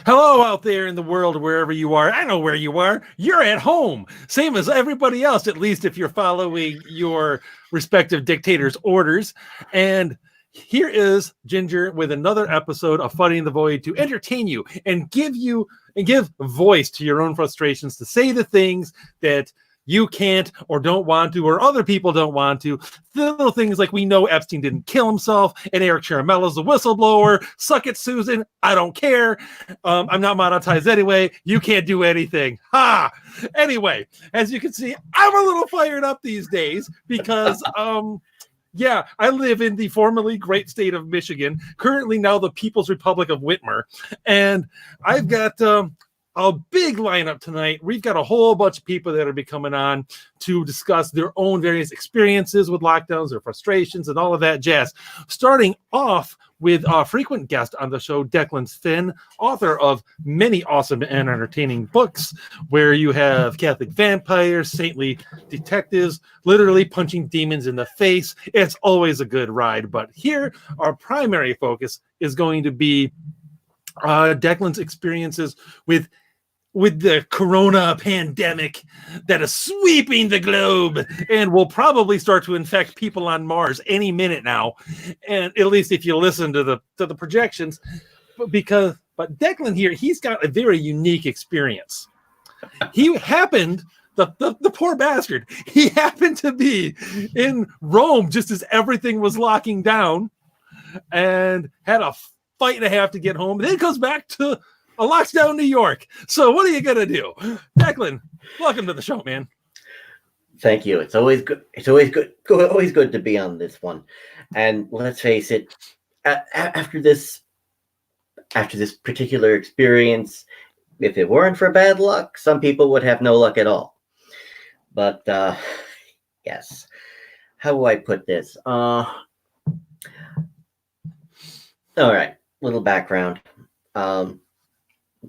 Hello out there in the world, wherever you are. I know where you are. You're at home, same as everybody else, at least if you're following your respective dictator's orders. And here is Ginger with another episode of Fighting the Void to entertain you and give voice to your own frustrations, to say the things that you can't or don't want to, or other people don't want to. The little things like we know Epstein didn't kill himself, and Eric Charamello's a whistleblower. Suck it, Susan. I don't care. I'm not monetized anyway. You can't do anything. Ha! Anyway, as you can see, I'm a little fired up these days because yeah, I live in the formerly great state of Michigan, currently now the People's Republic of Whitmer, and I've got a big lineup tonight. We've got a whole bunch of people that are coming on to discuss their own various experiences with lockdowns, their frustrations, and all of that jazz. Starting off with a frequent guest on the show, Declan Finn, author of many awesome and entertaining books, where you have Catholic vampires, saintly detectives, literally punching demons in the face. It's always a good ride. But here, our primary focus is going to be Declan's experiences with the corona pandemic that is sweeping the globe and will probably start to infect people on Mars any minute now, and at least if you listen to the projections. But Declan here, he's got a very unique experience. He happened, the poor bastard, he happened to be in Rome just as everything was locking down and had a fight and a half to get home, and then comes back to a lockdown New York. So what are you gonna do? Declan, welcome to the show, man. Thank you. It's always good. Always good to be on this one. And let's face it, after this particular experience, if it weren't for bad luck, some people would have no luck at all. But yes, how do I put this? All right, little background.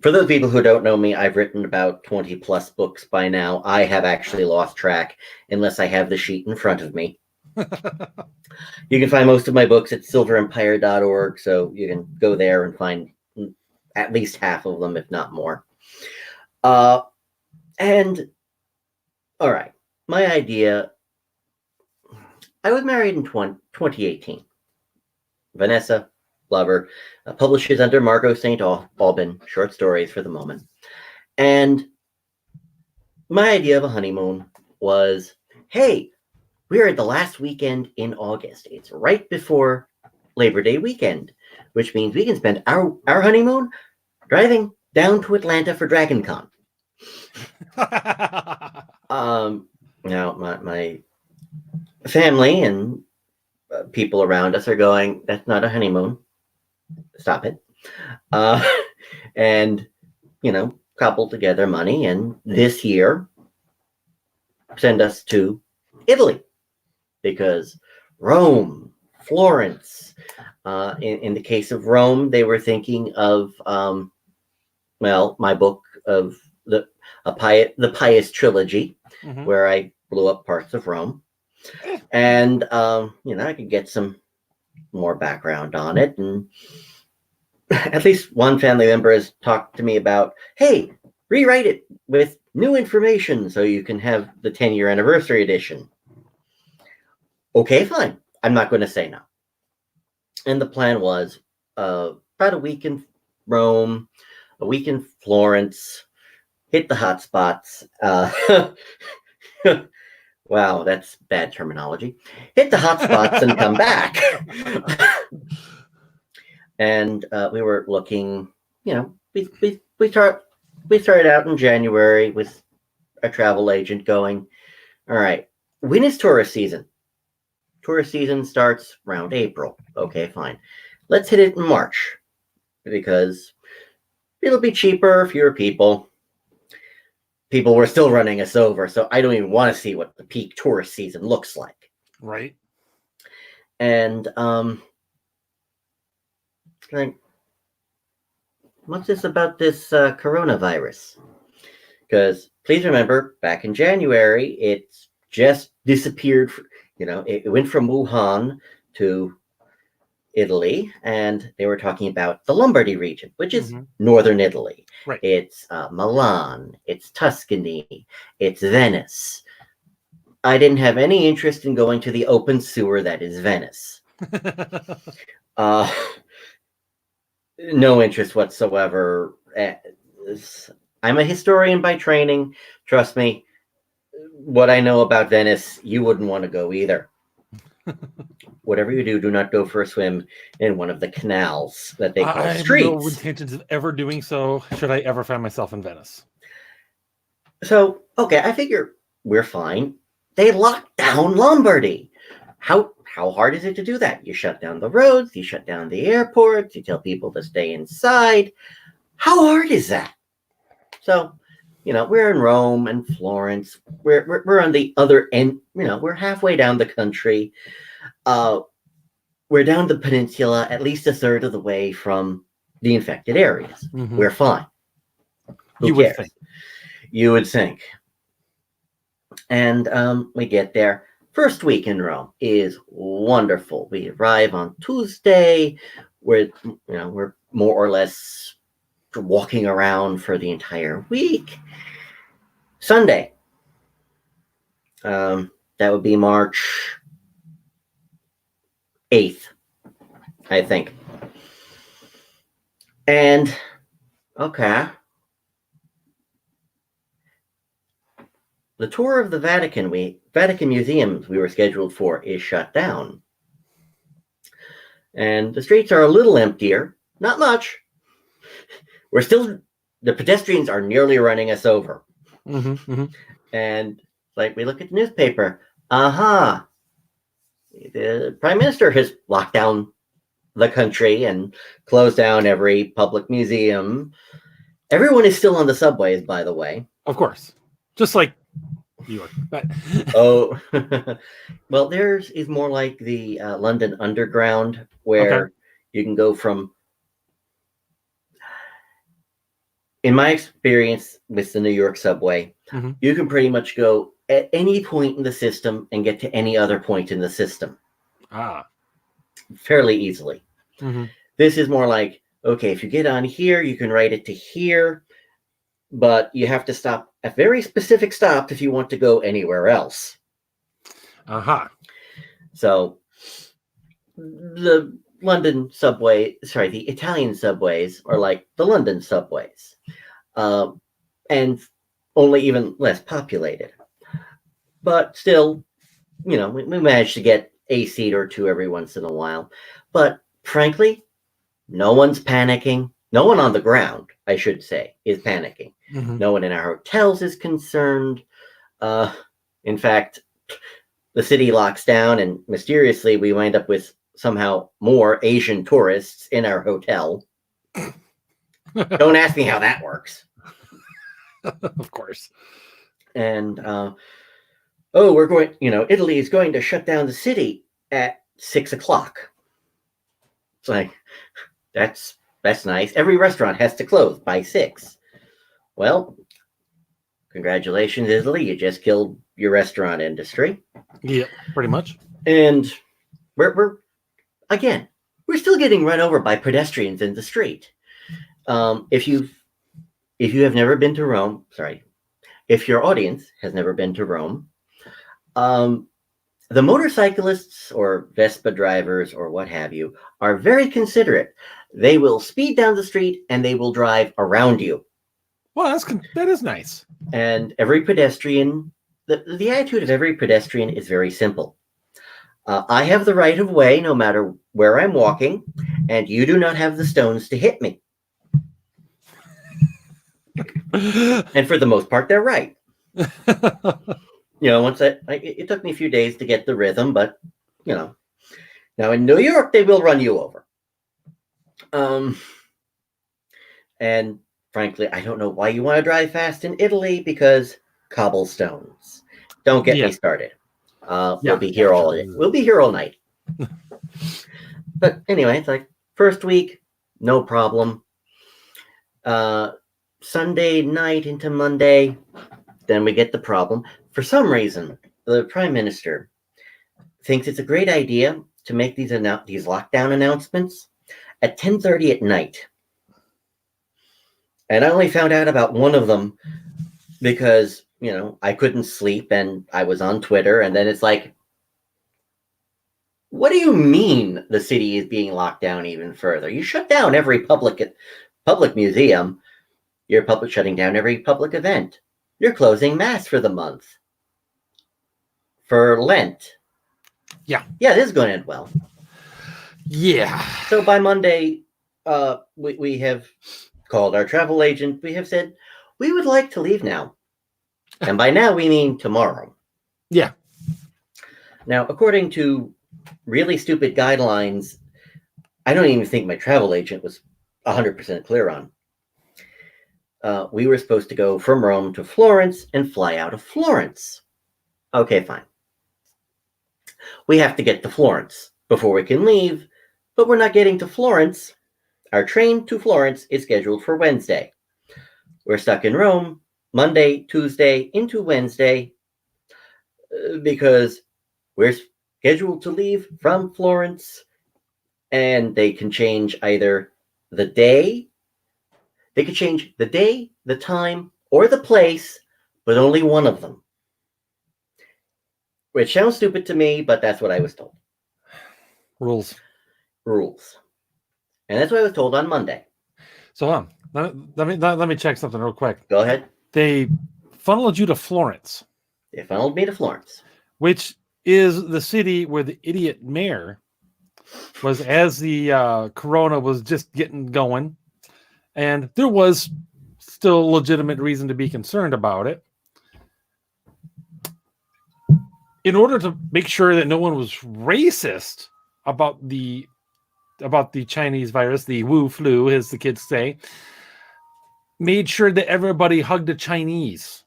For those people who don't know me, I've written about 20 plus books by now. I have actually lost track unless I have the sheet in front of me. You can find most of my books at silverempire.org, so you can go there and find at least half of them, if not more. And all right, my idea, I was married in 2018. Vanessa, lover, publishes under Margot St. Aubin, short stories for the moment. And my idea of a honeymoon was, hey, we're at the last weekend in August. It's right before Labor Day weekend, which means we can spend our honeymoon driving down to Atlanta for DragonCon. Now, my family and people around us are going, that's not a honeymoon. Stop it. And, cobble together money, and this year send us to Italy, because Rome, Florence, in the case of Rome, they were thinking of, my book of the Pious Trilogy, mm-hmm. where I blew up parts of Rome. And, I could get some more background on it. And at least one family member has talked to me about, hey, rewrite it with new information so you can have the 10-year anniversary edition. Okay, fine. I'm not going to say no. And the plan was about a week in Rome, a week in Florence, hit the hot spots. Wow, that's bad terminology. Hit the hot spots and come back. And we were looking, we started out in January with a travel agent going, all right, when is tourist season? Tourist season starts around April. Okay, fine. Let's hit it in March because it'll be cheaper, fewer people. People were still running us over, so I don't even want to see what the peak tourist season looks like. Right. And what's this about this coronavirus? Because please remember, back in January, it's just disappeared. It went from Wuhan to Italy, and they were talking about the Lombardy region, which is Mhm. northern Italy. Right. It's Milan, it's Tuscany, it's Venice. I didn't have any interest in going to the open sewer that is Venice. Uh, no interest whatsoever. I'm a historian by training. Trust me, what I know about Venice, you wouldn't want to go either. Whatever you do not go for a swim in one of the canals that they call I have no streets. intentions of ever doing so, should I ever find myself in Venice. So, okay, I figure we're fine. They locked down Lombardy. How hard is it to do that? You shut down the roads, you shut down the airports, you tell people to stay inside. How hard is that? So, we're in Rome and Florence. We're on the other end. We're halfway down the country. We're down the peninsula, at least a third of the way from the infected areas. Mhm. We're fine. Who You cares? would think. You would think. And we get there. First week in Rome is wonderful. We arrive on Tuesday. We're more or less walking around for the entire week. Sunday. That would be March 8th, I think. And okay. The tour of the Vatican museums we were scheduled for is shut down. And the streets are a little emptier. Not much. The pedestrians are nearly running us over. Mm-hmm, mm-hmm. And we look at the newspaper. The Prime Minister has locked down the country and closed down every public museum. Everyone is still on the subways, by the way. Of course. Just like New York. But Oh, well, theirs is more like the London Underground, where you can go from. In my experience with the New York subway, you can pretty much go at any point in the system and get to any other point in the system. Fairly easily. Mm-hmm. This is more like, okay, if you get on here, you can write it to here, but you have to stop at very specific stops if you want to go anywhere else. So the the Italian subways are like the London subways, and only even less populated. But still, we managed to get a seat or two every once in a while. But frankly, no one's panicking. No one on the ground, I should say, is panicking. Mm-hmm. No one in our hotels is concerned. In fact, the city locks down, and mysteriously, we wind up with somehow more Asian tourists in our hotel. Don't ask me how that works. Of course. And we're going. Italy is going to shut down the city at 6:00. It's like that's nice. Every restaurant has to close by 6. Well, congratulations, Italy. You just killed your restaurant industry. Yeah, pretty much. And we're still getting run over by pedestrians in the street. If you have never been to Rome, if your audience has never been to Rome, the motorcyclists or Vespa drivers or what have you are very considerate. They will speed down the street and they will drive around you. Well, that is nice. And every pedestrian, the attitude of every pedestrian is very simple. I have the right of way no matter where I'm walking, and you do not have the stones to hit me. And for the most part, they're right. It took me a few days to get the rhythm, but now in New York, they will run you over. And frankly, I don't know why you want to drive fast in Italy, because cobblestones. Don't get me started. We'll be here all day. We'll be here all night. But anyway, it's like first week, no problem. Sunday night into Monday, then we get the problem. For some reason, the Prime Minister thinks it's a great idea to make these lockdown announcements at 10:30 at night. And I only found out about one of them because, I couldn't sleep and I was on Twitter, and then it's like, what do you mean the city is being locked down even further? You shut down every public museum. You're shutting down every public event. You're closing Mass for the month. For Lent. Yeah. Yeah, this is going to end well. Yeah. So by Monday, we have called our travel agent. We have said, we would like to leave now. And by now, we mean tomorrow. Yeah. Now, according to really stupid guidelines, I don't even think my travel agent was 100% clear on. We were supposed to go from Rome to Florence and fly out of Florence. Okay, fine. We have to get to Florence before we can leave, but we're not getting to Florence. Our train to Florence is scheduled for Wednesday. We're stuck in Rome Monday, Tuesday, into Wednesday, because we're scheduled to leave from Florence, and they can change either the day. They could change the day, the time, or the place, but only one of them. Which sounds stupid to me, but that's what I was told. Rules. And that's what I was told on Monday. So let me check something real quick. Go ahead. They funneled you to Florence. They funneled me to Florence. Which is the city where the idiot mayor was, as the corona was just getting going. And there was still legitimate reason to be concerned about it. In order to make sure that no one was racist about the Chinese virus, the Wu flu, as the kids say, made sure that everybody hugged the Chinese.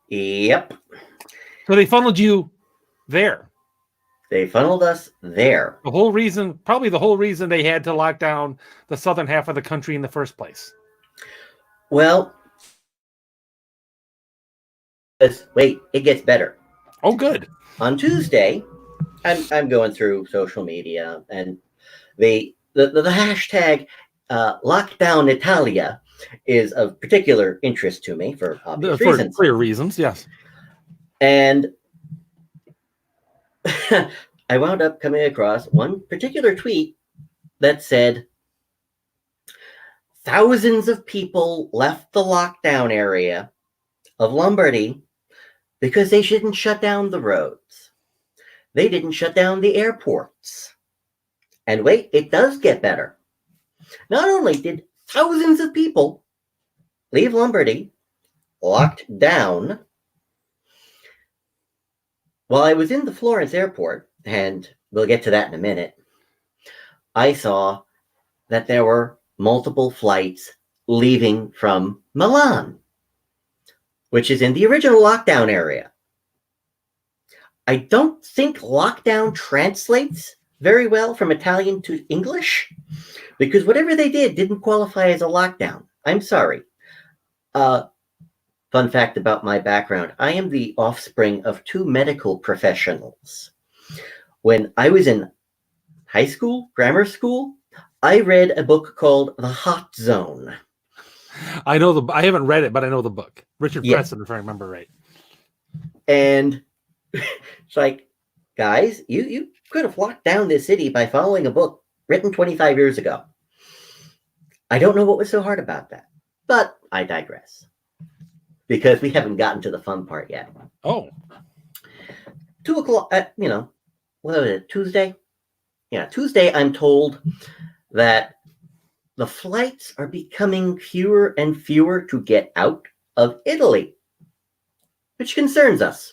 Yep. So they funneled you there. They funneled us there. Probably the whole reason they had to lock down the southern half of the country in the first place. Well, wait, it gets better. Oh, good. On Tuesday, I'm going through social media, and the hashtag Lockdown Italia is of particular interest to me for obvious reasons. For clear reasons, yes. And I wound up coming across one particular tweet that said, thousands of people left the lockdown area of Lombardy because they didn't shut down the roads. They didn't shut down the airports. And wait, it does get better. Not only did thousands of people leave Lombardy locked down, while I was in the Florence airport, and we'll get to that in a minute, I saw that there were multiple flights leaving from Milan, which is in the original lockdown area. I don't think lockdown translates very well from Italian to English, because whatever they did didn't qualify as a lockdown. I'm sorry. Fun fact about my background, I am the offspring of two medical professionals. When I was in high school, grammar school, I read a book called The Hot Zone. I haven't read it, but I know the book. Richard Preston, if I remember right. And it's like, guys, you could have locked down this city by following a book written 25 years ago. I don't know what was so hard about that, but I digress, because we haven't gotten to the fun part yet. Oh. 2 o'clock, what was it, Tuesday? Yeah, Tuesday, I'm told that the flights are becoming fewer and fewer to get out of Italy, which concerns us.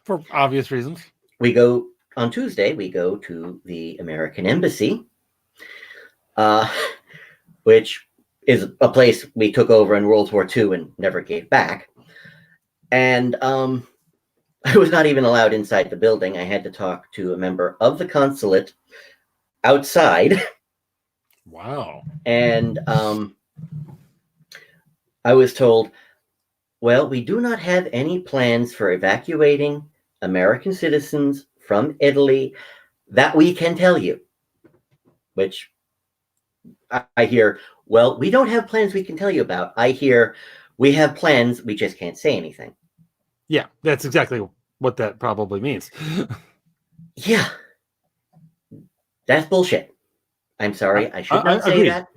For obvious reasons. On Tuesday, we go to the American Embassy, which is a place we took over in World War II and never gave back. And I was not even allowed inside the building. I had to talk to a member of the consulate outside. Wow. And I was told, well, we do not have any plans for evacuating American citizens from Italy that we can tell you. Which I hear, well, we don't have plans we can tell you about. I hear, we have plans, we just can't say anything. Yeah, that's exactly what that probably means. Yeah. That's bullshit. I'm sorry. I should not say agreed. that.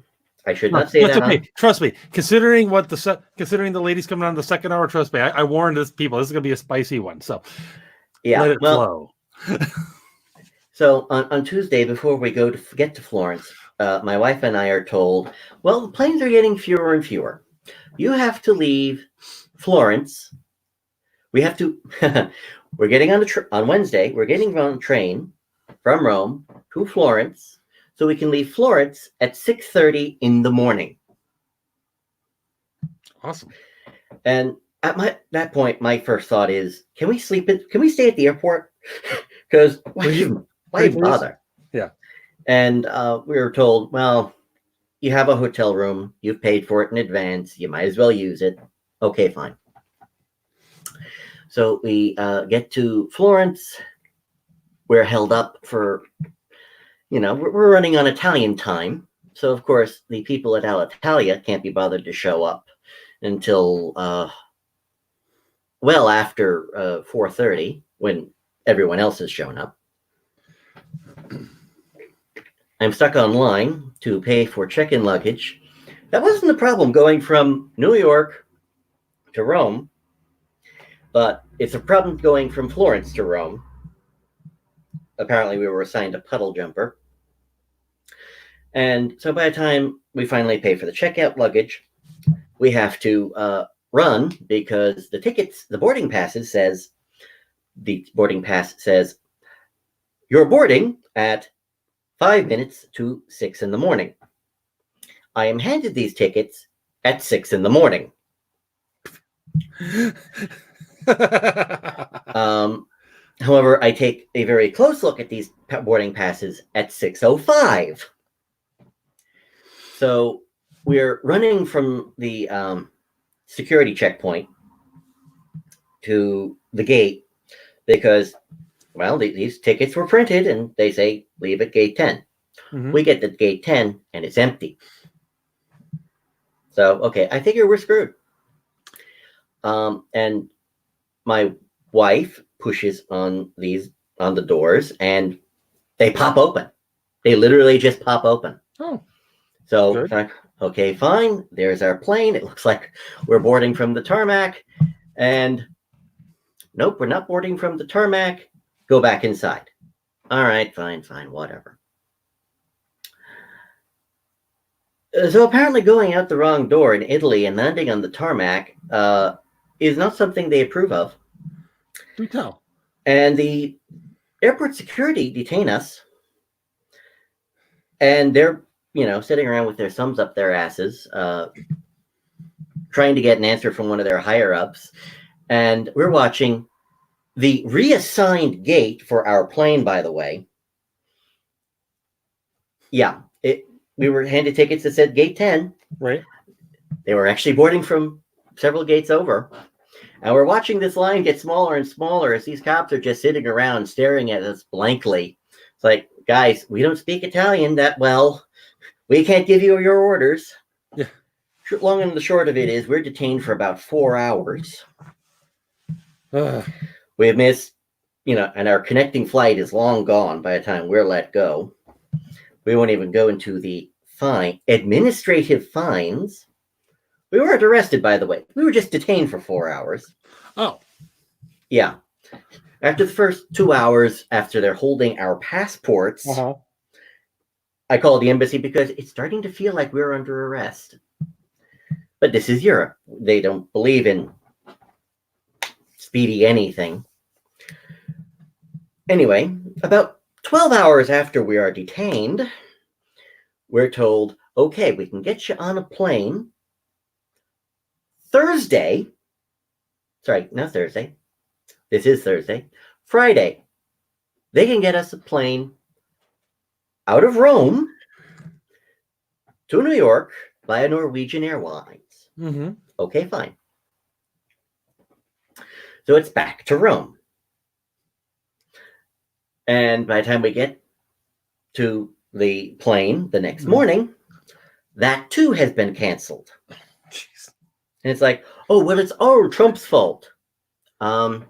I should No, not say that's that. okay. Trust me. Considering the ladies coming on the second hour, trust me, I warned this people. This is gonna be a spicy one. So Yeah. let it flow. So on Tuesday, before we get to Florence, my wife and I are told, well, the planes are getting fewer and fewer. You have to leave Florence. We have to. We're getting on Wednesday. We're getting on a train from Rome to Florence, so we can leave Florence at 6:30 in the morning. Awesome. And at that point, my first thought is, can we stay at the airport? Because why bother? Yeah. And we were told, well, you have a hotel room. You've paid for it in advance. You might as well use it. Okay, fine. So we get to Florence. We're held up for, we're running on Italian time. So, of course, the people at Alitalia can't be bothered to show up until well after 4:30, when everyone else has shown up. I'm stuck online to pay for check-in luggage. That wasn't the problem going from New York to Rome, but it's a problem going from Florence to Rome. Apparently, we were assigned a puddle jumper. And so by the time we finally pay for the checkout luggage, we have to run because the boarding pass says, you're boarding at 5 minutes to 6 in the morning. I am handed these tickets at 6 in the morning. However, I take a very close look at these boarding passes at 6:05. So we're running from the security checkpoint to the gate because, well, these tickets were printed and they say leave at gate 10. Mm-hmm. We get to gate 10 and it's empty. So, okay, I figure we're screwed. And my wife pushes on the doors and they pop open. They literally just pop open. Oh. So, okay, fine. There's our plane. It looks like we're boarding from the tarmac. And nope, we're not boarding from the tarmac. Go back inside. All right, fine, whatever. So apparently going out the wrong door in Italy and landing on the tarmac is not something they approve of. Do tell. And the airport security detain us. And they're, sitting around with their thumbs up their asses, trying to get an answer from one of their higher-ups. And we're watching the reassigned gate for our plane, by the way. Yeah, we were handed tickets that said gate 10. Right. They were actually boarding from several gates over. And we're watching this line get smaller and smaller as these cops are just sitting around staring at us blankly. It's like, guys, we don't speak Italian that well. We can't give you your orders. Yeah. Long and the short of it is we're detained for about 4 hours. We've missed, and our connecting flight is long gone by the time we're let go. We won't even go into the administrative fines. We weren't arrested, by the way. We were just detained for 4 hours. Oh. Yeah. After the first 2 hours, after they're holding our passports, I called the embassy because it's starting to feel like we're under arrest. But this is Europe. They don't believe in speedy anything. Anyway, about 12 hours after we are detained, we're told, okay, we can get you on a plane Thursday. Sorry, not Thursday. This is Thursday. Friday. They can get us a plane out of Rome to New York via Norwegian Airlines. Mm-hmm. Okay, fine. So it's back to Rome. And by the time we get to the plane the next morning, that too has been canceled. Jeez. And it's like, oh, well, it's Trump's fault. So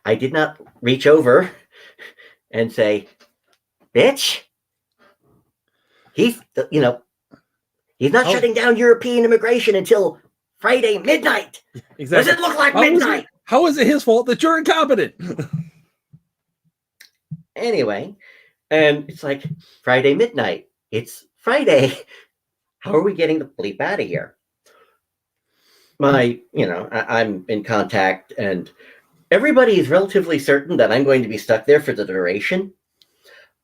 I did not reach over and say, bitch, he's not shutting down European immigration until Friday midnight. Exactly. Does it look like midnight? How is it his fault that you're incompetent? Anyway, and it's like Friday midnight. It's Friday. How are we getting the bleep out of here? I'm in contact, and everybody is relatively certain that I'm going to be stuck there for the duration.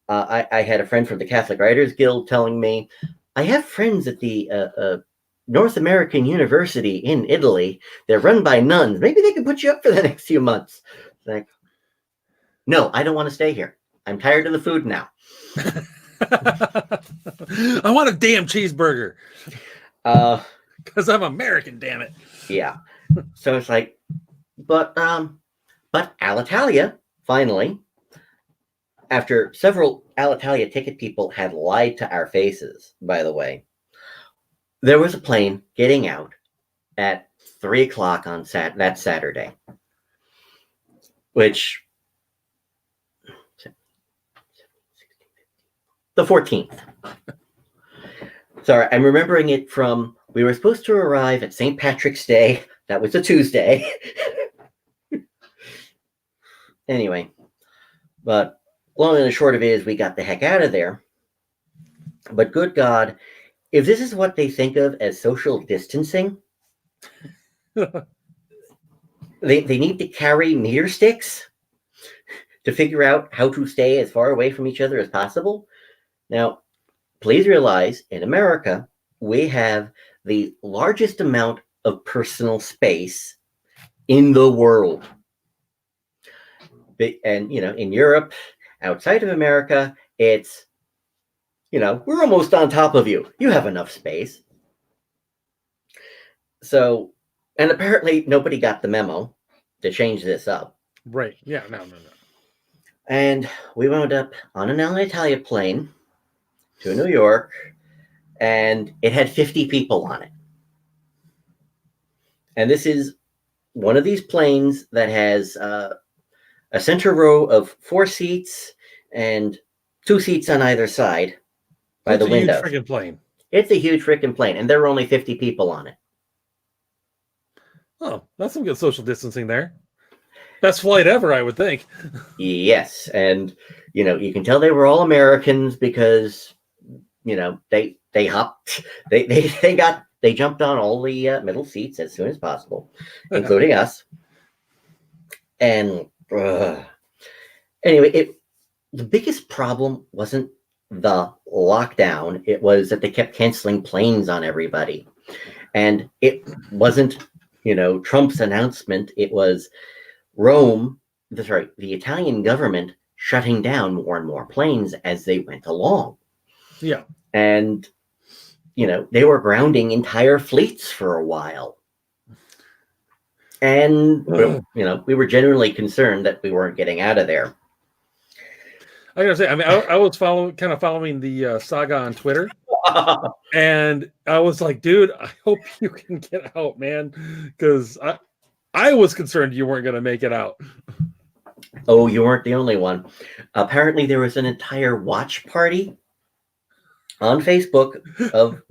I had a friend from the Catholic Writers Guild telling me, I have friends at the North American University in Italy. They're run by nuns. Maybe they can put you up for the next few months. Like, no, I don't want to stay here. I'm tired of the food now. I want a damn cheeseburger. Because I'm American, damn it. Yeah. So it's like, but Alitalia, finally, after several Alitalia ticket people had lied to our faces, by the way, there was a plane getting out at 3:00 on that Saturday, which the 14th. Sorry, I'm remembering it from, we were supposed to arrive at St. Patrick's Day. That was a Tuesday. Anyway, but long and the short of it is we got the heck out of there. But good God, if this is what they think of as social distancing, they need to carry meter sticks to figure out how to stay as far away from each other as possible. Now, please realize in America, we have the largest amount of personal space in the world. And, in Europe, outside of America, it's, we're almost on top of you. You have enough space. So, and apparently nobody got the memo to change this up. Right. Yeah, no. And we wound up on an Alitalia plane to New York, and it had 50 people on it. And this is one of these planes that has a center row of 4 seats and 2 seats on either side by the window. It's a huge freaking plane. It's a huge freaking plane, and there were only 50 people on it. Oh, that's some good social distancing there. Best flight ever, I would think. Yes, and you can tell they were all Americans because they hopped, they jumped on all the middle seats as soon as possible, including us. And anyway, the biggest problem wasn't the lockdown. It was that they kept canceling planes on everybody. And it wasn't, Trump's announcement. It was the Italian government shutting down more and more planes as they went along. Yeah. And, they were grounding entire fleets for a while. And, we were genuinely concerned that we weren't getting out of there. I gotta say, I was following the saga on Twitter, and I was like, dude, I hope you can get out, man, because I was concerned you weren't gonna make it out. Oh, you weren't the only one. Apparently, there was an entire watch party on Facebook of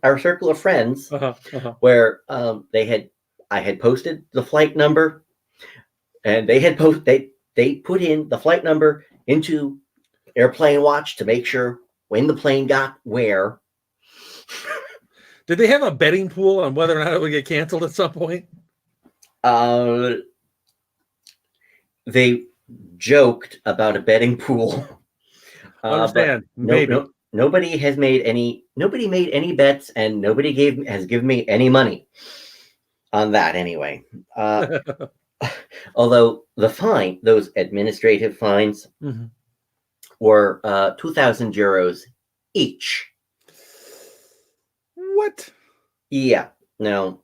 our circle of friends, where I had posted the flight number, and they put in the flight number into Airplane Watch to make sure when the plane got where. Did they have a betting pool on whether or not it would get canceled at some point? They joked about a betting pool. Understand? Maybe. Nobody made any bets, and nobody has given me any money on that anyway. Although those administrative fines were 2,000 euros each. What? Yeah. Now,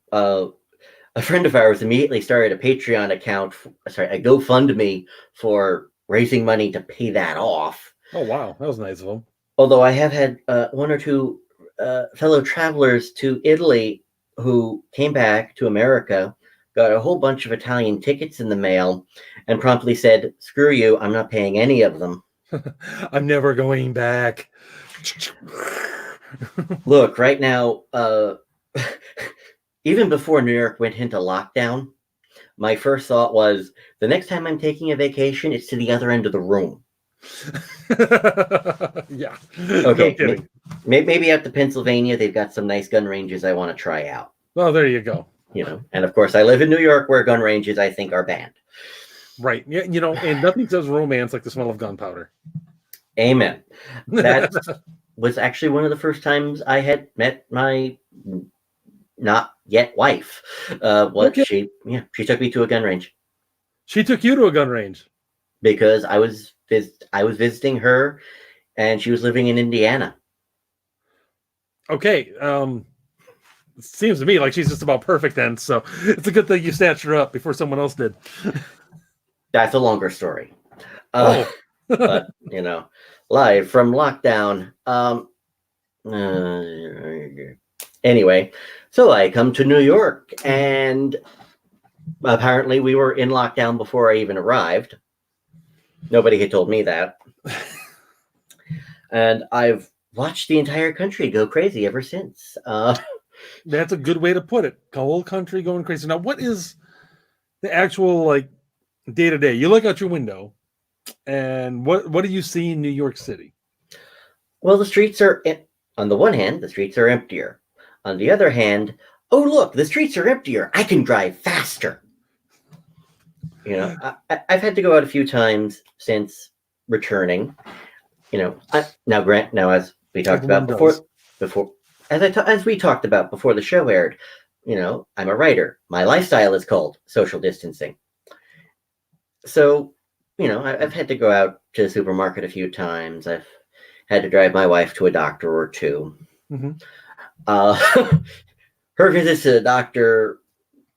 a friend of ours immediately started a Patreon account, a GoFundMe for raising money to pay that off. Oh, wow. That was nice of him. Although I have had one or two fellow travelers to Italy who came back to America, got a whole bunch of Italian tickets in the mail, and promptly said, "Screw you, I'm not paying any of them." I'm never going back. Look, right now, even before New York went into lockdown, my first thought was, the next time I'm taking a vacation, it's to the other end of the room. Yeah. Okay, No kidding. Maybe out to Pennsylvania, they've got some nice gun ranges I want to try out. Well, there you go. And of course, I live in New York, where gun ranges I think are banned. Right. Yeah. And nothing says romance like the smell of gunpowder. Amen. That was actually one of the first times I had met my not yet wife. She took me to a gun range. She took you to a gun range because I was visiting her, and she was living in Indiana. Okay. It seems to me like she's just about perfect then. So it's a good thing you snatched her up before someone else did. That's a longer story. But live from lockdown. Anyway, so I come to New York, and apparently we were in lockdown before I even arrived. Nobody had told me that. And I've watched the entire country go crazy ever since. That's a good way to put it. The whole country going crazy. Now, what is the actual day to day? You look out your window, and what do you see in New York City? Well, the streets are, on the one hand, the streets are emptier. On the other hand, oh look, the streets are emptier. I can drive faster. I've had to go out a few times since returning. Now as we talked about as we talked about before the show aired, I'm a writer. My lifestyle is called social distancing. So, I've had to go out to the supermarket a few times. I've had to drive my wife to a doctor or two. Mm-hmm. Her visits to the doctor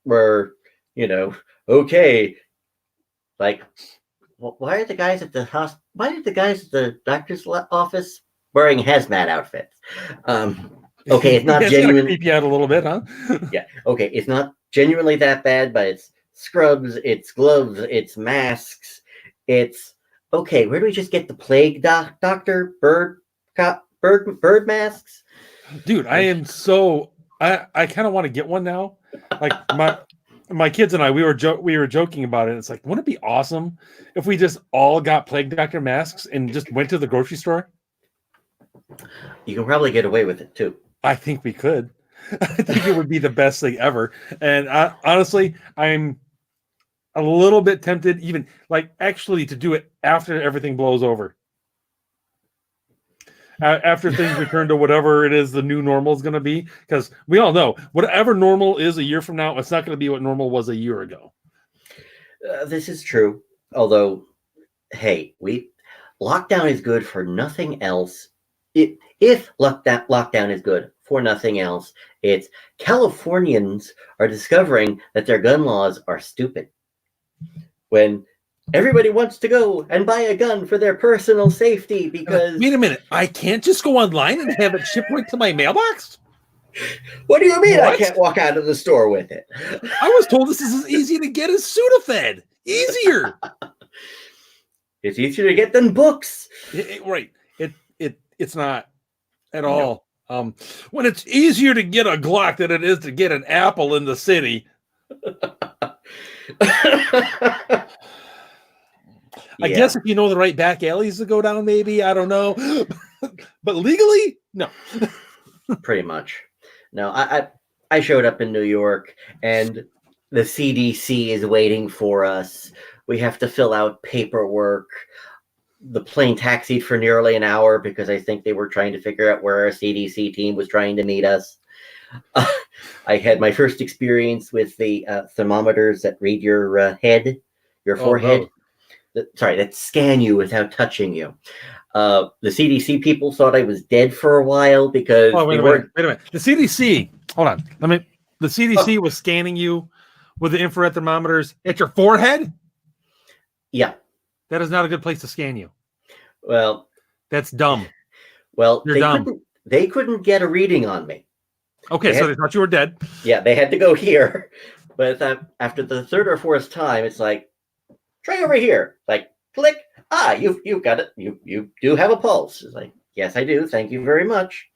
were, okay. Like, why are the guys at the hospital? Why are the guys at the doctor's office wearing hazmat outfits? Okay, it's not genuine. Creep you out a little bit, huh? Yeah. Okay, it's not genuinely that bad, but it's scrubs, it's gloves, it's masks, it's okay. Where do we just get the plague doctor bird masks? Dude, I am so I kind of want to get one now. Like my kids and I, we were joking about it. It's like, wouldn't it be awesome if we just all got plague doctor masks and just went to the grocery store? You can probably get away with it too. I think we could. I think it would be the best thing ever. And honestly, I'm a little bit tempted, even actually, to do it after everything blows over. After things return to whatever it is the new normal is going to be, because we all know whatever normal is a year from now, it's not going to be what normal was a year ago. This is true. Although, hey, lockdown is good for nothing else. If lockdown is good for nothing else, it's Californians are discovering that their gun laws are stupid. When everybody wants to go and buy a gun for their personal safety because... Wait a minute. I can't just go online and have it shipped right to my mailbox? What do you mean I can't walk out of the store with it? I was told this is as easy to get as Sudafed. Easier. It's easier to get than books. Right. It's not at all. When it's easier to get a Glock than it is to get an apple in the city. I guess if you know the right back alleys to go down, maybe. I don't know. But legally, no. Pretty much. No, I showed up in New York, and the CDC is waiting for us. We have to fill out paperwork. The plane taxied for nearly an hour because I think they were trying to figure out where our CDC team was trying to meet us. I had my first experience with the thermometers that read your head, your forehead. That scan you without touching you. The CDC people thought I was dead for a while because wait a minute. The CDC, hold on. The CDC was scanning you with the infrared thermometers at your forehead? Yeah. That is not a good place to scan you. Well, That's dumb. well, You're dumb. they couldn't get a reading on me. Okay, so they thought you were dead. Yeah, they had to go here. But after the third or fourth time, it's like, try over here. Like, click. Ah, you've got it. You do have a pulse. It's like, yes, I do. Thank you very much.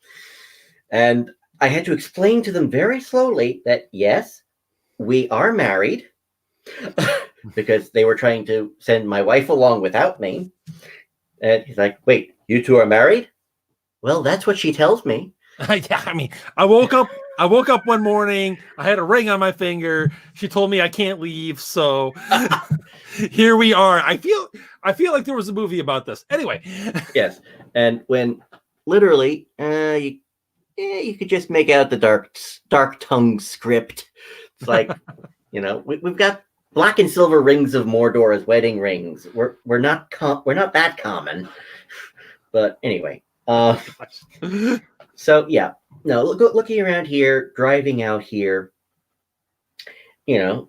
And I had to explain to them very slowly that, yes, we are married, because they were trying to send my wife along without me. And he's like, wait, you two are married? Well, that's what she tells me. Yeah, I mean, I woke up one morning, I had a ring on my finger. She told me I can't leave, so here we are. I feel like there was a movie about this. Anyway. Yes. And when literally you could just make out the dark tongue script. It's like, we've got black and silver rings of Mordor as wedding rings. We're not that common. But anyway, so yeah, no, looking around here, driving out here, oh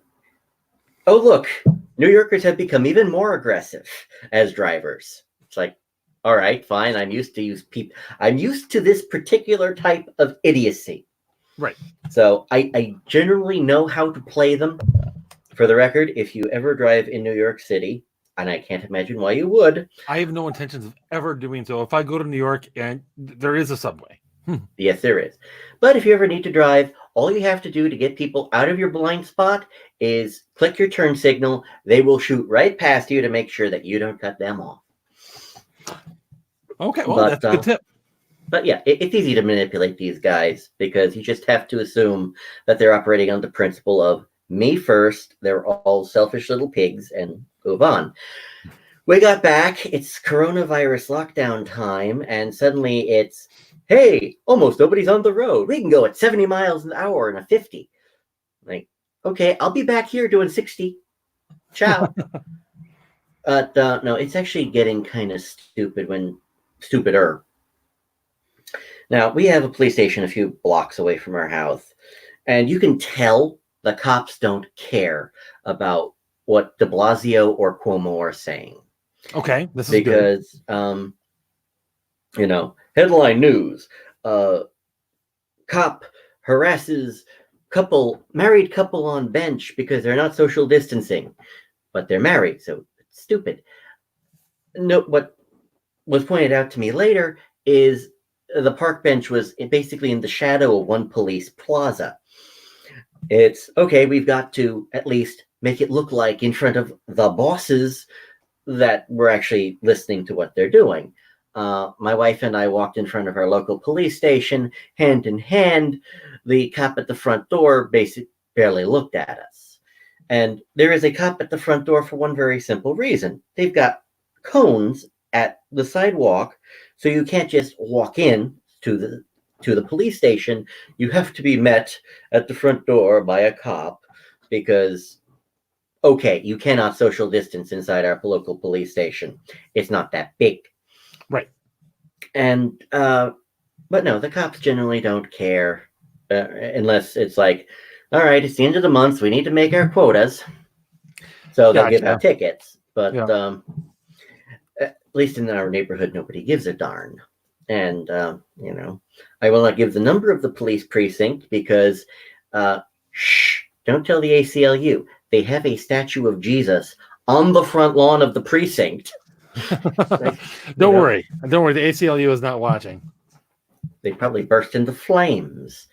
look, New Yorkers have become even more aggressive as drivers. It's like, all right, fine. I'm used to this particular type of idiocy. Right. So I generally know how to play them. For the record, if you ever drive in New York City, and I can't imagine why you would. I have no intentions of ever doing so. If I go to New York and there is a subway. Yes, there is. But if you ever need to drive, all you have to do to get people out of your blind spot is click your turn signal. They will shoot right past you to make sure that you don't cut them off. Okay, well, that's a good tip. But yeah, it's easy to manipulate these guys because you just have to assume that they're operating on the principle of me first, they're all selfish little pigs, and move on. We got back, it's coronavirus lockdown time, and suddenly it's, hey, almost nobody's on the road. We can go at 70 miles an hour and a 50. Like, okay, I'll be back here doing 60. Ciao. But no, it's actually getting kind of stupider. Now, we have a police station a few blocks away from our house, and you can tell the cops don't care about what de Blasio or Cuomo are saying. Okay, this is because, headline news, cop harasses married couple on bench because they're not social distancing, but they're married, so it's stupid. No, what was pointed out to me later is the park bench was basically in the shadow of one police plaza. It's okay, we've got to at least make it look like in front of the bosses that we're actually listening to what they're doing. My wife and I walked in front of our local police station, hand in hand. The cop at the front door basically barely looked at us. And there is a cop at the front door for one very simple reason. They've got cones at the sidewalk, so you can't just walk in to the police station. You have to be met at the front door by a cop because, okay, you cannot social distance inside our local police station. It's not that big. Right. And, but no, the cops generally don't care unless it's like, all right, it's the end of the month. We need to make our quotas. So they'll give out tickets. But at least in our neighborhood, nobody gives a darn. And, I will not give the number of the police precinct because, don't tell the ACLU. They have a statue of Jesus on the front lawn of the precinct. Don't worry. The ACLU is not watching. They probably burst into flames.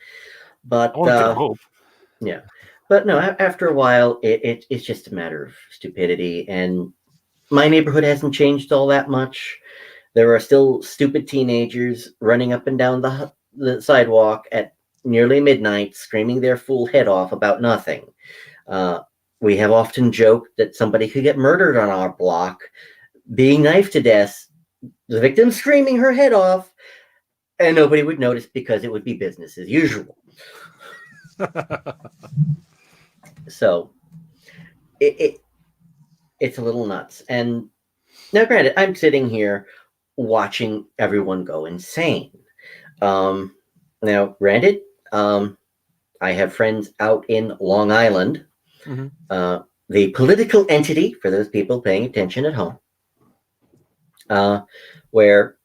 But, hope. Yeah. But no, after a while, it's just a matter of stupidity. And my neighborhood hasn't changed all that much. There are still stupid teenagers running up and down the sidewalk at nearly midnight, screaming their fool head off about nothing. We have often joked that somebody could get murdered on our block, being knifed to death, the victim screaming her head off, and nobody would notice because it would be business as usual. So it's a little nuts. And now, granted, I'm sitting here watching everyone go insane. Now, granted, I have friends out in Long Island Mhm. The political entity, for those people paying attention at home, where,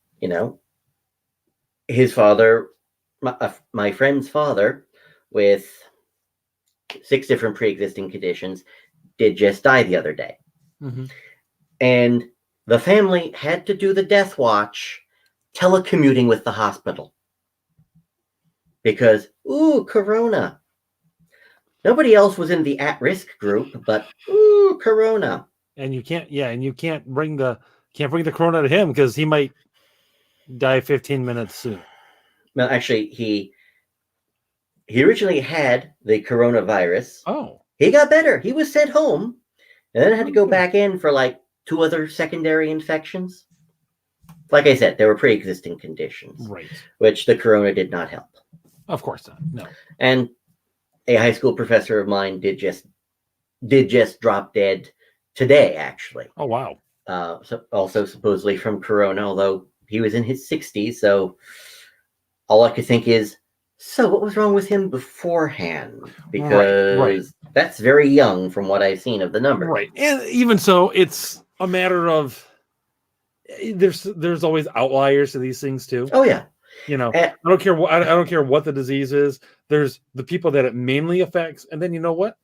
his father, my friend's father, with 6 different pre-existing conditions, did just die the other day. Mhm. And the family had to do the death watch telecommuting with the hospital. Because, corona. Nobody else was in the at-risk group, but corona. And you can't bring the corona to him because he might die 15 minutes sooner. Well, actually, he originally had the coronavirus. Oh. He got better. He was sent home, and then had to go Okay. back in for like 2 other secondary infections. Like I said, there were pre-existing conditions, Right. which the corona did not help. Of course not. No. And a high school professor of mine did just drop dead today, actually. Oh, wow. So also supposedly from corona, although he was in his 60s. So all I could think is, so what was wrong with him beforehand? Because Right. that's very young from what I've seen of the numbers. Right. And even so, it's a matter of there's always outliers to these things too. Oh yeah. I don't care what I don't care what the disease is. There's the people that it mainly affects, and then you know what?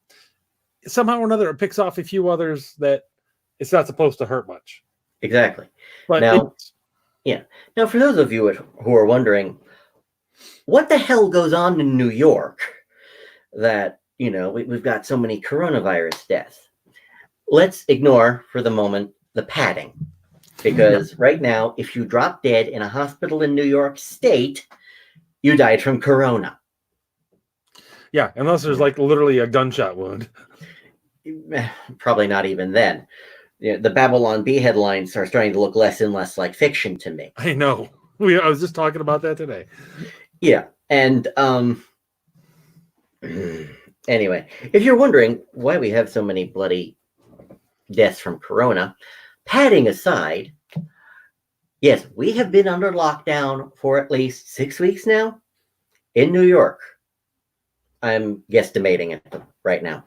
Somehow or another, it picks off a few others that it's not supposed to hurt much. Exactly. But Now, for those of you who are wondering, what the hell goes on in New York that, we've got so many coronavirus deaths? Let's ignore for the moment the padding. Because right now, if you drop dead in a hospital in New York State, you died from corona. Yeah, unless there's like literally a gunshot wound. Probably not even then. The Babylon Bee headlines are starting to look less and less like fiction to me. I know. I was just talking about that today. Yeah, and anyway, if you're wondering why we have so many bloody deaths from corona, padding aside, yes, we have been under lockdown for at least 6 weeks now in New York. I'm guesstimating it right now.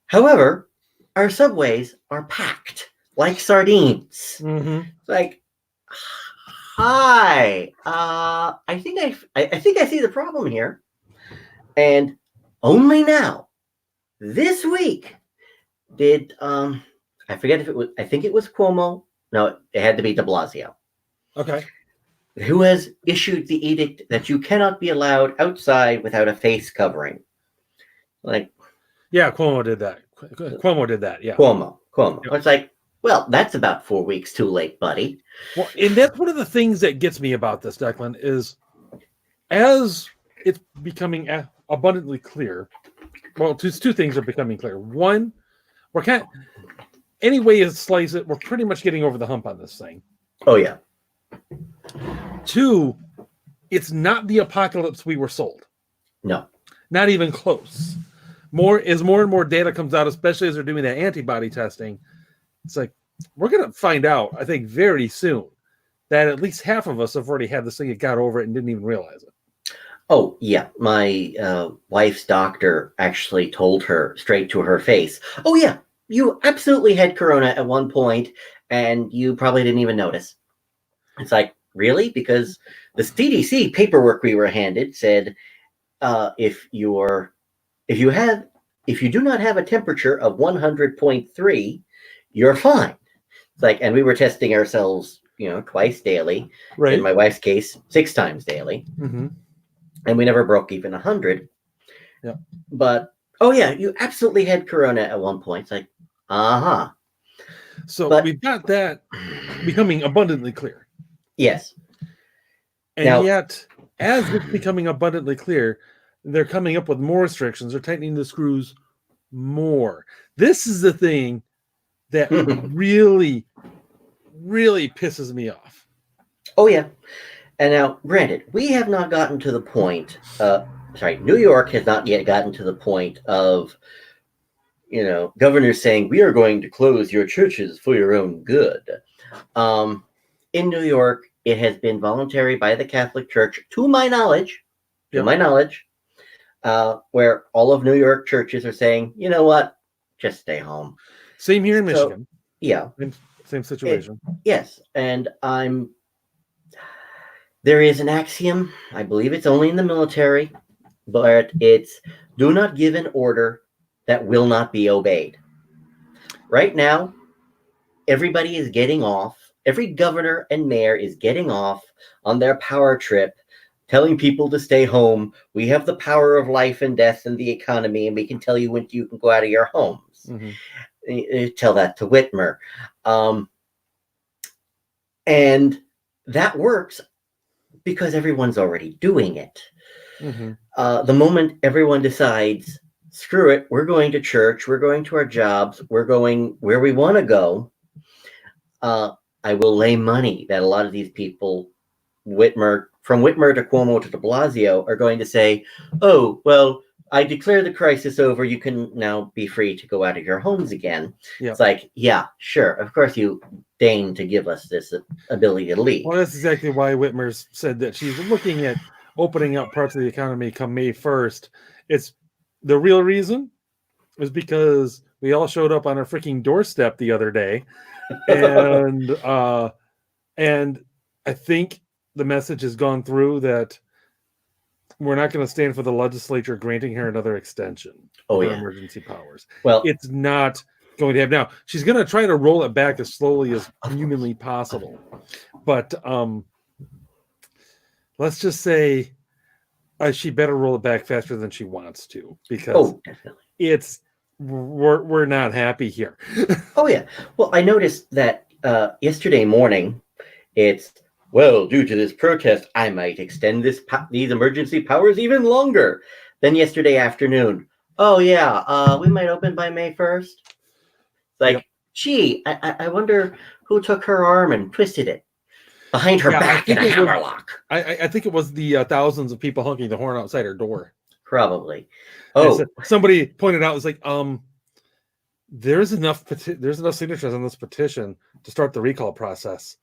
However, our subways are packed like sardines. Mm-hmm. Like, hi, I think I see the problem here. And only now, this week, did I forget if it was, I think it was Cuomo. No, it had to be de Blasio. Okay. Who has issued the edict that you cannot be allowed outside without a face covering. Like, yeah, Cuomo did that. Yeah. Cuomo. Yep. It's like, well, that's about 4 weeks too late, buddy. Well, and that's one of the things that gets me about this, Declan, is as it's becoming abundantly clear. Well, two things are becoming clear. One, we're any way you slice it, we're pretty much getting over the hump on this thing. Oh yeah. 2, it's not the apocalypse we were sold. No. Not even close. More and more data comes out, especially as they're doing that antibody testing. It's like, we're going to find out, I think, very soon that at least half of us have already had this thing and got over it and didn't even realize it. Oh, yeah. My wife's doctor actually told her straight to her face, oh, yeah, you absolutely had corona at one point, and you probably didn't even notice. It's like, really? Because the CDC paperwork we were handed said if you do not have a temperature of 100.3, you're fine. It's like, and we were testing ourselves, twice daily. Right. In my wife's case, 6 times daily. Mm-hmm. And we never broke even 100. Yeah. But, oh yeah, you absolutely had corona at one point. It's like, uh-huh. So we've got that becoming abundantly clear. Yes. And yet, as it's becoming abundantly clear, they're coming up with more restrictions. They're tightening the screws more. This is the thing that really, really pisses me off. Oh, yeah. And now, granted, we have not gotten to the point, New York has not yet gotten to the point of, governors saying, we are going to close your churches for your own good. In New York, it has been voluntary by the Catholic Church, to my knowledge, where all of New York churches are saying, you know what, just stay home. Same here in So, Michigan. yeah, Same situation. yes, and there is an axiom, I believe it's only in the military, but it's do not give an order that will not be obeyed. Right now, everybody is getting off. Every governor and mayor is getting off on their power trip, telling people to stay home. We have the power of life and death and the economy, and we can tell you when you can go out of your homes. Tell that to Whitmer. And that works because everyone's already doing it. The moment everyone decides, screw it, we're going to church, we're going to our jobs, we're going where we want to go, I will lay money that a lot of these people, from Whitmer to Cuomo to de Blasio, are going to say, oh, well, I declare the crisis over. You can now be free to go out of your homes again. Yep. It's like, yeah, sure. Of course you deign to give us this ability to leave. Well, that's exactly why Whitmer's said that she's looking at opening up parts of the economy come May 1st. It's the real reason is because we all showed up on our freaking doorstep the other day. And I think the message has gone through that we're not going to stand for the legislature granting her another extension of her emergency powers. Well, it's not going to have now. She's going to try to roll it back as slowly as humanly possible. But let's just say she better roll it back faster than she wants to, because we're not happy here. Oh yeah. Well, I noticed that yesterday morning, it's, well, due to this protest, I might extend these emergency powers even longer. Then yesterday afternoon, oh yeah, we might open by May 1st. Like, gee, I wonder who took her arm and twisted it behind her back in a hammerlock. I think it was the thousands of people honking the horn outside her door. Probably. Oh, somebody pointed out, it was like, there's enough signatures on this petition to start the recall process.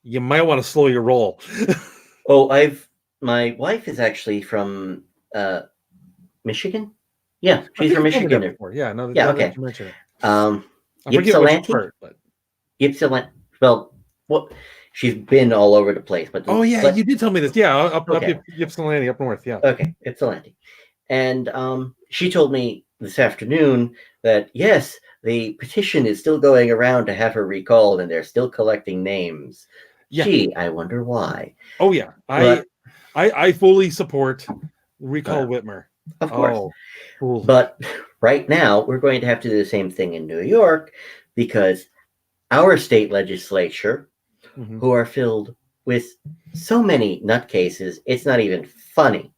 You might want to slow your roll. My wife is actually from Michigan. Yeah, she's from Michigan. Okay. Ypsilanti. Ypsilanti. Well, she's been all over the place, but you did tell me this. Yeah, up Ypsilanti, up north. Yeah. Okay, Ypsilanti, and she told me this afternoon that yes, the petition is still going around to have her recalled, and they're still collecting names. Yeah. Gee, I wonder why. Oh yeah, I fully support recall Whitmer. Of course. But right now we're going to have to do the same thing in New York, because our state legislature, who are filled with so many nutcases, it's not even funny.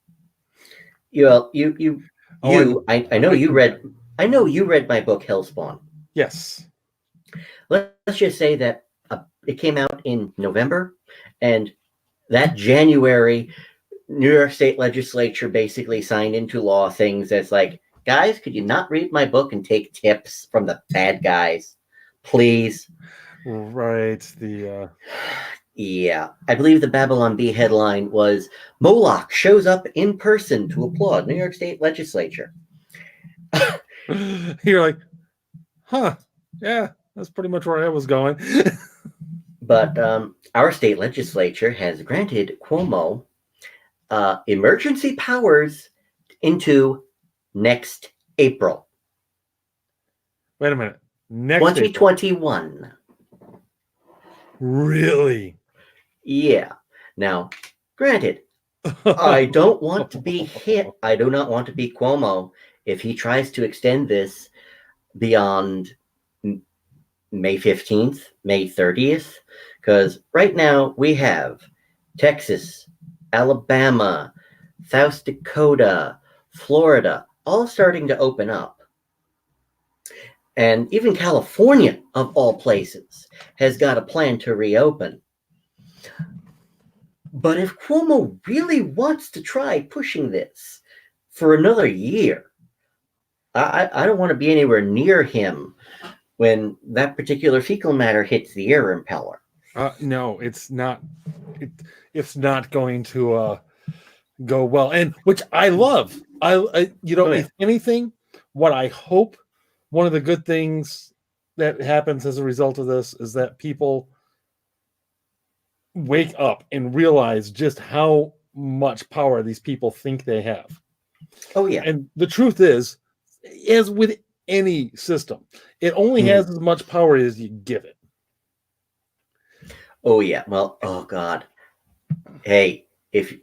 I know you read my book Hellspawn. Yes. Let's just say that it came out in November, and that January, New York State Legislature basically signed into law things that's like, guys, could you not read my book and take tips from the bad guys, please? Right. Yeah, I believe the Babylon Bee headline was Moloch shows up in person to applaud New York State Legislature. You're like, huh? Yeah, that's pretty much where I was going. But our state legislature has granted Cuomo emergency powers into next April. Wait a minute. Next 2021. April. Really? Yeah. Now, granted, I don't want to be hit. I do not want to be Cuomo if he tries to extend this beyond May 15th, May 30th, because right now we have Texas, Alabama, South Dakota, Florida, all starting to open up. And even California, of all places, has got a plan to reopen. But if Cuomo really wants to try pushing this for another year, I don't want to be anywhere near him when that particular fecal matter hits the air impeller. No, it's not. It's not going to go well, and which I love. If anything, what I hope, one of the good things that happens as a result of this is that people wake up and realize just how much power these people think they have. Oh, yeah. And the truth is, as with any system, it only has as much power as you give it. Oh, yeah. Well, oh, God. Hey, if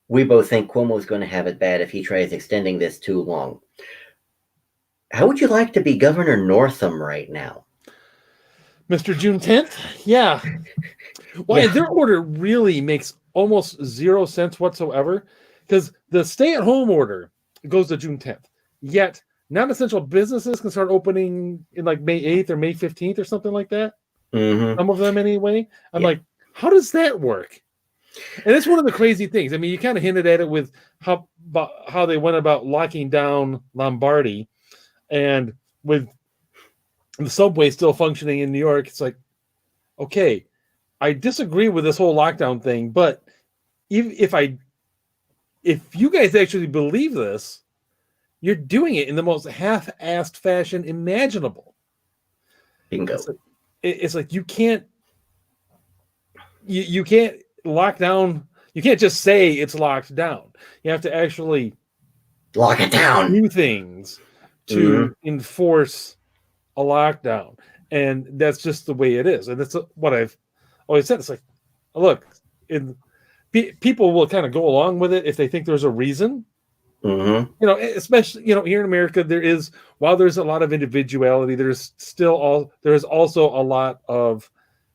we both think Cuomo's going to have it bad if he tries extending this too long. How would you like to be Governor Northam right now? Mr. June 10th? Yeah. Why, their order really makes almost 0 sense whatsoever, because the stay-at-home order goes to June 10th. Yet, non-essential businesses can start opening in like May 8th or May 15th or something like that. Mm-hmm. Some of them anyway. I'm like, how does that work? And it's one of the crazy things. I mean, you kind of hinted at it with how they went about locking down Lombardy, and with the subway still functioning in New York, it's like, okay, I disagree with this whole lockdown thing, but if you guys actually believe this, you're doing it in the most half-assed fashion imaginable. Bingo. It's like you can't lock down. You can't just say it's locked down. You have to actually lock it down. Do things to enforce a lockdown, and that's just the way it is. And that's what I've always said. It's like, look, people will kind of go along with it if they think there's a reason. Especially here in America, while there's a lot of individuality, there's also a lot of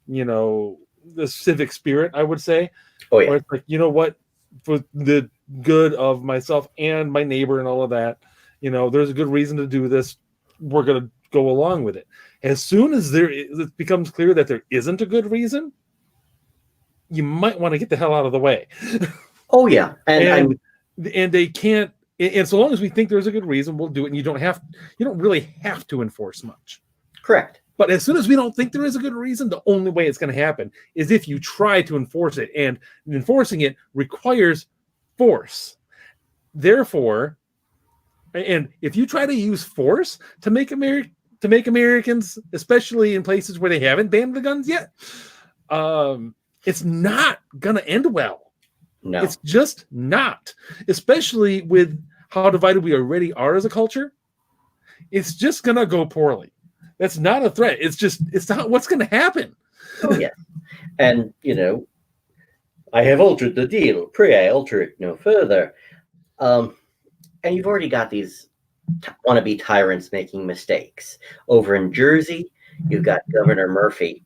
the civic spirit, I would say. Oh yeah. Where it's like, what, for the good of myself and my neighbor and all of that, there's a good reason to do this. We're gonna go along with it. As soon as it becomes clear that there isn't a good reason, you might want to get the hell out of the way. Oh yeah, and they can't. And so long as we think there's a good reason, we'll do it. And you don't really have to enforce much. Correct. But as soon as we don't think there is a good reason, the only way it's going to happen is if you try to enforce it, and enforcing it requires force. Therefore, and if you try to use force to make Americans, especially in places where they haven't banned the guns yet, it's not going to end well. No, it's just not. Especially with how divided we already are as a culture, it's just going to go poorly. That's not a threat. It's not what's going to happen. Oh yeah, and I have altered the deal. Pray I alter it no further. And you've already got these wannabe tyrants making mistakes. Over in Jersey, you've got Governor Murphy.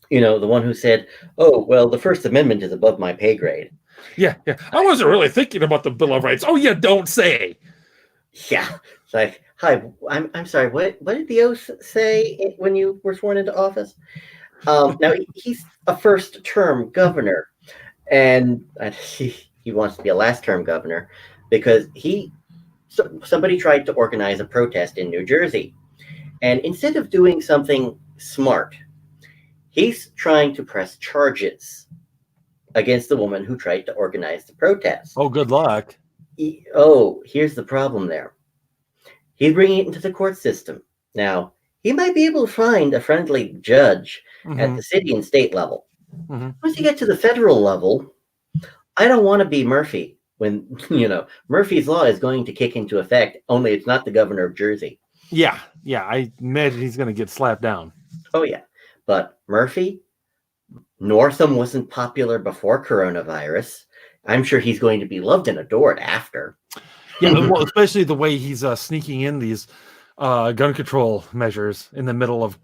The one who said, "Oh, well, the First Amendment is above my pay grade." Yeah. I wasn't really thinking about the Bill of Rights. Oh, you don't say. Yeah, it's like, hi, I'm sorry. What did the oath say when you were sworn into office? Now he's a first-term governor, and he wants to be a last-term governor because somebody tried to organize a protest in New Jersey, and instead of doing something smart, he's trying to press charges against the woman who tried to organize the protest. Oh, good luck. Here's the problem there. He's bringing it into the court system. Now, he might be able to find a friendly judge at the city and state level. Once you get to the federal level, I don't want to be Murphy when, Murphy's Law is going to kick into effect, only it's not the governor of Jersey. Yeah, I imagine he's going to get slapped down. Oh, yeah. But Murphy, Northam wasn't popular before coronavirus. I'm sure he's going to be loved and adored after. Yeah, well, especially the way he's sneaking in these gun control measures in the middle of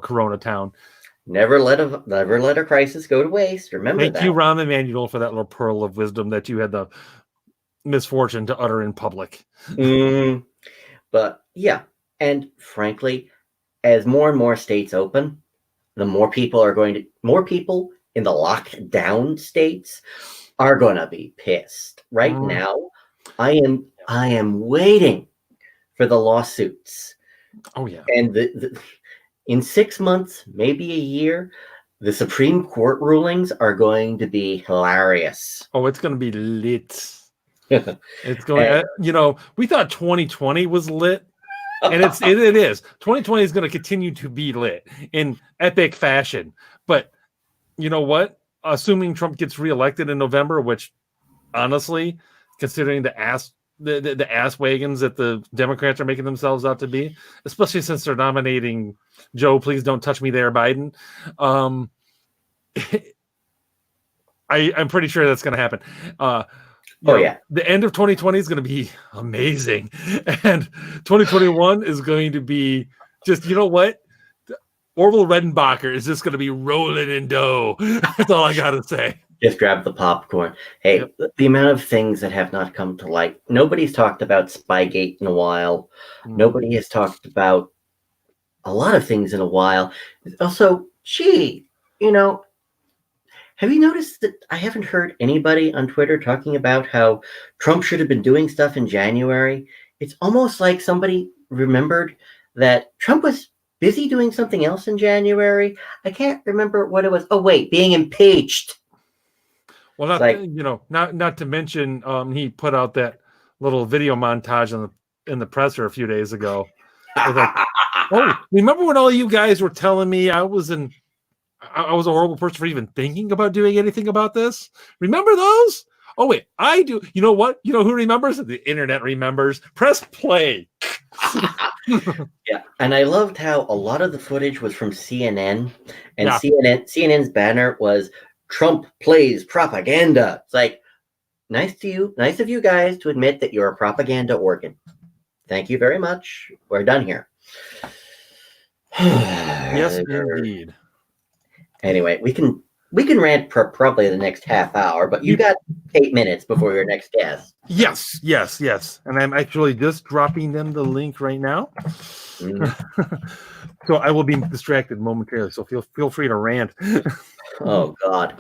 Corona Town. Never let a crisis go to waste. Remember that. Thank you, Rahm Emanuel, for that little pearl of wisdom that you had the misfortune to utter in public. But yeah, and frankly, as more and more states open, the more people in the lockdown states are going to be pissed. Right now, I am waiting for the lawsuits. Oh yeah. And in 6 months, maybe a year, the Supreme Court rulings are going to be hilarious. Oh, it's going to be lit. It's going. We thought 2020 was lit, and it is. 2020 is going to continue to be lit in epic fashion. But you know what? Assuming Trump gets reelected in November, which honestly, considering the ass wagons that the Democrats are making themselves out to be, especially since they're nominating Joe, please don't touch me there, Biden. I'm pretty sure that's going to happen. The end of 2020 is going to be amazing, and 2021 is going to be just, you know what? Orville Redenbacher is just going to be rolling in dough. That's all I got to say. Just grab the popcorn. Hey, the amount of things that have not come to light. Nobody's talked about Spygate in a while. Nobody has talked about a lot of things in a while. Also, have you noticed that I haven't heard anybody on Twitter talking about how Trump should have been doing stuff in January? It's almost like somebody remembered that Trump was busy doing something else in January. I can't remember what it was. Oh, wait, being impeached. Well, not to mention, he put out that little video montage in the presser a few days ago. Remember when all you guys were telling me I was a horrible person for even thinking about doing anything about this? Remember those? Oh wait, I do. You know what? You know who remembers? The internet remembers. Press play. Yeah, and I loved how a lot of the footage was from CNN, and CNN's banner was Trump plays propaganda. It's like, nice of you guys to admit that you're a propaganda organ. Thank you very much. We're done here. Yes, indeed. Anyway, we can rant for probably the next half hour, but you got 8 minutes before your next guest. Yes. And I'm actually just dropping them the link right now. So I will be distracted momentarily. So feel free to rant. Oh God.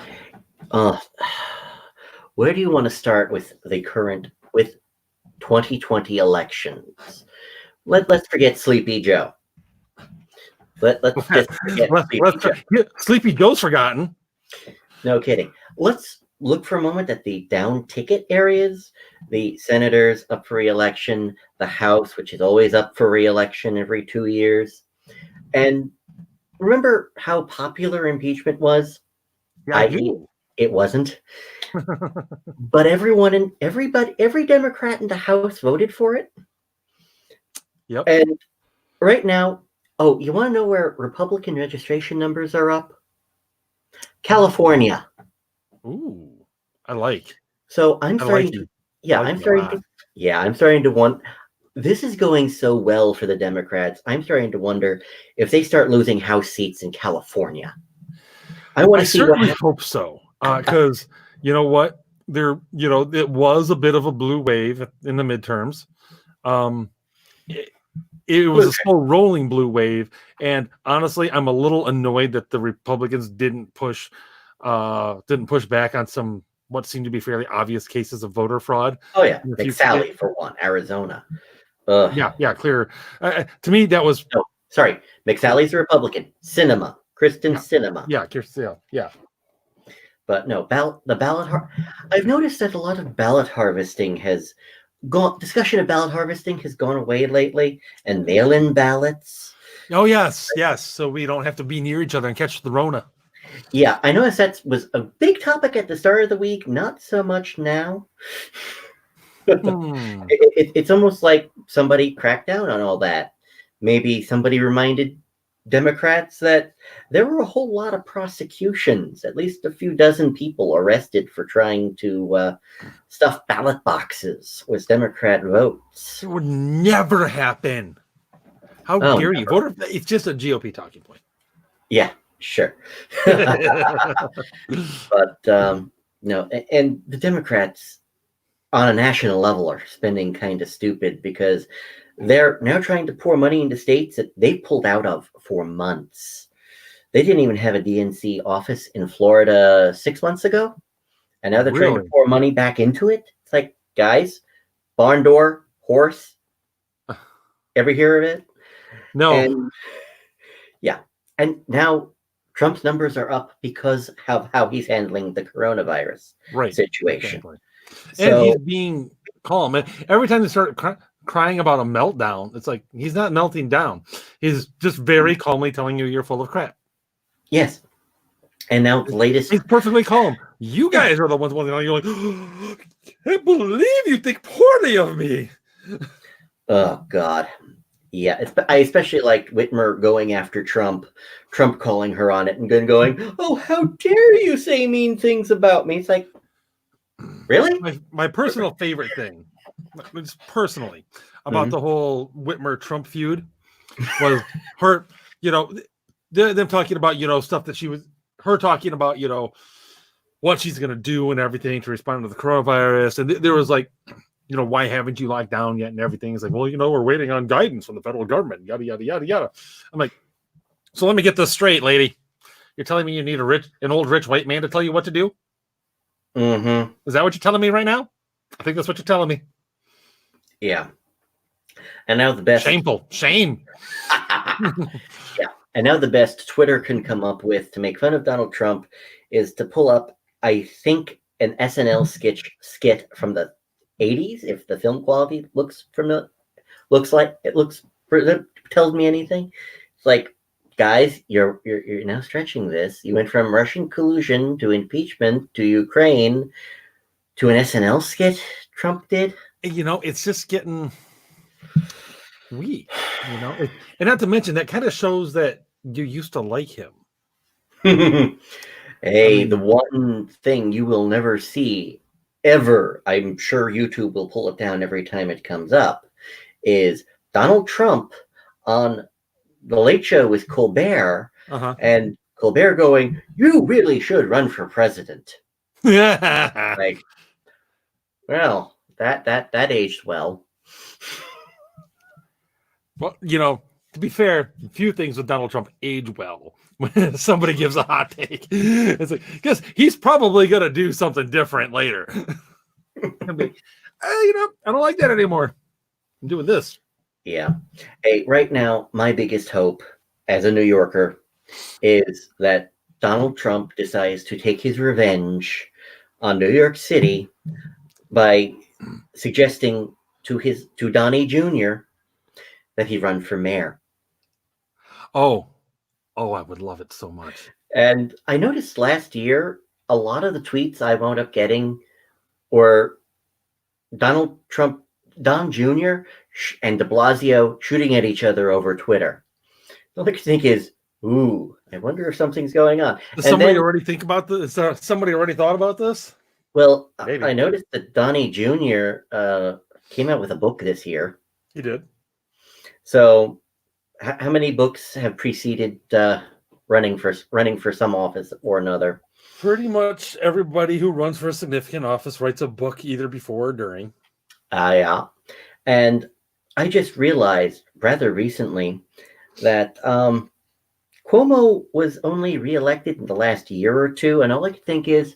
Where do you want to start with 2020 elections? Let's forget Sleepy Joe. Let's just forget Sleepy Joe's forgotten. No kidding. Let's look for a moment at the down ticket areas. The senators up for re-election, the House, which is always up for re-election every 2 years. And remember how popular impeachment was? Yeah, I do. It wasn't. But every Democrat in the House voted for it. Yep. And right now, you want to know where Republican registration numbers are up? California. Ooh, I like. So I'm starting to want. This is going so well for the Democrats. I'm starting to wonder if they start losing House seats in California. I certainly hope so, because you know what, it was a bit of a blue wave in the midterms. It was a slow rolling blue wave, and honestly, I'm a little annoyed that the Republicans didn't push back on some what seemed to be fairly obvious cases of voter fraud. Oh yeah, McSally for one, Arizona. Yeah, clear. To me, that was McSally's a Republican. Kristen Sinema. Yeah. But no, the ballot. I've noticed that a lot of ballot harvesting has gone. Discussion of ballot harvesting has gone away lately, and mail-in ballots. Oh yes. So we don't have to be near each other and catch the Rona. Yeah, I noticed that was a big topic at the start of the week. Not so much now. It's almost like somebody cracked down on all that. Maybe somebody reminded Democrats that there were a whole lot of prosecutions, at least a few dozen people arrested for trying to stuff ballot boxes with Democrat votes. It would never happen. How dare you? It's just a GOP talking point. Yeah, sure. But no, and the Democrats on a national level are spending kind of stupid because they're now trying to pour money into states that they pulled out of for months. They didn't even have a DNC office in Florida 6 months ago, and now they're trying to pour money back into it. It's like, guys, barn door, horse. Ever hear of it? No. And and now Trump's numbers are up because of how he's handling the coronavirus situation. Exactly. And he's being calm. And every time they start crying about a meltdown, it's like he's not melting down. He's just very calmly telling you you're full of crap. Yes. And now the latest. He's perfectly calm. You guys are the ones you're like, oh, I can't believe you think poorly of me. Oh, God. Yeah, I especially liked Whitmer going after Trump calling her on it and then going, oh, how dare you say mean things about me? It's like, really? My personal favorite thing, just personally, about the whole Whitmer-Trump feud was her, them talking about, stuff that her talking about, what she's going to do and everything to respond to the coronavirus. And there was like, why haven't you locked down yet and everything? It's like, well, we're waiting on guidance from the federal government, yada, yada, yada, yada. I'm like, so let me get this straight, lady. You're telling me you need an old rich white man to tell you what to do? Mm-hmm. Is that what you're telling me right now? I think that's what you're telling me. Yeah. And now the best. Shameful. Shame. Yeah. And now the best Twitter can come up with to make fun of Donald Trump is to pull up, I think, an SNL skit from the 80s, if the film quality looks familiar, tells me anything. It's like, guys, you're now stretching this. You went from Russian collusion to impeachment to Ukraine to an SNL skit Trump did. It's just getting weak. And not to mention that kind of shows that you used to like him. Hey, the one thing you will never see ever, I'm sure YouTube will pull it down every time it comes up, is Donald Trump on The Late Show with Colbert, and Colbert going, you really should run for president. Like, well, that aged well. Well, to be fair, a few things with Donald Trump age well when somebody gives a hot take. It's like, because he's probably going to do something different later. I'm like, I don't like that anymore. I'm doing this. Yeah. Hey, right now, my biggest hope as a New Yorker is that Donald Trump decides to take his revenge on New York City by suggesting to Donnie Jr. that he run for mayor. Oh, I would love it so much. And I noticed last year, a lot of the tweets I wound up getting were Donald Trump, Don Jr. and de Blasio shooting at each other over Twitter. All I can think is, ooh, I wonder if something's going on. Does somebody already think about this? Somebody already thought about this? Well, maybe. I noticed that Donnie Jr. Came out with a book this year. He did. So, how many books have preceded running for some office or another? Pretty much everybody who runs for a significant office writes a book either before or during. Yeah. And I just realized rather recently that Cuomo was only reelected in the last year or two, and all I can think is,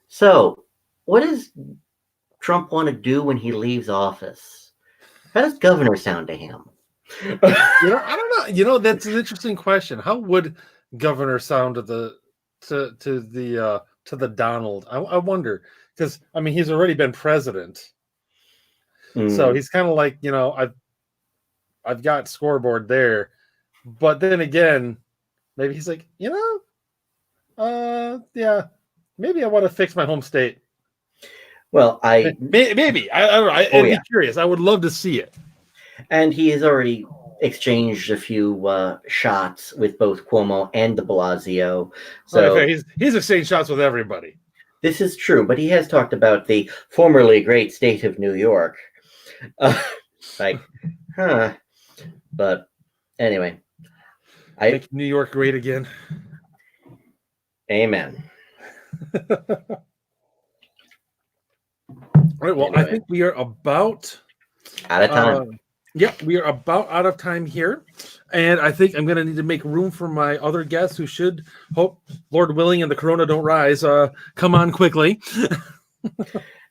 so what does Trump want to do when he leaves office? How does governor sound to him? I don't know. That's an interesting question. How would governor sound to the Donald? I wonder, because he's already been president, so he's kind of like, I've got scoreboard there, but then again, maybe he's like, yeah, maybe I want to fix my home state. Well, maybe I don't know. I'd be curious. I would love to see it. And he has already exchanged a few shots with both Cuomo and de Blasio. So he's exchanged shots with everybody. This is true, but he has talked about the formerly great state of New York. But anyway, make New York great again. Amen. All right. Well, anyway. I think we are about out of time. We are about out of time here. And I think I'm going to need to make room for my other guests who should, hope, Lord willing, and the corona don't rise, come on quickly.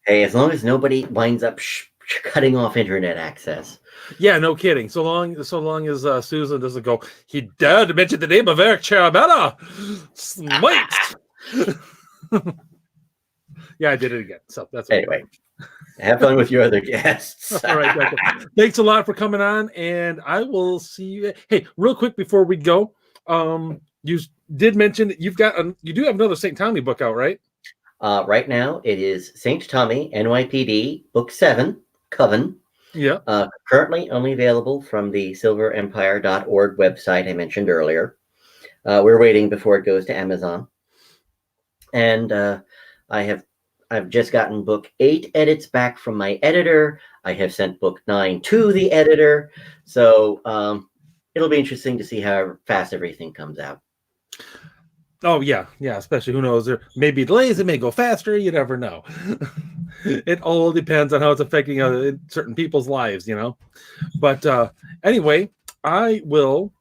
Hey, as long as nobody winds up cutting off internet access. Yeah, no kidding. So long as Susan doesn't go, he dared to mention the name of Eric Charabella. Smite. Yeah, I did it again. So that's Anyway, have fun with your other guests. all right. Thanks a lot for coming on, and I will see you. Hey, real quick before we go, you did mention that you do have another St. Tommy book out, right? Right now, it is St. Tommy, NYPD, Book 7, Coven. Yeah. Currently only available from the silverempire.org website I mentioned earlier. We're waiting before it goes to Amazon. And I've just gotten book 8 edits back from my editor. I have sent book 9 to the editor. So it'll be interesting to see how fast everything comes out. Oh yeah. Especially who knows, there may be delays. It may go faster. You never know. It all depends on how it's affecting certain people's lives, But anyway, I will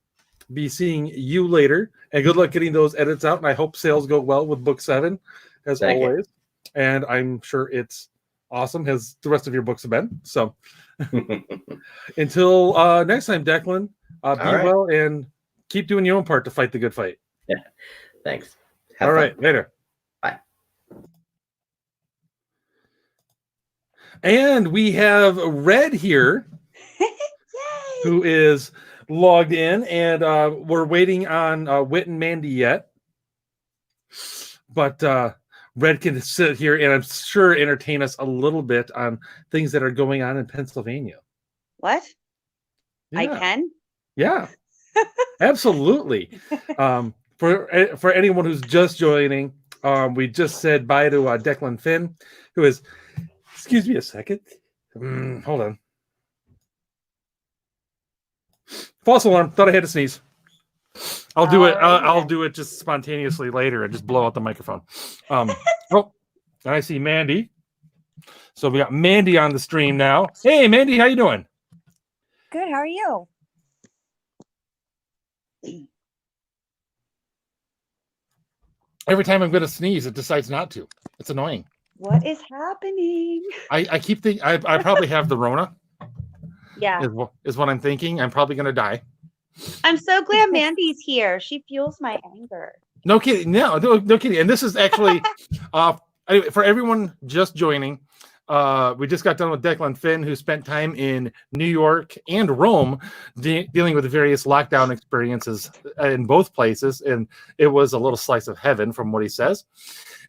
be seeing you later, and good luck getting those edits out. And I hope sales go well with book 7, as Thank always. You. And I'm sure it's awesome, as the rest of your books have been. So until next time, Declan, be well and keep doing your own part to fight the good fight. Yeah. Thanks. All right, later. Bye. And we have Red here, who is logged in, and we're waiting on Whit and Mandie yet. But Red can sit here and I'm sure entertain us a little bit on things that are going on in Pennsylvania. What? Yeah. I can? Yeah, absolutely. For anyone who's just joining, we just said bye to Declan Finn, who is, excuse me a second. Hold on. False alarm. Thought I had to sneeze. I'll do it. I'll do it just spontaneously later and just blow out the microphone. Oh, I see Mandie. So we got Mandie on the stream now. Hey, Mandie, how you doing? Good. How are you? Every time I'm going to sneeze, it decides not to. It's annoying. What is happening? I keep thinking I probably have the Rona. Yeah. Is what I'm thinking. I'm probably going to die. I'm so glad Mandie's here. She fuels my anger. No kidding. No kidding. And this is actually anyway, for everyone just joining, we just got done with Declan Finn, who spent time in New York and Rome dealing with the various lockdown experiences in both places. And it was a little slice of heaven from what he says.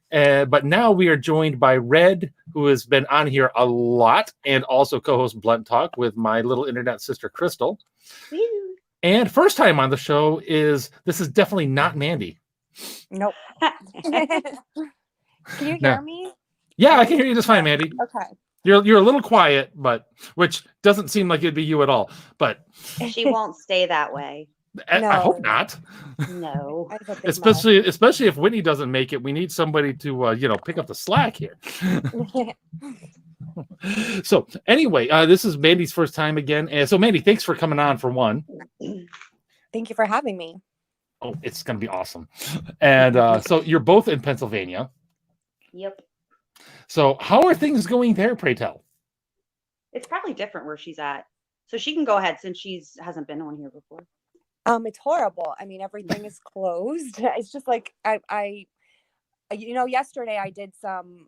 But now we are joined by Red, who has been on here a lot and also co-host Blunt Talk with my little internet sister, Crystal. Woo. And first time on the show is definitely not Mandie. Nope. Can you hear me? Yeah, I can hear you just fine, Mandie. Okay. You're a little quiet, but which doesn't seem like it'd be you at all. But She won't stay that way. I hope not. No. Especially if Whitney doesn't make it, we need somebody to pick up the slack here. So anyway, this is Mandie's first time again. And so Mandie, thanks for coming on for one. Thank you for having me. Oh, it's gonna be awesome. And so you're both in Pennsylvania. Yep. So how are things going there, pray tell? It's probably different where she's at. So she can go ahead since she hasn't been on here before. It's horrible. I mean, everything is closed. It's just like I yesterday I did some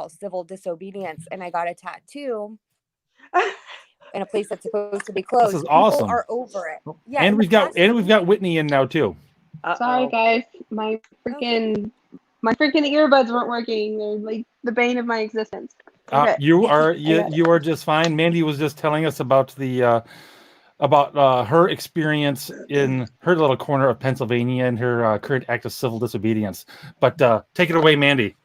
civil disobedience, and I got a tattoo in a place that's supposed to be closed. This is awesome. People are over it. Yeah, and we've got Whitney in now too. Sorry guys, my freaking earbuds weren't working. They're like the bane of my existence. Okay. You are just fine. Mandie was just telling us about her experience in her little corner of Pennsylvania and her current act of civil disobedience. But take it away, Mandie.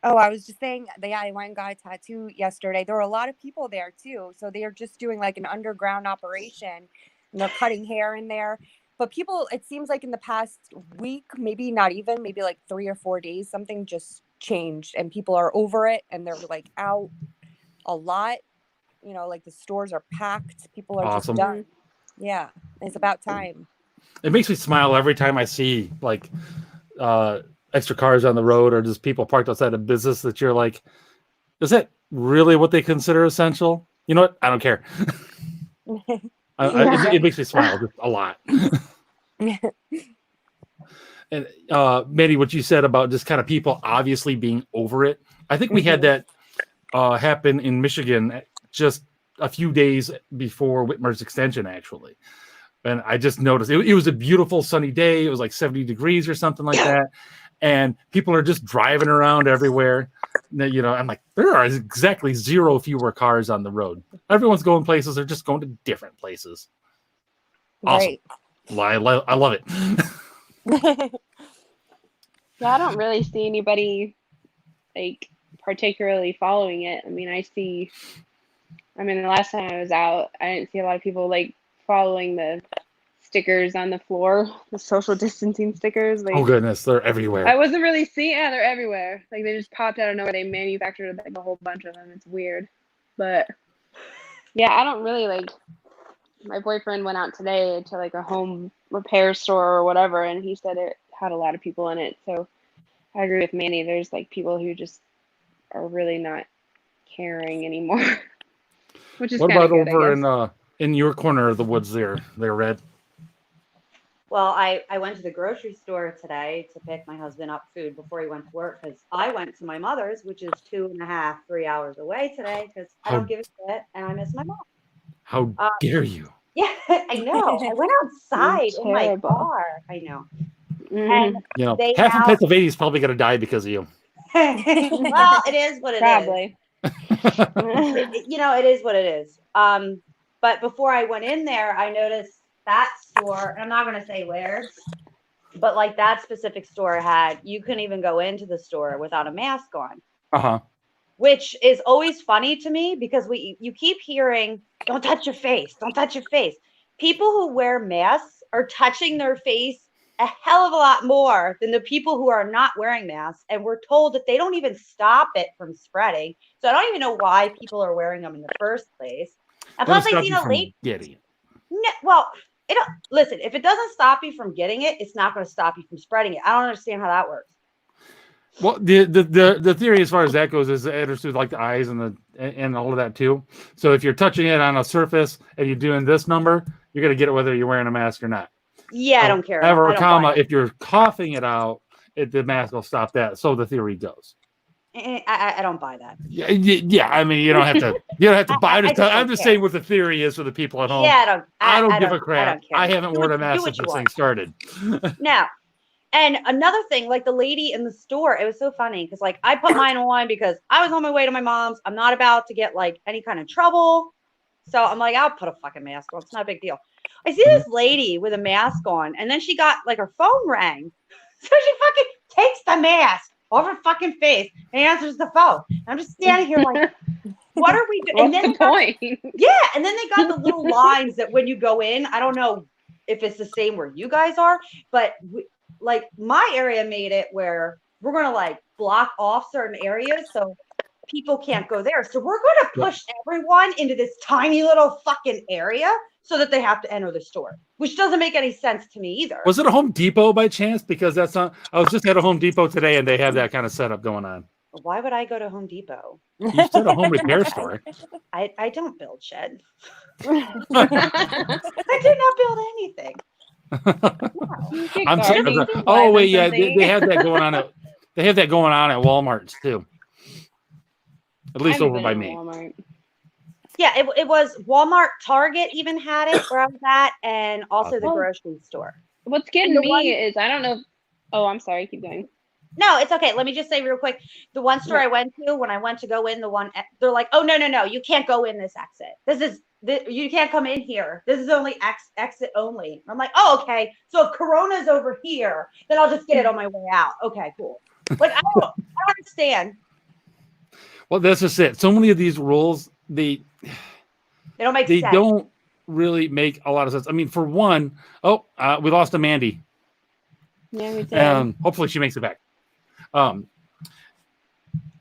Oh, I was just saying that I went and got a tattoo yesterday. There were a lot of people there too. So they are just doing like an underground operation, and they're cutting hair in there. But people, it seems like in the past week, maybe not even, maybe like 3 or 4 days, something just changed and people are over it and they're like out a lot. Like the stores are packed. People are awesome. Just done. Yeah, it's about time. It makes me smile every time I see like extra cars on the road or just people parked outside a business that you're like, is that really what they consider essential? You know what? I don't care. It makes me smile just a lot. And Mandy, what you said about just kind of people obviously being over it. I think we had that happen in Michigan just a few days before Whitmer's extension, actually. And I just noticed it was a beautiful sunny day. It was like 70 degrees or something like that. And people are just driving around everywhere. You know, I'm like, there are exactly 0 fewer cars on the road. Everyone's going places. They're just going to different places. Awesome. Right. I love it. Yeah, I don't really see anybody like particularly following it. I mean, the last time I was out, I didn't see a lot of people like following the stickers on the floor, the social distancing stickers. Like, Oh goodness, they're everywhere. I wasn't really seeing. Yeah, they're everywhere. Like they just popped out of nowhere. They manufactured like a whole bunch of them. It's weird, but yeah, I don't really like. My boyfriend went out today to like a home repair store or whatever, and he said it had a lot of people in it. So I agree with Manny. There's like people who just are really not caring anymore, which is What kind of about good, over in your corner of the woods there, Red? Well, I went to the grocery store today to pick my husband up food before he went to work because I went to my mother's, which is 2.5, 3 hours away today because I don't give a shit and I miss my mom. How dare you? Yeah, I know. I went outside in my terrible. car. I know. Mhm. And Half of Pennsylvania is probably going to die because of you. well, it is what it is. Probably. It is what it is. But before I went in there, I noticed that store, and I'm not going to say where, but like that specific store you couldn't even go into the store without a mask on. Uh-huh. Which is always funny to me because you keep hearing, don't touch your face, don't touch your face. People who wear masks are touching their face a hell of a lot more than the people who are not wearing masks. And we're told that they don't even stop it from spreading. So I don't even know why people are wearing them in the first place. And plus, I seen a late. Getting it. No, well, listen, if it doesn't stop you from getting it, it's not going to stop you from spreading it. I don't understand how that works. Well, the theory as far as that goes is it enters through like the eyes and all of that too. So if you're touching it on a surface and you're doing this number, you're going to get it whether you're wearing a mask or not. Yeah, I don't care. However, I don't if you're coughing it out, the mask will stop that. So the theory goes. I don't buy that. Yeah. I mean, you don't have to buy it. I'm just saying what the theory is for the people at home. Yeah, I don't give a crap. I don't care. I haven't worn a mask since this thing started. Now, and another thing, like the lady in the store, it was so funny because like I put mine on because I was on my way to my mom's. I'm not about to get like any kind of trouble. So I'm like, I'll put a fucking mask on. It's not a big deal. I see this lady with a mask on, and then she got like her phone rang. So she fucking takes the mask off her fucking face and answers the phone. And I'm just standing here like, what are we doing? What's the point? Yeah, and then they got the little lines that when you go in, I don't know if it's the same where you guys are, but like my area made it where we're going to like block off certain areas so people can't go there. So we're going to push everyone into this tiny little fucking area so that they have to enter the store, which doesn't make any sense to me either. Was it a Home Depot by chance? Because that's not. I was just at a Home Depot today, and they have that kind of setup going on. Why would I go to Home Depot? You said a home repair store. I don't build shed. I did not build anything. I'm sorry. Oh wait, yeah, they have that going on at. They have that going on at Walmart too. At least over by me. Walmart. Yeah, it was Walmart, Target even had it where I was at, and also the grocery store. What's getting me is I don't know. Oh, I'm sorry. Keep going. No, it's okay. Let me just say real quick. The one store I went to, when I went to go in, they're like, oh, no, you can't go in this exit. You can't come in here. This is only exit only. I'm like, oh, okay. So if Corona's over here, then I'll just get it on my way out. Okay, cool. Like, I don't understand. Well, that's just it. So many of these rules, they don't make sense. They don't really make a lot of sense. I mean, for one, we lost a Mandie. Yeah, we did. Hopefully she makes it back. One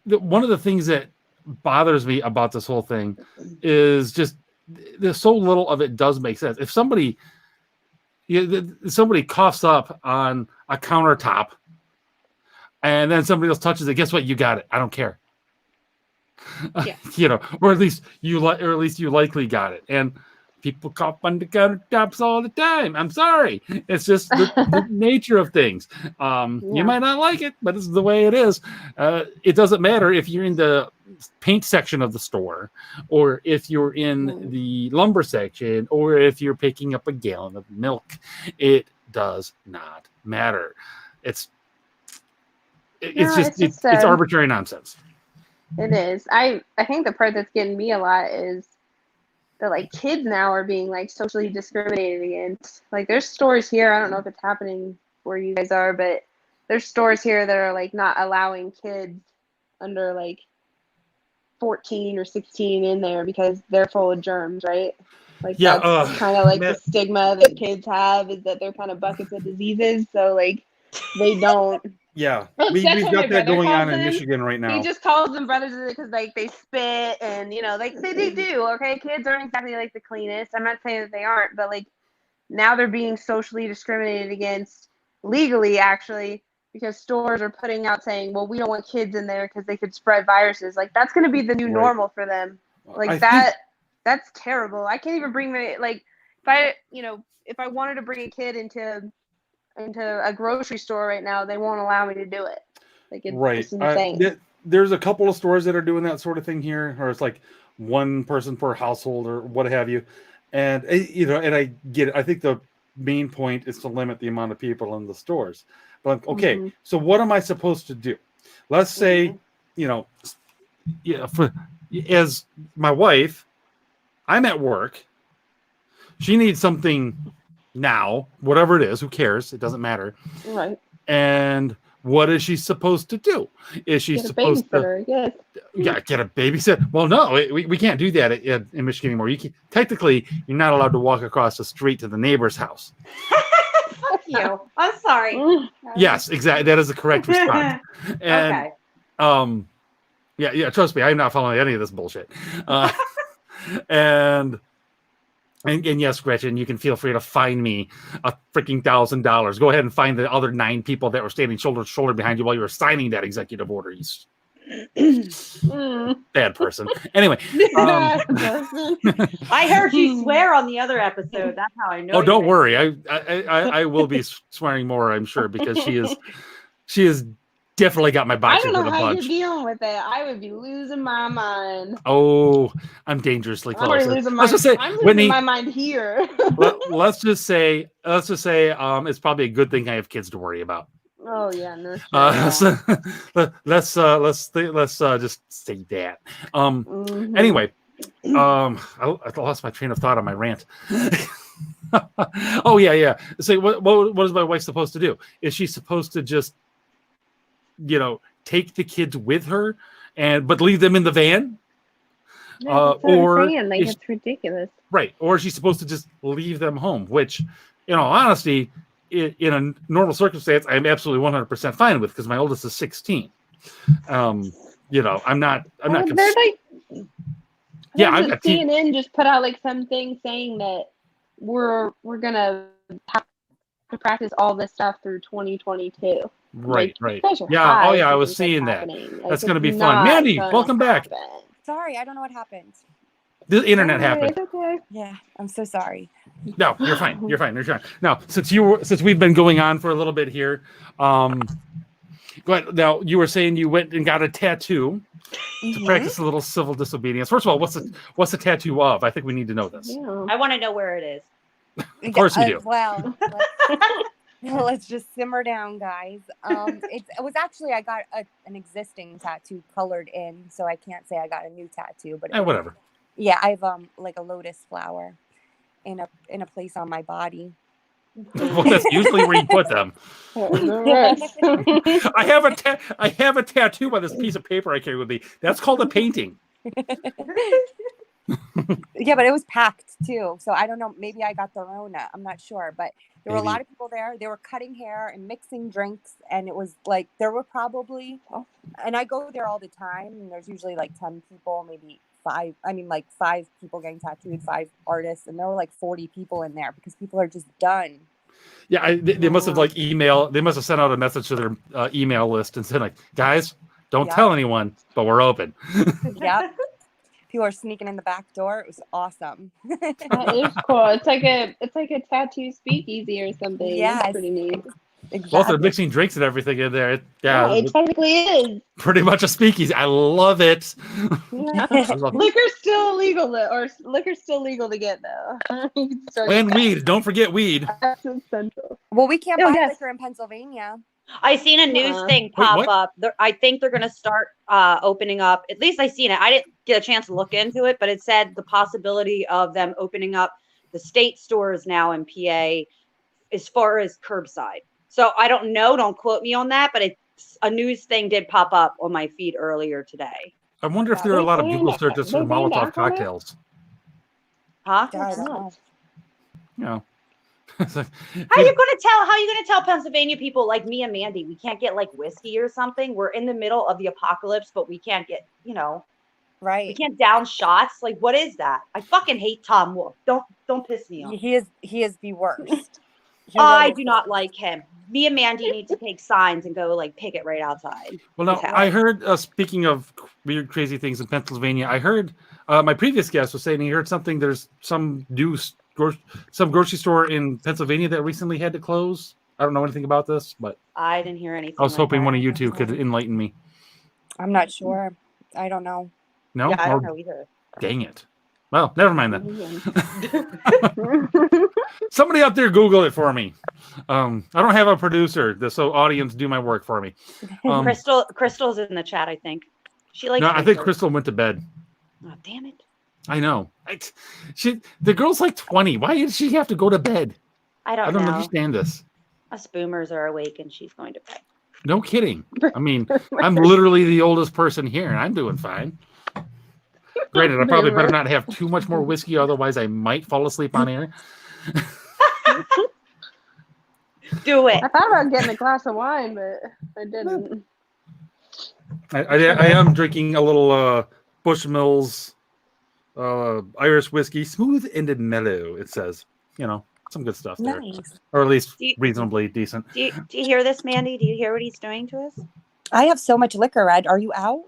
of the things that bothers me about this whole thing is just there's so little of it does make sense. If somebody coughs up on a countertop and then somebody else touches it, guess what? You got it. I don't care. Yeah. Or at least you likely got it. And People cough on the countertops all the time. I'm sorry. It's just the nature of things. You might not like it, but it's the way it is. It doesn't matter if you're in the paint section of the store, or if you're in the lumber section, or if you're picking up a gallon of milk. It does not matter. It's arbitrary nonsense. It is. I think the part that's getting me a lot is that like kids now are being like socially discriminated against. Like there's stores here, I don't know if it's happening where you guys are, but there's stores here that are like not allowing kids under like 14 or 16 in there because they're full of germs, right? Like that's kind of like the stigma that kids have, is that they're kind of buckets of diseases. So like they don't. Yeah, we've got that going on in Michigan right now. He just calls them brothers because like they spit and like they do. Okay, kids aren't exactly like the cleanest. I'm not saying that they aren't, but like now they're being socially discriminated against legally, actually, because stores are putting out saying, well, we don't want kids in there because they could spread viruses. Like that's going to be the new normal for them. Like that's terrible. I can't even bring if I wanted to bring a kid into a grocery store right now, they won't allow me to do it. Like it's insane. There's a couple of stores that are doing that sort of thing here, or it's like one person per household or what have you. And and I get it. I think the main point is to limit the amount of people in the stores. But okay, so what am I supposed to do? Let's say, as my wife, I'm at work. She needs something now, whatever it is, who cares? It doesn't matter. Right. And what is she supposed to do? Is she supposed to get a babysitter? Well, no, we can't do that in Michigan anymore. Technically, you're not allowed to walk across the street to the neighbor's house. Fuck you. I'm sorry. Yes, exactly. That is the correct response. And, okay. Yeah. Trust me, I'm not following any of this bullshit. And yes, Gretchen, you can feel free to fine me a freaking $1,000. Go ahead and find the other 9 people that were standing shoulder to shoulder behind you while you were signing that executive order. Bad person. Anyway, I heard you swear on the other episode. That's how I know. Oh, don't worry. I will be swearing more, I'm sure, because she is definitely got my boxes with a bunch. I don't know how you're dealing with it. I would be losing my mind. Oh, I'm dangerously close. I'm losing my mind here. let's just say it's probably a good thing I have kids to worry about. Oh yeah, no. Let's just say that. Anyway, I lost my train of thought on my rant. Oh yeah. So what is my wife supposed to do? Is she supposed to just take the kids with her but leave them in the van? Or it's ridiculous. Right. Or is she supposed to just leave them home, which, in all honesty, in a normal circumstance, I'm absolutely 100% fine with, because my oldest is 16. I'm not. They're CNN just put out like something saying that we're gonna have to practice all this stuff through 2022. Right. Yeah. Oh yeah, I was seeing that. That's gonna be fun. Mandie, welcome back. Sorry, I don't know what happened. The internet happened. Okay. Yeah, I'm so sorry. No, you're fine. You're fine. Now, since we've been going on for a little bit here, go ahead. Now, you were saying you went and got a tattoo to practice a little civil disobedience. First of all, what's the tattoo of? I think we need to know this. Yeah. I want to know where it is. Of course we do. Well, let's just simmer down, guys. It was actually, I got an existing tattoo colored in, so I can't say I got a new tattoo. But whatever. Yeah, I have like a lotus flower in a place on my body. Well, that's usually where you put them. I have a tattoo on this piece of paper I carry with me. That's called a painting. Yeah, but it was packed too, so I don't know. Maybe I got the Rona. I'm not sure, but there were a lot of people there. They were cutting hair and mixing drinks, and it was like there were probably, and I go there all the time, and there's usually like 10 people, maybe 5. I mean, like 5 people getting tattooed, 5 artists, and there were like 40 people in there because people are just done. Yeah, they must have like email. They must have sent out a message to their email list and said like, guys, don't tell anyone, but we're open. Yeah. People are sneaking in the back door. It was awesome. That is cool. It's like a tattoo speakeasy or something. Yes. That's pretty neat. Exactly. Well, if they're mixing drinks and everything in there. Yeah, it technically is. pretty much a speakeasy. I love it. Yeah. I love it. Liquor's still illegal, liquor's still legal to get though. You can still And get weed. Don't forget weed. that. That's essential. Well, we can't Oh, buy yes. liquor in Pennsylvania. I seen a news Uh-uh. thing pop what? up. I think they're going to start opening up. At least I seen it. I didn't get a chance to look into it, but it said the possibility of them opening up the state stores now in PA as far as curbside. So I don't know. Don't quote me on that, but it's a news thing did pop up on my feed earlier today. I wonder if there are a lot of They Google banned- searches they for banned Molotov alcohol? cocktails. Huh? I don't know. You know. It's like, How you gonna tell Pennsylvania people like me and Mandy we can't get like whiskey or something? We're in the middle of the apocalypse, but we can't get, we Right. can't down shots. Like, what is that? I fucking hate Tom Wolfe. Don't piss me off. He is the worst. He I really do is. not like him. Me and Mandy need to take signs and go like picket right outside. well, now his house. I heard. Speaking of weird, crazy things in Pennsylvania, I heard my previous guest was saying he heard something. There's some some grocery store in Pennsylvania that recently had to close. I don't know anything about this, but I didn't hear anything. I was like hoping that. one of you two could enlighten me. I'm not sure. I don't know. No, Yeah, I don't Oh, know either. dang it. Well, never mind then. Somebody out there Google it for me. I don't have a producer, so audience do my work for me. Crystal's in the chat, I think. She likes No, I think pictures. Crystal went to bed. Oh, damn it. I know. The girl's like 20. Why did she have to go to bed? I I don't don't know. understand this. Us boomers are awake and she's going to bed. No kidding. I mean, I'm literally the oldest person here, and I'm doing fine. Granted, I probably better not have too much more whiskey, otherwise I might fall asleep on air. Do it. I thought about getting a glass of wine, but I didn't. I am drinking a little Bushmills Irish whiskey, smooth and mellow. It says, some good stuff there, Nice. or at least Do you- reasonably decent. Do you hear this, Mandy? Do you hear what he's doing to us? I have so much liquor, Ed. Are you out?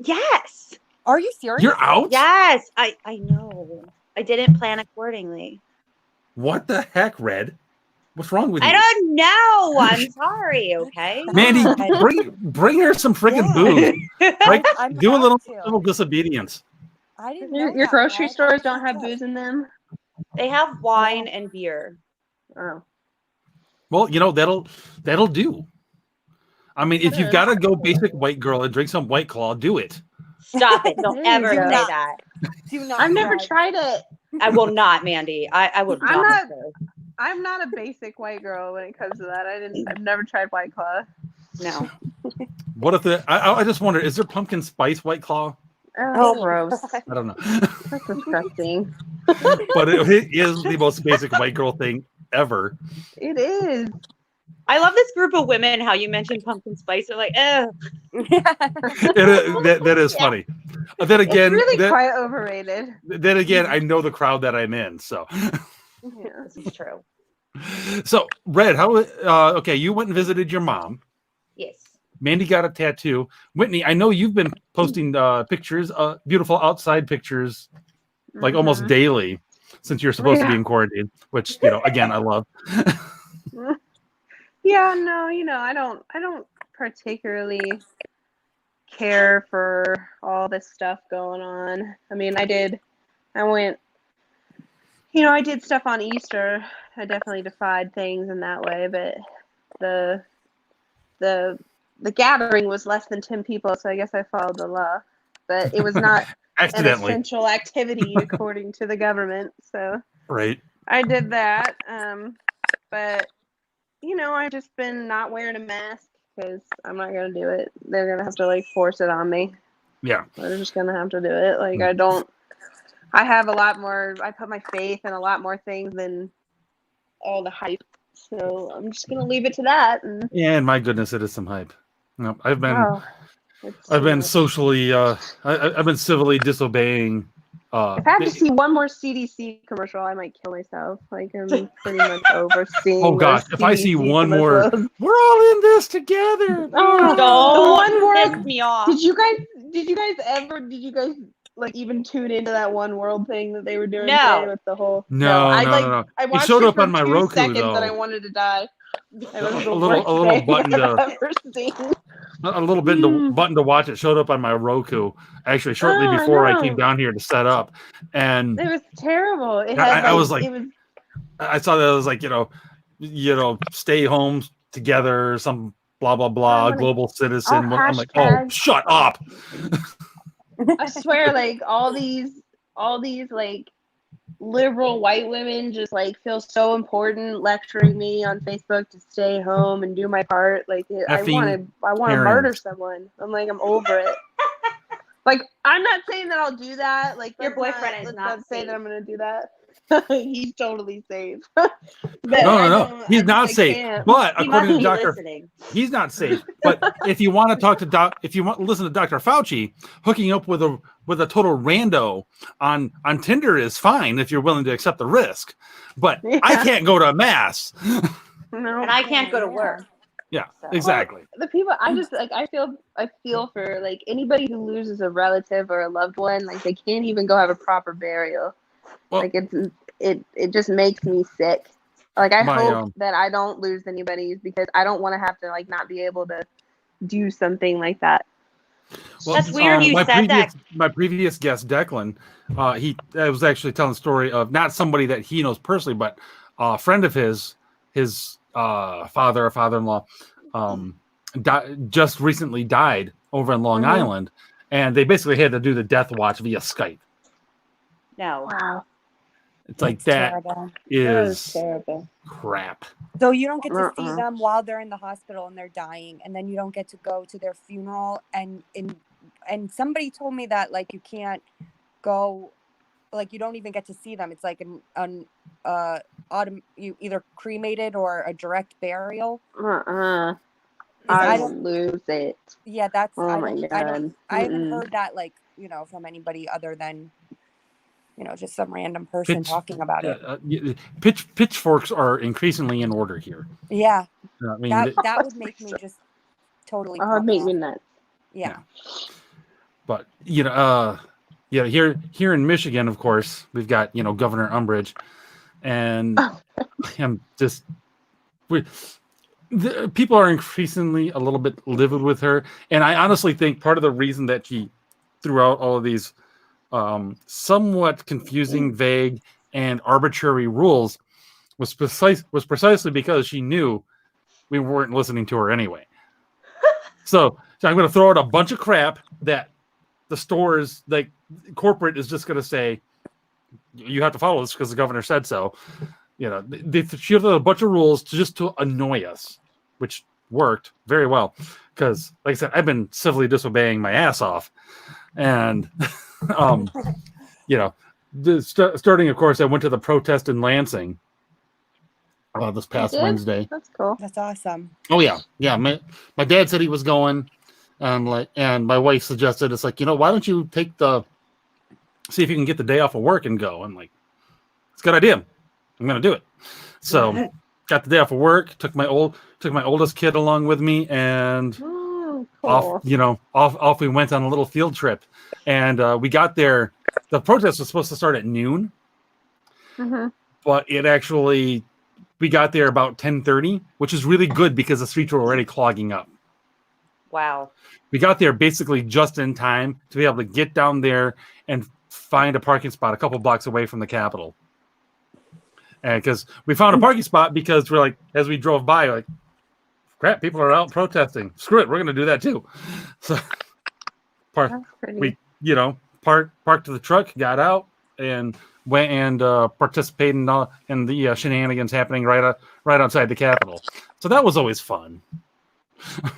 Yes. Are you serious? You're out? Yes. I know. I didn't plan accordingly. What the heck, Red? What's wrong with you? I don't know. I'm sorry. Okay. Mandy, God. bring her some friggin' booze. Right? I'm Do a little about to. civil disobedience. I didn't know Your that, grocery Ed. stores don't That's have good. booze in them. They have wine and beer. Oh. Well, that'll do. I mean, if you've got to go basic white girl and drink some White Claw, do it. Stop it. Don't There you ever go. say that. Do not. I've never Ed. tried it. I will not, Mandy. I would I'm not. not- I'm not a basic white girl when it comes to that. I've never tried White Claw. No. What if I just wonder, is there pumpkin spice White Claw? Oh, gross. I don't know. That's disgusting. But it is the most basic white girl thing ever. It is. I love this group of women. How you mentioned pumpkin spice. They're like, ugh. That is funny. Then again, It's really quite overrated. then again, I know the crowd that I'm in. So, Yeah. This is true. so Red, how? Okay, you went and visited your mom. Yes. Mandy got a tattoo. Whitney, I know you've been posting pictures, beautiful outside pictures, like almost Mhm. daily since you're supposed to be Yeah. in quarantine, which again, I love. Yeah, no, I don't particularly care for all this stuff going on. I mean, I did stuff on Easter. I definitely defied things in that way, but the gathering was less than 10 people, so I guess I followed the law. But it was not an Accidentally, essential activity according to the government, so right? I did that. But I've just been not wearing a mask because I'm not gonna do it. They're gonna have to force it on me. Yeah. They're just gonna have to do it. I have a lot more. I put my faith in a lot more things than all the hype. So I'm just gonna leave it to that. And And my goodness, it is some hype. No, I've been it's I've been too much. socially I've been civilly disobeying. If I have to see one more CDC commercial, I might kill myself. I'm pretty much over seeing. Oh gosh, those if I see CDC one more, commercials. we're all in this together. Oh, Don't the one where piss me off. did you guys like even tune into that one world thing that they were doing No. today with the whole? No. I He watched showed it up for on my 2 Roku seconds though. and I wanted to die. It was the A little worst thing button I've to ever seen. a little button to watch it showed up on my Roku actually shortly Oh, before I no. came down here to set up, and It was terrible. It I- had I was like- it was I saw that it was like stay home together, some blah blah blah, wanna- global citizen. Oh, I'm like, oh, hashtag. shut up. I swear, like all these like liberal white women just like feel so important lecturing me on Facebook to stay home and do my part. Like I Effing want to Karens. murder someone. I'm like, I'm over it. Like I'm not saying that I'll do that. Like Your boyfriend is let's not say safe. that I'm gonna do that. He's totally safe. No. He's not safe. But He according must to be Dr. listening. He's not safe. But if you want to talk to if you want to listen to Dr. Fauci, hooking up with a total rando on Tinder is fine if you're willing to accept the risk. But I can't go to a mass. No. And I can't go to work. Yeah, So- exactly. The people I just like I feel for like anybody who loses a relative or a loved one, like they can't even go have a proper burial. Well- Like it just makes me sick. Like I My, hope that I don't lose anybody's because I don't want to have to like not be able to do something like that. Well, That's weird you said that. My previous guest, Declan, I was actually telling the story of not somebody that he knows personally, but a friend of his father or father-in-law, just recently died over in Long Island, and they basically had to do the death watch via Skype. No. Wow. It's like It's that terrible. Is is terrible. crap. So you don't get to see Uh-uh. them while they're in the hospital and they're dying, and then you don't get to go to their funeral. And somebody told me that like you can't go, like you don't even get to see them. It's like you either cremated or a direct burial. I I would lose it. Yeah, that's. Oh I my don't. god. I haven't Mm-mm. heard that like from anybody other than just some random person talking about it. Pitchforks are increasingly in order here. Yeah, I mean, that would make me just totally. Oh, it'd make pop me off. nuts. Yeah. but here in Michigan, of course, we've got Governor Umbridge, and I'm just people are increasingly a little bit livid with her, and I honestly think part of the reason that she threw out all of these somewhat confusing, vague, and arbitrary rules was precisely because she knew we weren't listening to her anyway. So I'm going to throw out a bunch of crap that the stores, like corporate, is just going to say, you have to follow this because the governor said so. She threw out a bunch of rules just to annoy us, which worked very well because, like I said, I've been civilly disobeying my ass off, and starting, of course, I went to the protest in Lansing this past Wednesday. That's cool. That's awesome. Oh yeah. My dad said he was going, and my wife suggested it's like, why don't you see if you can get the day off of work and go? I'm like, it's a good idea. I'm gonna do it. So got the day off of work, took my oldest kid along with me, and Cool. off we went on a little field trip. And we got there. The protest was supposed to start at noon, but we got there about 10:30, which is really good because the streets were already clogging up. Wow. We got there basically just in time to be able to get down there and find a parking spot a couple blocks away from the Capitol. And because we found a parking spot because we're like, as we drove by, like, crap, people are out protesting. Screw it, we're going to do that too. So we, parked the truck, got out, and went and participated in the shenanigans happening right outside the Capitol. So that was always fun.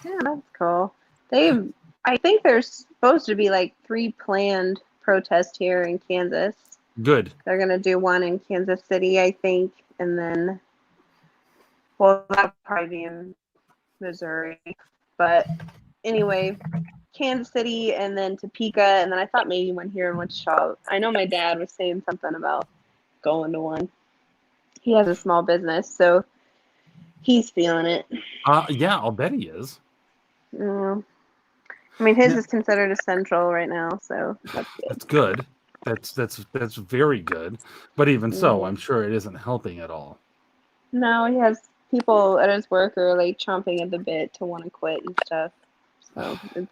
Yeah, that's cool. I think there's supposed to be like 3 planned protests here in Kansas. Good. They're gonna do one in Kansas City, I think, and then that'll probably be in Missouri. But anyway, Kansas City and then Topeka, and then I thought maybe one here in Wichita. I know my dad was saying something about going to one. He has a small business, so he's feeling it. Yeah, I'll bet he is. I mean, his Yeah. is considered essential right now, so that's good. That's good. That's very good. But even so, Mhm. I'm sure it isn't helping at all. No, he has people at his work are like chomping at the bit to want to quit and stuff. So it's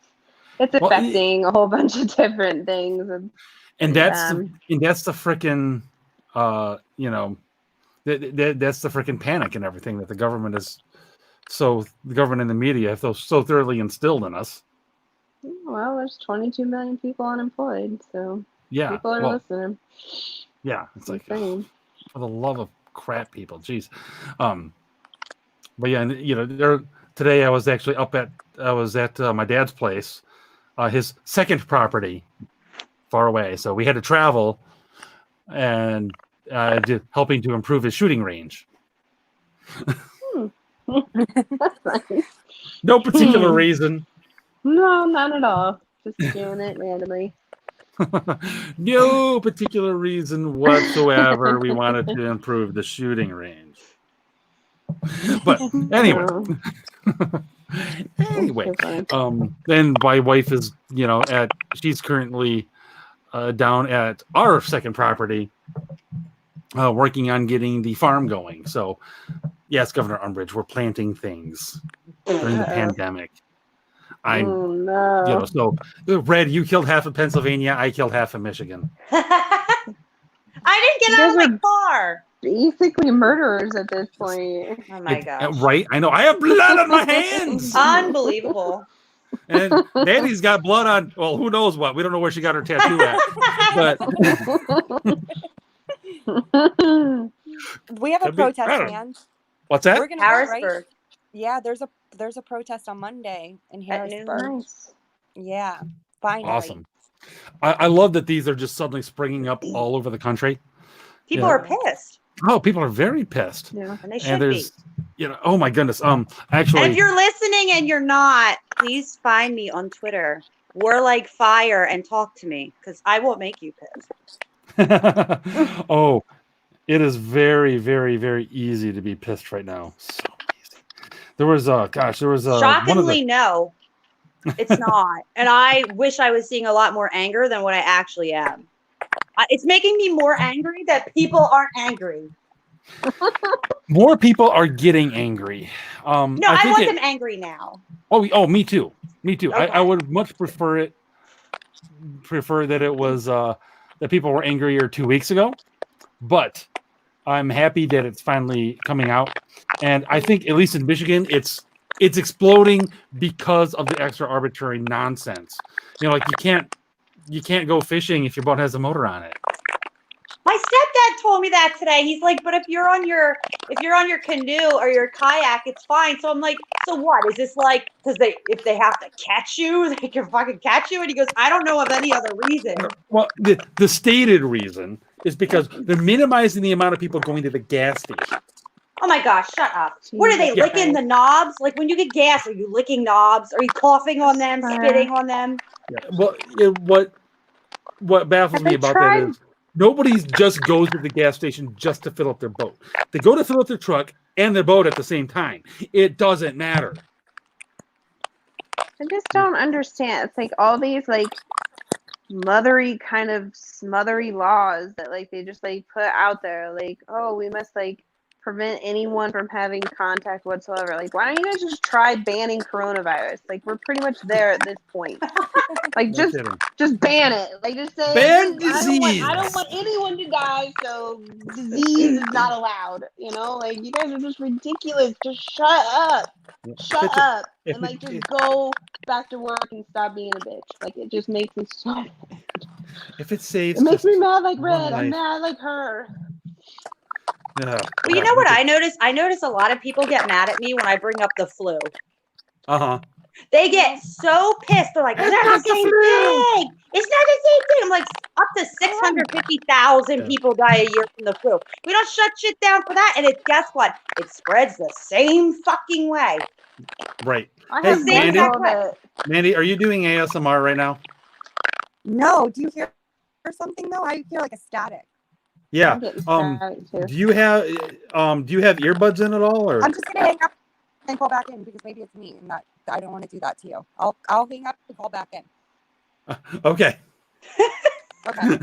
Well, affecting a whole bunch of different things. And and pretty that's bad. the frickin' that's the frickin' panic and everything that the government and the media have so thoroughly instilled in us. Well, there's 22 million people unemployed, so Yeah. people are Well, listening. yeah. It's like, Insane. for the love of crap, people. Jeez. But yeah, and, today I was actually at my dad's place, his second property, far away. So we had to travel, and helping to improve his shooting range. That's nice. No particular reason. No, not at all. Just doing it randomly. No particular reason whatsoever. We wanted to improve the shooting range. But anyway. Anyway, That's so funny. then my wife is, she's currently down at our second property, working on getting the farm going. So, yes, Governor Umbridge, we're planting things during the pandemic. Oh no. So Red, you killed half of Pennsylvania. I killed half of Michigan. I didn't get You out of guys my are car. basically murderers at this point. Oh my gosh. Right? I know. I have blood on my hands. Unbelievable. And Daddy's got blood on, well, who knows what. We don't know where she got her tattoo at. But We have a Could be- protest, I don't- man. what's that? We're gonna go, right? Harrisburg. Yeah, there's a protest on Monday in At noon. Harrisburg. Nice. Yeah, finally. Awesome. I love that these are just suddenly springing up all over the country. People Yeah. are pissed, Oh, people are very pissed. Yeah. and they should And be. there's, oh my goodness. And Actually, if you're listening and you're not, please find me on Twitter. War like fire and talk to me, because I won't make you pissed. oh, it is very, very, very easy to be pissed right now. So easy. There was one of Shockingly, no, it's not. And I wish I was seeing a lot more anger than what I actually am. It's making me more angry that people aren't angry. more people are getting angry. No, I think want them angry now. Oh, me too. Me too. Okay. I would much prefer that it was that people were angrier 2 weeks ago, but I'm happy that it's finally coming out. And I think, at least in Michigan, it's exploding because of the extra arbitrary nonsense. Like you can't go fishing if your boat has a motor on it. My stepdad told me that today. He's like, but if you're on your canoe or your kayak, it's fine. So I'm like, so what? Is this like because if they have to catch you, they can fucking catch you? And he goes, I don't know of any other reason. Well, the stated reason is because they're minimizing the amount of people going to the gas station. Oh my gosh, shut up. What are they Yeah. licking the knobs? Like when you get gas, are you licking knobs? Are you coughing on them, spitting on them? Yeah. Well, what baffles Have me they about tried- that is nobody just goes to the gas station just to fill up their boat. They go to fill up their truck and their boat at the same time. It doesn't matter. I just don't understand. It's like all these like mothery kind of smothery laws that like they just like put out there. Like, oh, we must like prevent anyone from having contact whatsoever. Like, why don't you guys just try banning coronavirus? Like, we're pretty much there at this point. Like, No just kidding. ban it. Like, just say Ban I don't want anyone to die, so disease is not allowed. Like you guys are just ridiculous. Just shut up. Shut up. And like just go back to work and stop being a bitch. Like it just makes me so mad. If it saves, It makes just me mad like one Red. I'm life. mad like her. Yeah. Well, you know what I notice? I notice a lot of people get mad at me when I bring up the flu. Uh-huh. They get so pissed. They're like, it's not the same thing. It's not the same thing. I'm like, up to 650,000 people die a year from the flu. We don't shut shit down for that. And guess what? It spreads the same fucking way. Right. I Hey, have Mandy? people that Mandy, are you doing ASMR right now? No, do you hear something though? I hear like a static. Yeah. I'm getting static, too. Do you have earbuds in at all, or? I'm just gonna hang up. and call back in because maybe it's me and that I don't want to do that to you. I'll hang up and call back in. Okay. Okay.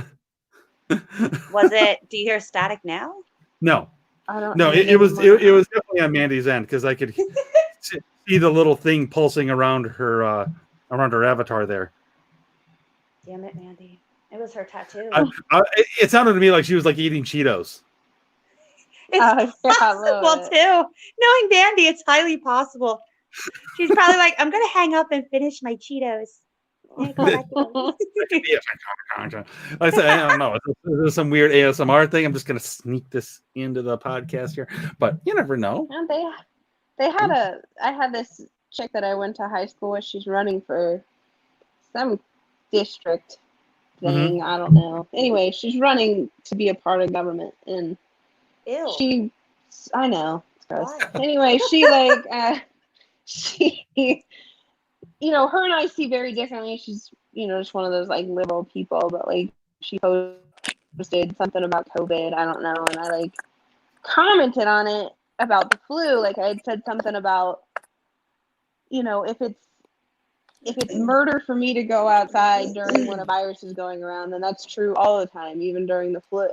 Was it? Do you hear static now? No. I don't. No, have it was any more. definitely on Mandy's end because I could see the little thing pulsing around her avatar there. Damn it, Mandy! It was her tattoo. It sounded to me like she was like eating Cheetos. It's Yeah, a little possible bit. too. Knowing Mandy, it's highly possible. She's probably like, I'm gonna hang up and finish my Cheetos. And go back to bed." I said, I don't know. This is some weird ASMR thing. I'm just gonna sneak this into the podcast here, but you never know. And I had this chick that I went to high school with. She's running for some district thing. I don't know. Anyway, she's running to be a part of government, and Ew. I know, it's gross. Why? Anyway, she, her and I see very differently. She's, just one of those like liberal people, but like she posted something about COVID. I don't know, and I like commented on it about the flu. Like I had said something about, if it's murder for me to go outside during when a virus is going around, then that's true all the time, even during the flu.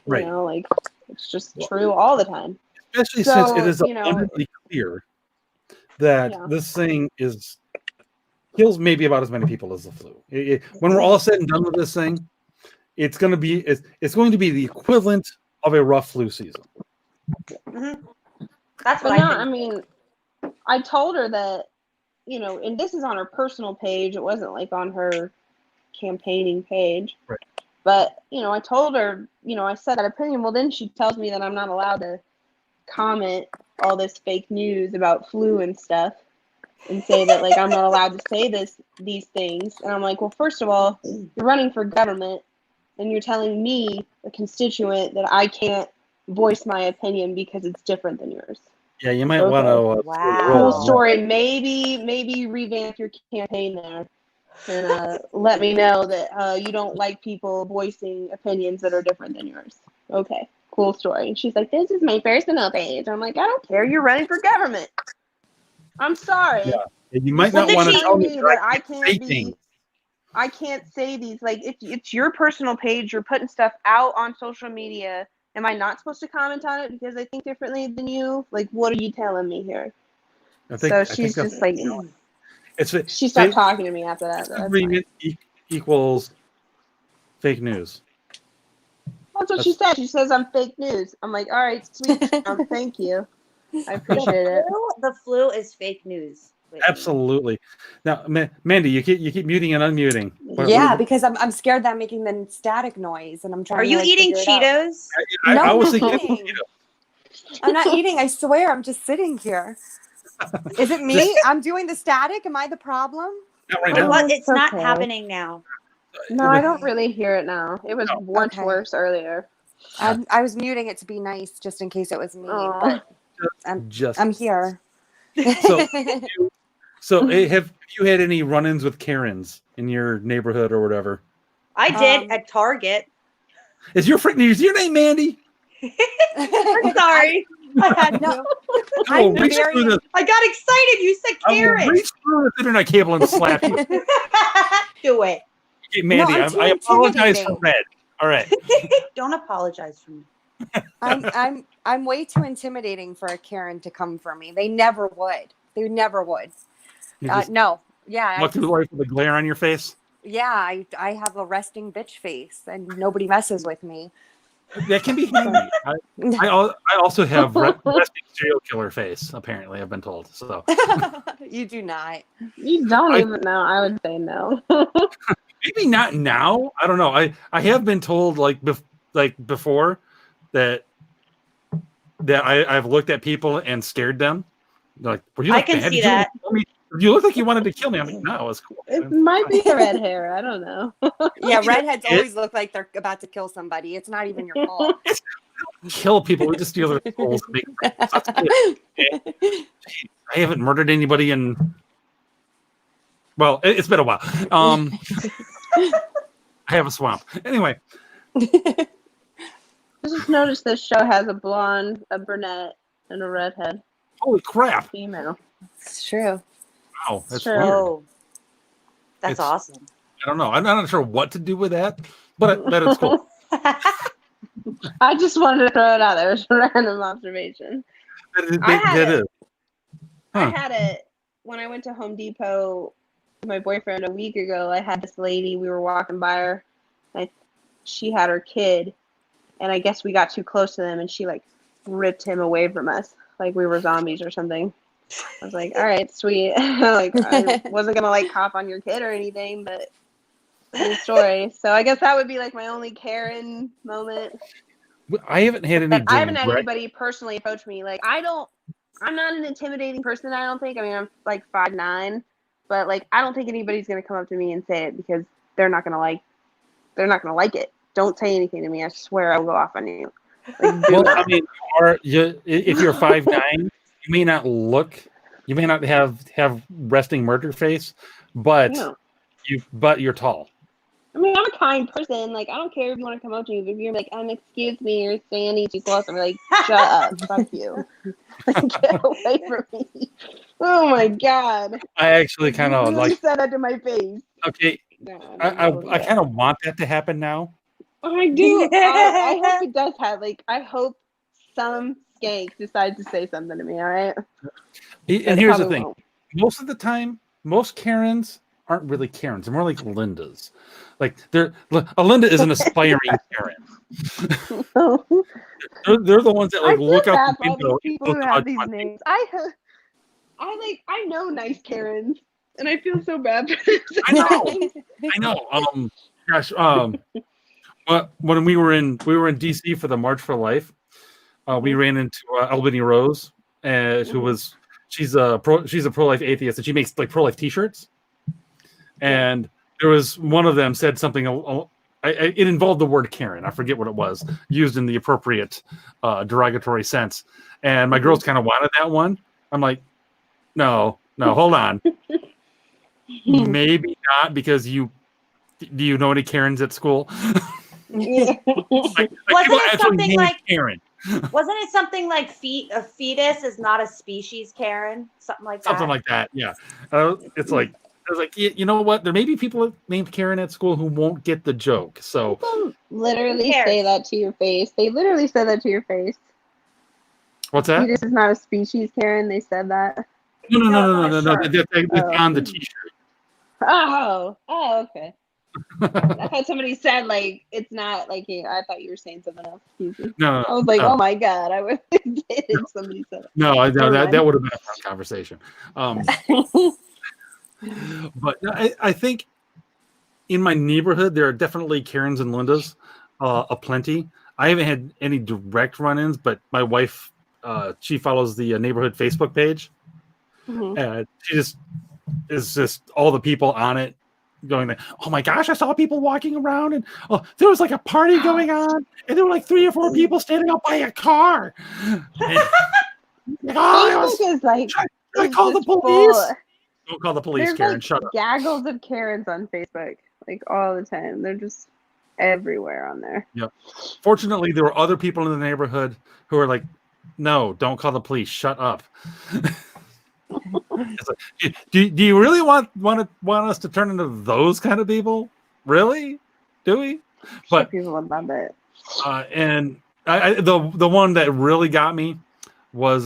Right. Like it's just true all the time. Especially So, since it is abundantly clear that this thing kills maybe about as many people as the flu. When we're all said and done with this thing, it's going to be the equivalent of a rough flu season. Mm-hmm. That's But what no, I think. I mean, I told her that, and this is on her personal page. It wasn't like on her campaigning page. Right. But, I told her, I said that opinion. Well, then she tells me that I'm not allowed to comment all this fake news about flu and stuff and say that, like, I'm not allowed to say these things. And I'm like, well, first of all, you're running for government and you're telling me, a constituent, that I can't voice my opinion because it's different than yours. Yeah, you might want to. Wow. Cool story. Maybe revamp your campaign there, and let me know that you don't like people voicing opinions that are different than yours. Okay, cool story. And she's like, "This is my personal page." I'm like, "I don't care. You're running for government. I'm sorry. Yeah. You might Well, not want to she- tell me that I can't say be. things. I can't say these. Like, it's your personal page. You're putting stuff out on social media. Am I not supposed to comment on it because I think differently than you? Like, what are you telling me here?" So she's just like, she stopped talking to me after that. Agreement equals fake news. That's what she said. She says I'm fake news. I'm like, all right, sweet. Thank you. I appreciate it. The flu is fake news. Whitney. Absolutely. Now, Mandy, you keep muting and unmuting. Yeah, because I'm scared that I'm making the static noise, and I'm trying. Are you eating Cheetos? No, I was I'm not thinking. eating. I'm not eating. I swear, I'm just sitting here. Is it me? I'm doing the static. Am I the problem? Not right But now. what? It's not Okay. happening now. No, I don't really hear it now. It was much Okay. worse earlier. I was muting it to be nice, just in case it was me. Aw. But I'm here. So have you had any run-ins with Karens in your neighborhood or whatever? I did at Target. Is your name Mandy? I'm sorry. I had No. to. I will I'm reach very- through the I got excited. You said I will Karen. reach through this internet cable and slap you. Do it. Okay, Mandy, No, I'm too I apologize for intimidating. Red. All right. Don't apologize for me. I'm way too intimidating for a Karen to come for me. They never would. They never would. You just No. Yeah. walk through the life with a glare on your face. I have a resting bitch face, and nobody messes with me. That can be handy. I also have resting serial killer face. Apparently, I've been told. So You do not. You don't even know. I would say no. maybe not now. I don't know. I have been told like before that I've looked at people and scared them. They're like, were you I like can bad? see Did you that. kill me? You look like you wanted to kill me. I'm like, no, it's cool. It might be the red hair. I don't know. Yeah, redheads always look like they're about to kill somebody. It's not even your fault. Kill people. We just steal their souls. And make That's good. I haven't murdered anybody in. Well, it's been a while. I have a swamp. Anyway, I just noticed this show has a blonde, a brunette, and a redhead. Holy crap! Female. It's true. Wow, that's Sure. weird. Oh, that's It's- awesome. I don't know. I'm not sure what to do with that, but it's cool. I just wanted to throw it out there. It's a random observation. That is. I Huh. had it when I went to Home Depot with my boyfriend a week ago. I had this lady, we were walking by her, and she had her kid, and I guess we got too close to them, and she like ripped him away from us like we were zombies or something. I was like, all right, sweet. Like, I wasn't gonna like cop on your kid or anything, but cool story. So I guess that would be like my only Karen moment. I haven't had any. But I haven't had direct- anybody personally approach me. Like, I'm not an intimidating person, I don't think. I mean, I'm like 5'9", but like, I don't think anybody's gonna come up to me and say it because they're not gonna like it. Don't say anything to me. I swear I will go off on you. Like, do Well, not. I mean, if you're 5'9", you may not have resting murder face, but No. you're tall. I mean, I'm a kind person. Like, I don't care if you want to come up to me, but if you're like, excuse me, you're standing too close, I'm like, shut up, fuck you. Get away from me. Oh my god. I actually kind You of really like. said that to my face. Okay, No, I kind of want that to happen now. I do. I hope it does have. Like, I hope some skank decides to say something to me. All right. And here's the thing: most of the time, most Karens aren't really Karens. They're more like Lindas. Like a Linda is an aspiring Karen. They're the ones that like I feel look out bad the for all window. these people and who look have out these on names. I know nice Karens, and I feel so bad for this. I know. Gosh. When we were in DC for the March for Life, we ran into Albany Rose, she's a pro-life atheist, and she makes like pro-life T-shirts. And there was one of them said something. It involved the word Karen. I forget what it was, used in the appropriate derogatory sense. And my girls kind of wanted that one. I'm like, no, hold on. Maybe not, because do you know any Karens at school? Wasn't people it actually something named like Karen? Wasn't it something like a fetus is not a species, Karen? Something like that. Something like that. Yeah. It's like I was like, you know what? There may be people named Karen at school who won't get the joke. So People literally Who cares? say that to your face. They literally said that to your face. what's that? This is not a species, Karen. They said that. No. it's not a shirt. It's on the T-shirt. Oh, okay. I thought somebody said like it's not like I thought you were saying something else. Excuse me. No. I was like, no. oh my god, I was if somebody said it. No, Never that mind. would have been a fun conversation. But I think in my neighborhood there are definitely Karens and Lindas, aplenty. I haven't had any direct run-ins, but my wife, she follows the neighborhood Facebook page, and she is all the people on it going, oh my gosh, I saw people walking around, and there was like a party going on, and there were like 3 or 4 people standing up by a car. Facebook is like. Should I call the just police? full- Don't call the police, There's Karen. like Shut up. gaggles of Karens on Facebook, like all the time. They're just everywhere on there. Yep. Fortunately, there were other people in the neighborhood who were like, "No, don't call the police. Shut up." It's like, do you really want us to turn into those kind of people? Really? Do we? But People would love it. and the one that really got me was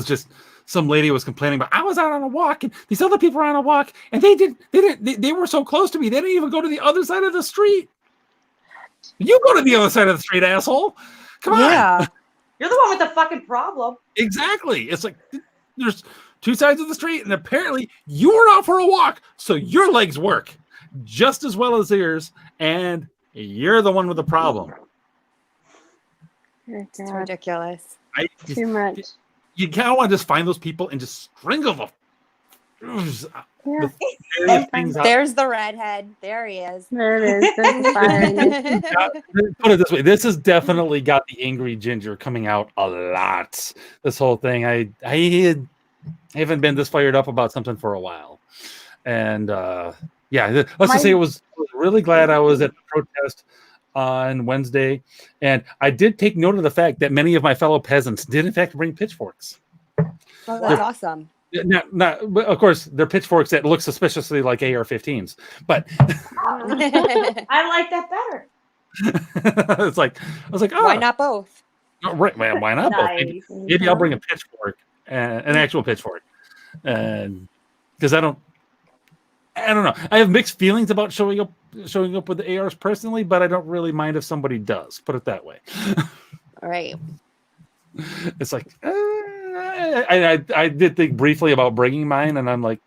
just some lady was complaining about, I was out on a walk and these other people were on a walk and they were so close to me, they didn't even go to the other side of the street. You go to the other side of the street, asshole. Come on. You're the one with the fucking problem. Exactly. It's like there's 2 sides of the street, and apparently you were out for a walk, so your legs work just as well as theirs, and you're the one with the problem. Oh, It's God. ridiculous. Too much. You kind of want to just find those people and just strangle them. Yeah. Various things out. There's the redhead. There he is. There it is. That's fine. Put it this way: this has definitely got the angry ginger coming out a lot. This whole thing, I haven't been this fired up about something for a while, and let's just say I was really glad I was at the protest on Wednesday, and I did take note of the fact that many of my fellow peasants did in fact bring pitchforks. Oh, that's awesome. But of course, they're pitchforks that look suspiciously like AR-15s, but I like that better. it's like I was like, oh, Why not both? oh, right, man, why not? Both? Nice. Maybe I'll bring a pitchfork, an actual pitchfork, and because I don't know. I have mixed feelings about showing up with the ARs personally, but I don't really mind if somebody does. Put it that way. All right. It's like I did think briefly about bringing mine, and I'm like,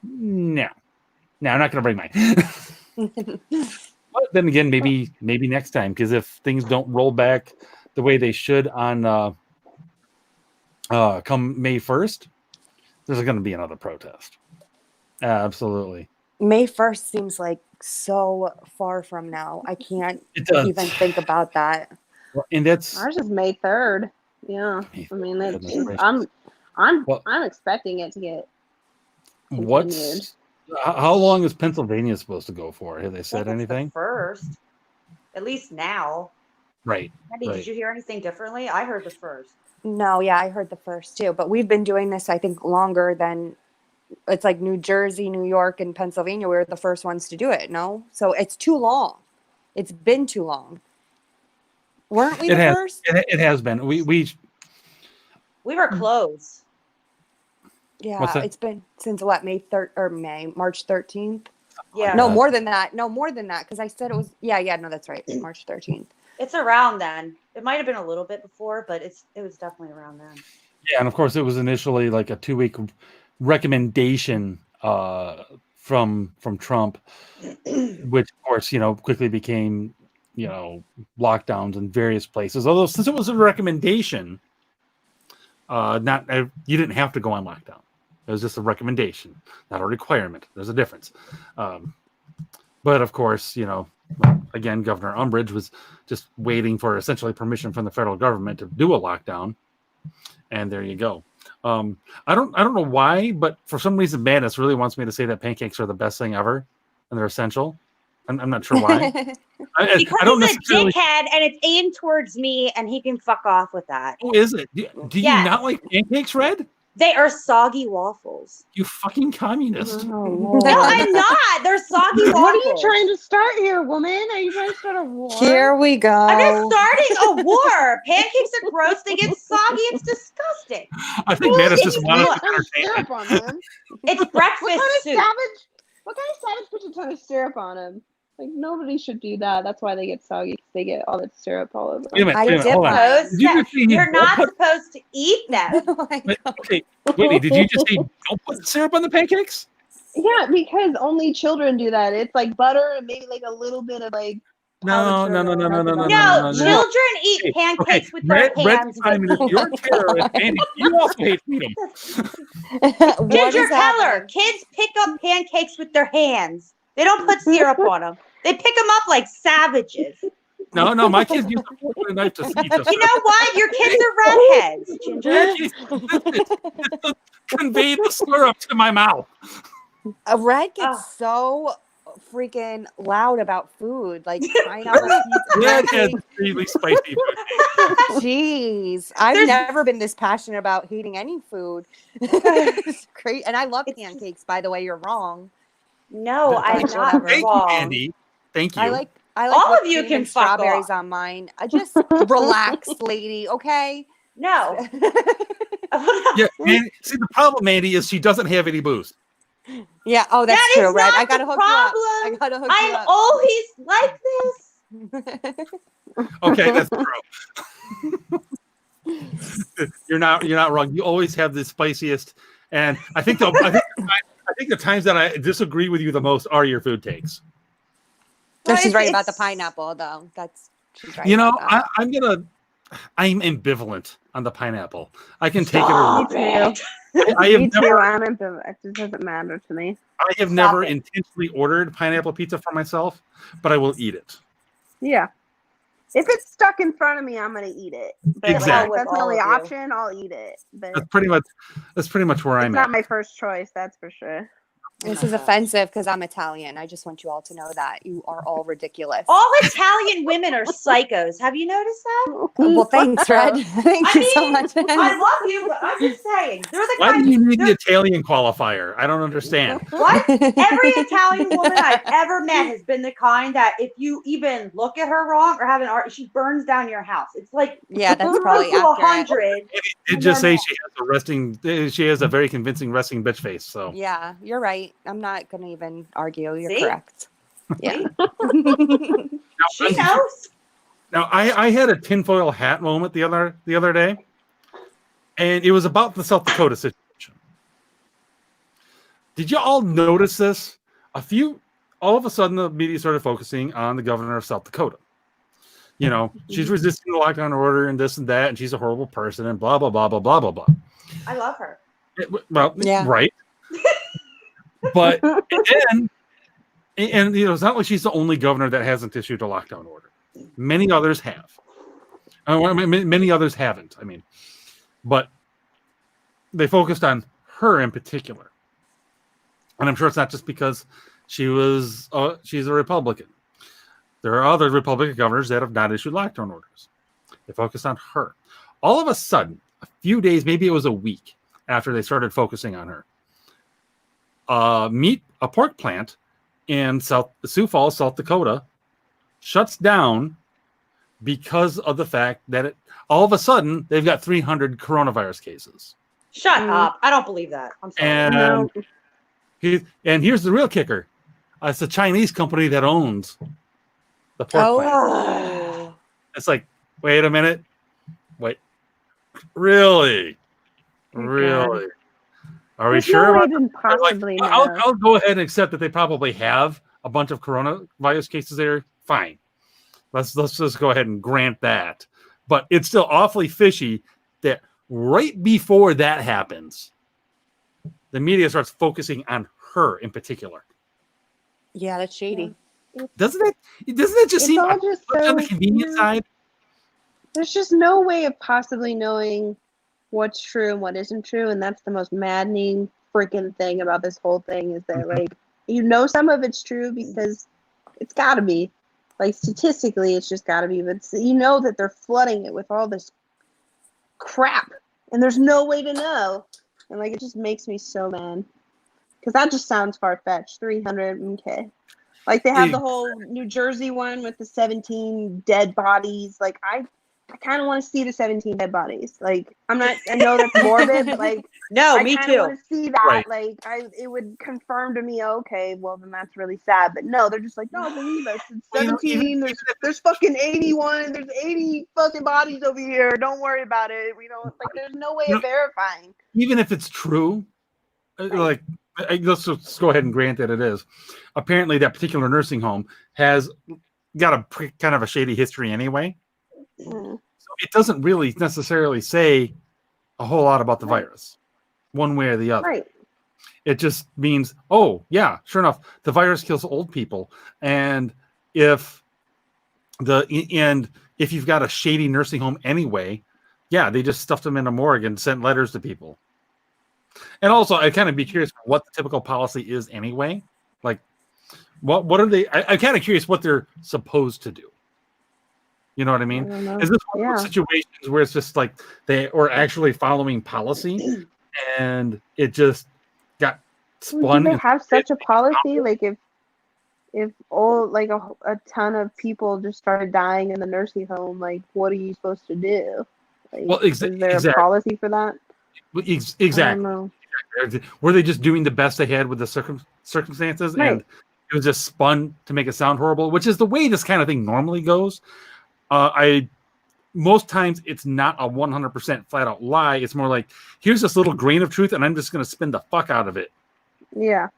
no, I'm not going to bring mine. But then again, maybe next time, because if things don't roll back the way they should on come May 1st, there's going to be another protest. Absolutely. May 1st seems like so far from now. I can't even think about that. And that's Ours is May 3rd. Yeah. I mean, I'm expecting it to get continued. How long is Pennsylvania supposed to go for? Have they said anything? First, at least now. Right. Mandy, did you hear anything differently? I heard the first. No, yeah, I heard the first too. But we've been doing this, I think, longer than it's like New Jersey, New York, and Pennsylvania were the first ones to do it. No, so it's too long. It's been too long. Weren't we the first? It has been. We were close. Yeah, it's been since what, March 13th? Yeah. No, more than that. Because I said it was, no, that's right. March 13th. It's around then. It might have been a little bit before, but it was definitely around then. Yeah, and of course it was initially like a 2-week recommendation from Trump, which of course, quickly became, lockdowns in various places. Although since it was a recommendation, you didn't have to go on lockdown. It was just a recommendation, not a requirement. There's a difference. But of course, again, Governor Umbridge was just waiting for essentially permission from the federal government to do a lockdown. And there you go. I don't know why, but for some reason, Madness really wants me to say that pancakes are the best thing ever and they're essential. I'm not sure why. Because I don't he's a dickhead and it's aimed towards me and he can fuck off with that. Oh, is it? Do you not like pancakes, Red? They are soggy waffles. You fucking communist. Oh, no, I'm not. They're soggy waffles. What are you trying to start here, woman? Are you trying to start a war? Here we go. I'm not starting a war. Pancakes are gross. They get soggy. It's disgusting. I think Madness just wanted to syrup on them. It's breakfast soup. What kind of savage puts a ton of syrup on them? Like, nobody should do that. That's why they get soggy. They get all that syrup all over them. You're not supposed to eat them. Okay, Whitney, did you just say don't put syrup on the pancakes? Yeah, because only children do that. It's like butter and maybe like a little bit of like. No. Children eat pancakes with their hands. You're a terrorist, Andy. You also hate freedom. Ginger Keller, kids pick up pancakes with their hands. They don't put syrup on them. They pick them up like savages. No, my kids use a fork and a knife to eat them. You know what? Your kids are redheads, Ginger. Convey the syrup to my mouth. Red gets so freaking loud about food, like pineapple Red has really spicy food. Jeez, I've never been this passionate about hating any food. It's great, and I love pancakes. By the way, you're wrong. No, I'm not wrong. Thank you, Andy. Thank you. I like all of you can fuck strawberries off. on mine. I just relax, lady. Okay. No. Yeah, see, the problem, Andy, is she doesn't have any booze. Yeah. Oh, that's that true, Red. Not I gotta hook problem. you up. I gotta hook you up. I'm always like this. Okay, that's true. You're not wrong. You always have the spiciest, and I think the times that I disagree with you the most are your food takes. No, she's right about the pineapple, though. She's right. I'm ambivalent on the pineapple. I can take it or leave it. I'm ambivalent. It doesn't matter to me. I have never intentionally ordered pineapple pizza for myself, but I will eat it. Yeah. If it's stuck in front of me, I'm gonna eat it. But exactly. That's the only option. I'll eat it. But that's pretty much where I'm at. It's not my first choice, that's for sure. This is offensive because I'm Italian. I just want you all to know that. You are all ridiculous. All Italian women are psychos. Have you noticed that? Well, thanks, Red. Thank you so much. I love you, but I'm just saying. They're the Why kind do you need the Italian qualifier? I don't understand. What? Every Italian woman I've ever met has been the kind that if you even look at her wrong or have an art, she burns down your house. It's like Yeah, that's probably to accurate. 100. It just say she has a very convincing resting bitch face. So Yeah, you're right. I'm not going to even argue. You're See? correct. Yeah. She knows. now I had a tinfoil hat moment the other day, and it was about the South Dakota situation. Did you all notice this? All of a sudden, the media started focusing on the governor of South Dakota. You know, she's resisting the lockdown order and this and that, and she's a horrible person and blah, blah, blah, blah, blah, blah, blah. I love her. Well, Yeah. right. But and you know, it's not like she's the only governor that hasn't issued a lockdown order. Many others have. Many others haven't. I mean, but they focused on her in particular, and I'm sure it's not just because she's a Republican. There are other Republican governors that have not issued lockdown orders. They focused on her. All of a sudden, a few days, maybe it was a week after they started focusing on her, a pork plant in Sioux Falls, South Dakota, shuts down because of the fact that all of a sudden they've got 300 coronavirus cases. Shut up. I don't believe that. I'm sorry. And here's the real kicker. It's a Chinese company that owns the pork plant. Oh. It's like, wait a minute. Wait. Really? Really? Are we There's sure no way about they didn't possibly know. I'll go ahead and accept that they probably have a bunch of coronavirus cases there. Fine. Let's just go ahead and grant that. But it's still awfully fishy that right before that happens, the media starts focusing on her in particular. Yeah, that's shady. Doesn't it just It's seem all just on the so- convenient side? There's just no way of possibly knowing what's true and what isn't true, and that's the most maddening freaking thing about this whole thing is that like you know some of it's true because it's got to be, like statistically it's just got to be, but you know that they're flooding it with all this crap and there's no way to know, and like it just makes me so mad because that just sounds far-fetched. 300, okay, like they have the whole New Jersey one with the 17 dead bodies. Like I kind of want to see the 17 dead bodies. Like I know that's morbid, but like No, I me kind too. of want to see that. Right. Like it would confirm to me, okay, well then that's really sad. But no, they're just like, no, believe us. It's Well, you know, 17. There's fucking 81. There's 80 fucking bodies over here. Don't worry about it. We don't like. There's no way of verifying. Even if it's true, like let's just go ahead and grant that it is. Apparently, that particular nursing home has got a kind of a shady history anyway. Mm. So it doesn't really necessarily say a whole lot about the virus, one way or the other. Right. It just means, oh yeah, sure enough, the virus kills old people, and if you've got a shady nursing home anyway, yeah, they just stuffed them in a morgue and sent letters to people. And also, I'd kind of be curious what the typical policy is anyway. Like, what are they? I'm kind of curious what they're supposed to do. You know what I mean? I don't know. Is this one of those situations where it's just like they were actually following policy and it just got spun? Do they have such a policy? Like if all like a ton of people just started dying in the nursing home, like what are you supposed to do? Like, Well, is there a policy for that? Exactly. I don't know. Were they just doing the best they had with the circumstances, Right. and it was just spun to make it sound horrible, which is the way this kind of thing normally goes. Most times it's not a 100% flat out lie. It's more like, here's this little grain of truth, and I'm just going to spin the fuck out of it. Yeah.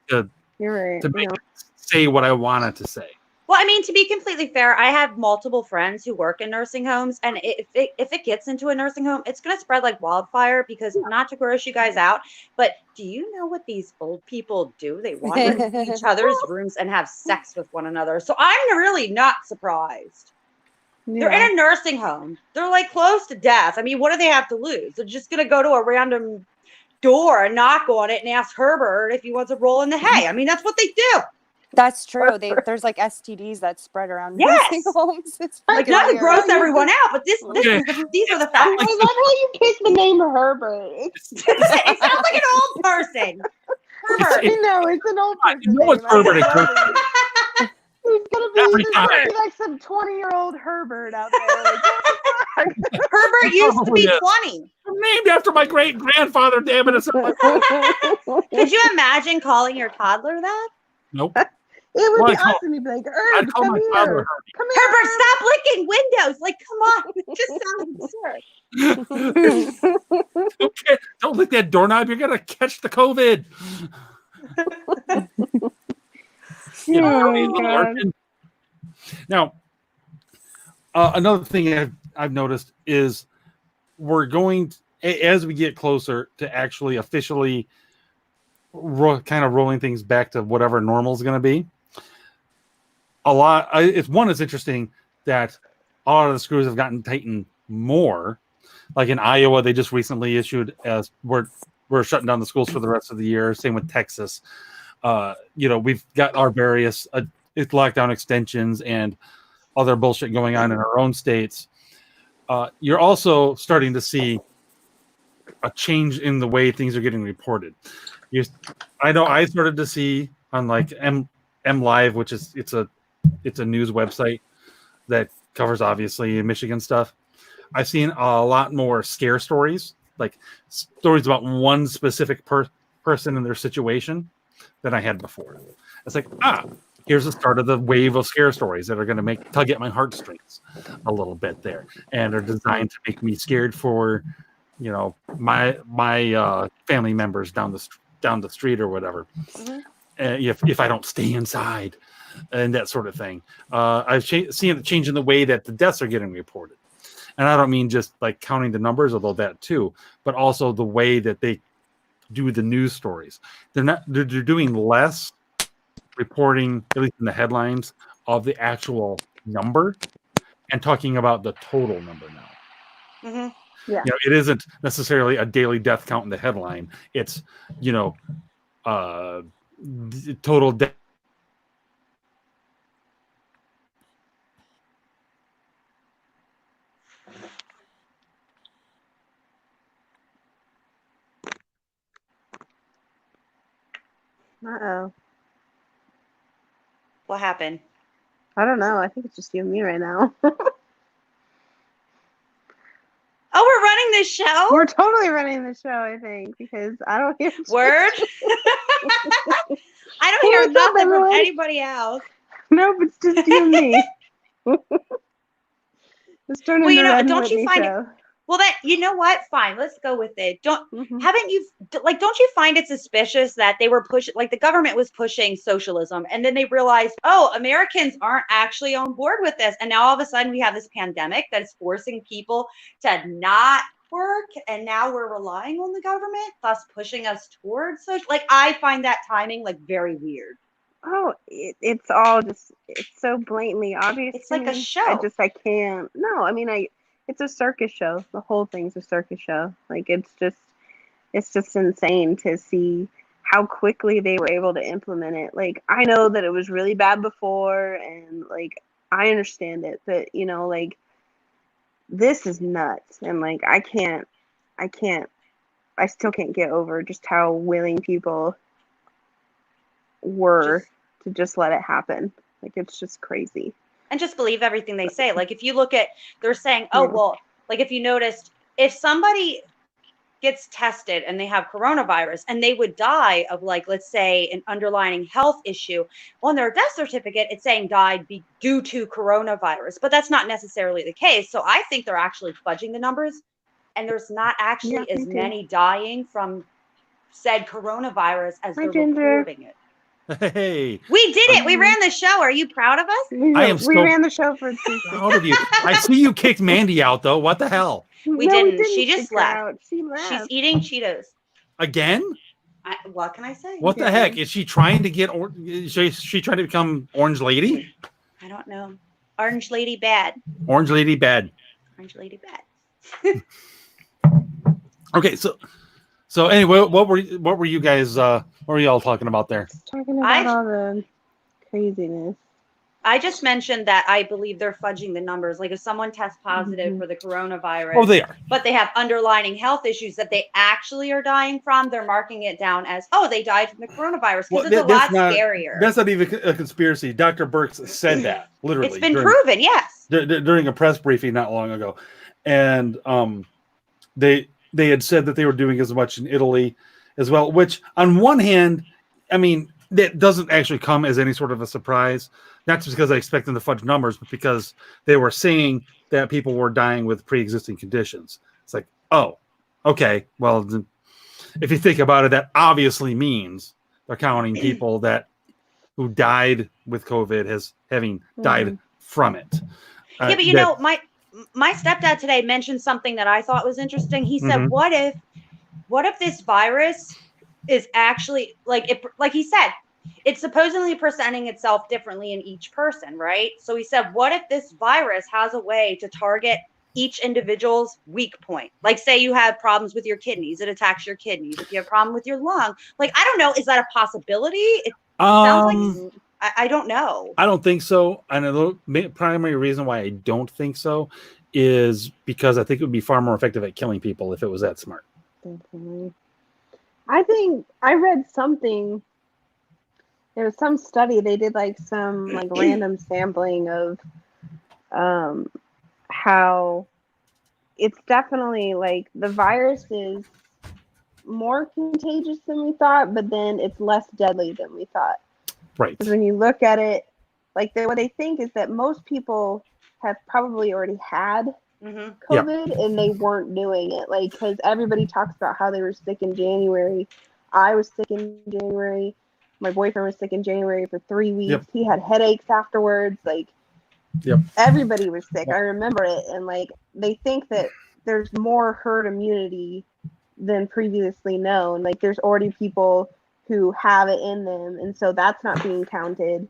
To You're right. to make it say what I wanted to say. Well, I mean, to be completely fair, I have multiple friends who work in nursing homes, and if it gets into a nursing home, it's going to spread like wildfire because, not to gross you guys out, but do you know what these old people do? They wander into each other's rooms and have sex with one another. So I'm really not surprised. They're in a nursing home. They're like close to death. I mean, what do they have to lose? They're just going to go to a random door and knock on it and ask Herbert if he wants a roll in the hay. I mean, that's what they do. That's true. There's like STDs that spread around Yes. nursing homes. It's Like, freaking not to weird. gross everyone out, but these are the facts. I love how you picked the name of Herbert. It sounds like an old person. Herbert. I know, it's an old person. You know it's name. Herbert. There's gonna Every be time. like some 20-year-old Herbert out there. Like, what the fuck? Herbert used to be Oh, 20. I'm named after my great grandfather. Damn it! It's Could you imagine calling your toddler that? nope. It would Well, be I'd call- awesome. You'd be like, I'd Herb, call come my here. father Come here. Herbert, stop licking windows. Like, come on. It just sounds absurd. Don't lick that doorknob. You're gonna catch the COVID. You know, Oh, little God. urchin. Now, another thing I've noticed is we're going as we get closer to actually officially kind of rolling things back to whatever normal is going to be. It's interesting that a lot of the screws have gotten tightened more. Like in Iowa, they just recently issued as we're shutting down the schools for the rest of the year. Same with Texas. We've got our various lockdown extensions and other bullshit going on in our own states. You're also starting to see a change in the way things are getting reported. I know I started to see on like M Live, which is it's a news website that covers obviously Michigan stuff. I've seen a lot more scare stories, like stories about one specific person and their situation than I had before. It's like, here's the start of the wave of scare stories that are going to tug at my heartstrings a little bit there, and are designed to make me scared for, my family members down the street or whatever. Mm-hmm. If I don't stay inside, and that sort of thing. I've seen a change in the way that the deaths are getting reported, and I don't mean just like counting the numbers, although that too, but also the way that they do the news stories. They're doing less reporting, at least in the headlines, of the actual number and talking about the total number now. Mm-hmm. Yeah. It isn't necessarily a daily death count in the headline. It's, total death. Uh-oh. What happened? I don't know. I think it's just you and me right now. Oh, we're running this show? We're totally running the show, I think, because I don't hear Word? I don't hear What's up, nothing from everyone? anybody else. Nope, it's just you and me. It's turning Well, into Red and don't you Whitney find show. Well, you know what? Fine, let's go with it. Don't Mhm. you find it suspicious that they were pushing, like the government was pushing socialism, and then they realized, oh, Americans aren't actually on board with this, and now all of a sudden we have this pandemic that is forcing people to not work, and now we're relying on the government, thus pushing us towards social. Like, I find that timing like very weird. Oh, it's all just, it's so blatantly obvious. It's to like a me. show. I can't. No, I mean, it's a circus show. The whole thing's a circus show. Like, it's just insane to see how quickly they were able to implement it. Like, I know that it was really bad before, and like, I understand it, but like, this is nuts. And like, I still can't get over just how willing people were to just let it happen. Like, it's just crazy. And just believe everything they say. Like, if you look at, they're saying, oh, Yeah. well, like if you noticed, if somebody gets tested and they have coronavirus and they would die of, like, let's say an underlying health issue, on their death certificate, it's saying died due to coronavirus, but that's not necessarily the case. So I think they're actually fudging the numbers, and there's not actually Yeah, as me too. many dying from said coronavirus as Hi, they're Ginger. reporting it. Hey, We did it. We ran the show. Are you proud of us? I am We so ran the show for Tuesday. proud of you. I see you kicked Mandie out though. What the hell? We No, didn't. She just kick her left. out. She left. She's eating Cheetos. Again? What can I say? What the Yeah. heck? Is she trying to is she trying to become Orange Lady? I don't know. Orange Lady bad. Orange Lady bad. Orange Lady bad. Okay, so So anyway, what were you guys? What were y'all talking about there? Talking about I- all the craziness. I just mentioned that I believe they're fudging the numbers. Like if someone tests positive Mhm. for the coronavirus, Oh, they are. but they have underlying health issues that they actually are dying from, they're marking it down as, oh, they died from the coronavirus, because it's a lot scarier. That's not even a conspiracy. Dr. Birx said that literally. It's been proven, yes. During a press briefing not long ago, and they had said that they were doing as much in Italy as well. Which, on one hand, I mean, that doesn't actually come as any sort of a surprise. Not just because I expect them to fudge numbers, but because they were saying that people were dying with pre-existing conditions. It's like, oh, okay. Well, if you think about it, that obviously means they're counting people who died with COVID as having died from it. Yeah, but you know, my stepdad today mentioned something that I thought was interesting. He said, what if this virus is actually like he said, it's supposedly presenting itself differently in each person, right? So he said, what if this virus has a way to target each individual's weak point? Like, say you have problems with your kidneys, it attacks your kidneys. If you have a problem with your lung, like, I don't know, is that a possibility? It sounds like I don't know. I don't think so. And the primary reason why I don't think so is because I think it would be far more effective at killing people if it was that smart. Definitely. I think I read something. There was some study they did, like some like random sampling of how it's definitely like the virus is more contagious than we thought, but then it's less deadly than we thought. Right. Because when you look at it, like what they think is that most people have probably already had COVID and they weren't doing it. Like, because everybody talks about how they were sick in January. I was sick in January. My boyfriend was sick in January for 3 weeks. Yep. He had headaches afterwards. Like, everybody was sick. I remember it. And like, they think that there's more herd immunity than previously known. Like, there's already people who have it in them, and so that's not being counted.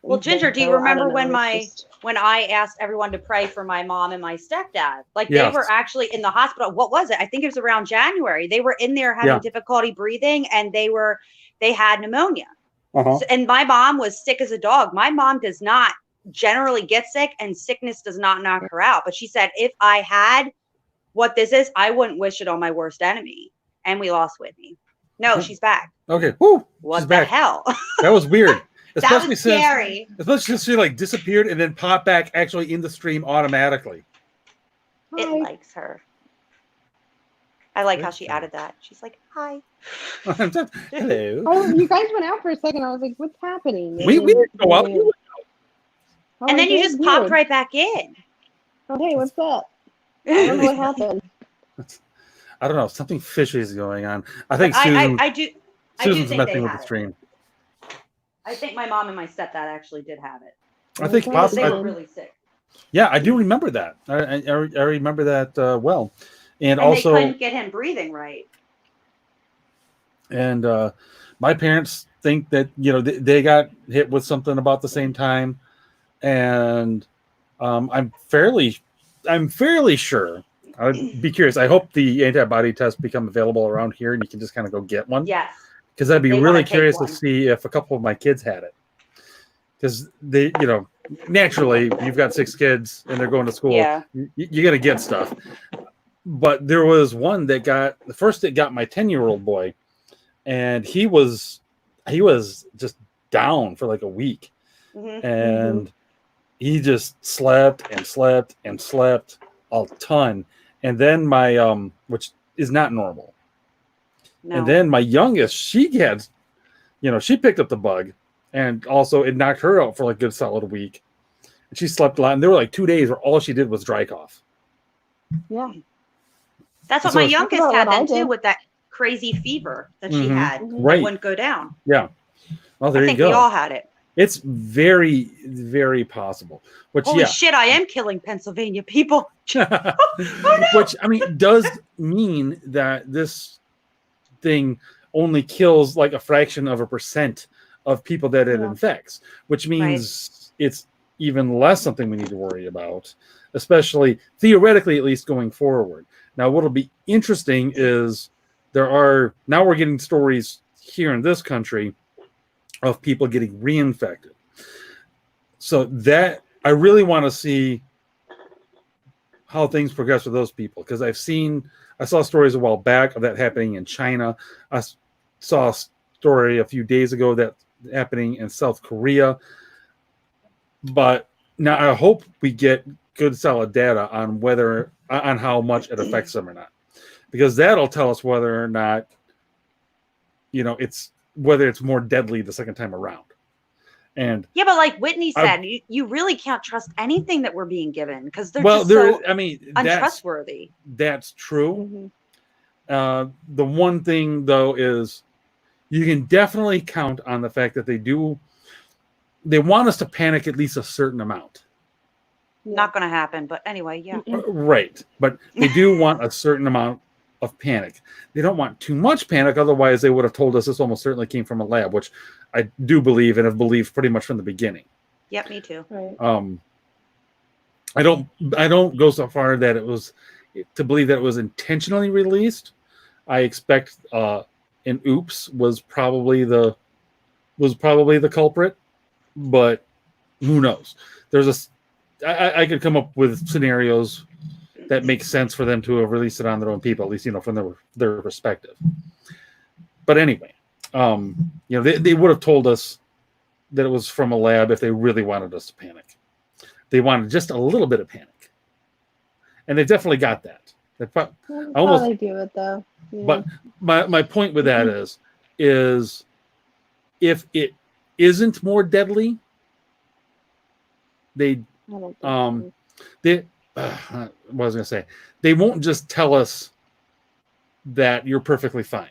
Well, Ginger, do you remember when I asked everyone to pray for my mom and my stepdad? Like, they were actually in the hospital. What was it? I think it was around January. They were in there having difficulty breathing, and they had pneumonia. So, and my mom was sick as a dog. My mom does not generally get sick, and sickness does not knock her out. But she said, if I had what this is, I wouldn't wish it on my worst enemy. And we lost Whitney. No, she's back. Okay. Woo, what she's the back. hell? That was weird. That was scary. Especially since she like disappeared and then popped back actually in the stream automatically. It likes her. I like how she added that. She's like, hi. Hello. Oh, you guys went out for a second. I was like, what's happening? We didn't go out. And then you just popped right back in. Oh, hey, what's up? I don't know what happened. I don't know. Something fishy is going on. I think Susan's messing with the stream. I think my mom and my stepdad actually did have it. I think possibly. They were really sick. Yeah, I do remember that. I remember that well. And also, they couldn't get him breathing right. And my parents think that they got hit with something about the same time, and I'm fairly sure. I'd be curious. I hope the antibody tests become available around here, and you can just kind of go get one. Yes. Because I'd be really curious to see if a couple of my kids had it. Because they, naturally, you've got 6 kids and they're going to school. Yeah. You got to get stuff. But there was one that got my 10-year-old boy, and he was just down for like a week, and he just slept and slept and slept a ton. And then my which is not normal. No. And then my youngest, she picked up the bug, and also it knocked her out for like a good solid week. And she slept a lot, and there were like 2 days where all she did was dry cough. Yeah. That's what my youngest had then too, with that crazy fever that she had. Right. It wouldn't go down. Yeah. Well, there you go. I think we all had it. It's very, very possible. Holy shit, I am killing Pennsylvania people. Oh, no. Which, I mean, does mean that this thing only kills like a fraction of a % of people that it infects, which means it's even less something we need to worry about, especially theoretically, at least going forward. Now, what'll be interesting is now we're getting stories here in this country of people getting reinfected. So that I really want to see how things progress with those people, because I saw stories a while back of that happening in China. I saw a story a few days ago that happening in South Korea. But now I hope we get good solid data on how much it affects them or not, because that'll tell us whether or not whether it's more deadly the second time around. And yeah, but like Whitney said, you really can't trust anything that we're being given, because they're untrustworthy. That's true. Mm-hmm. The one thing though is you can definitely count on the fact that they want us to panic at least a certain amount. Not going to happen, but anyway, yeah. Right, but they do want a certain amount of panic. They don't want too much panic, otherwise they would have told us this almost certainly came from a lab, which I do believe and have believed pretty much from the beginning. Yep, me too. Right. I don't go so far that it was to believe that it was intentionally released. I expect an oops was probably the culprit, but who knows? I could come up with scenarios that make sense for them to have released it on their own people, at least from their perspective. But anyway, they would have told us that it was from a lab if they really wanted us to panic. They wanted just a little bit of panic, and they definitely got that. They do it though. Yeah. But my point with that is if it isn't more deadly, what was I going to say? They won't just tell us that you're perfectly fine.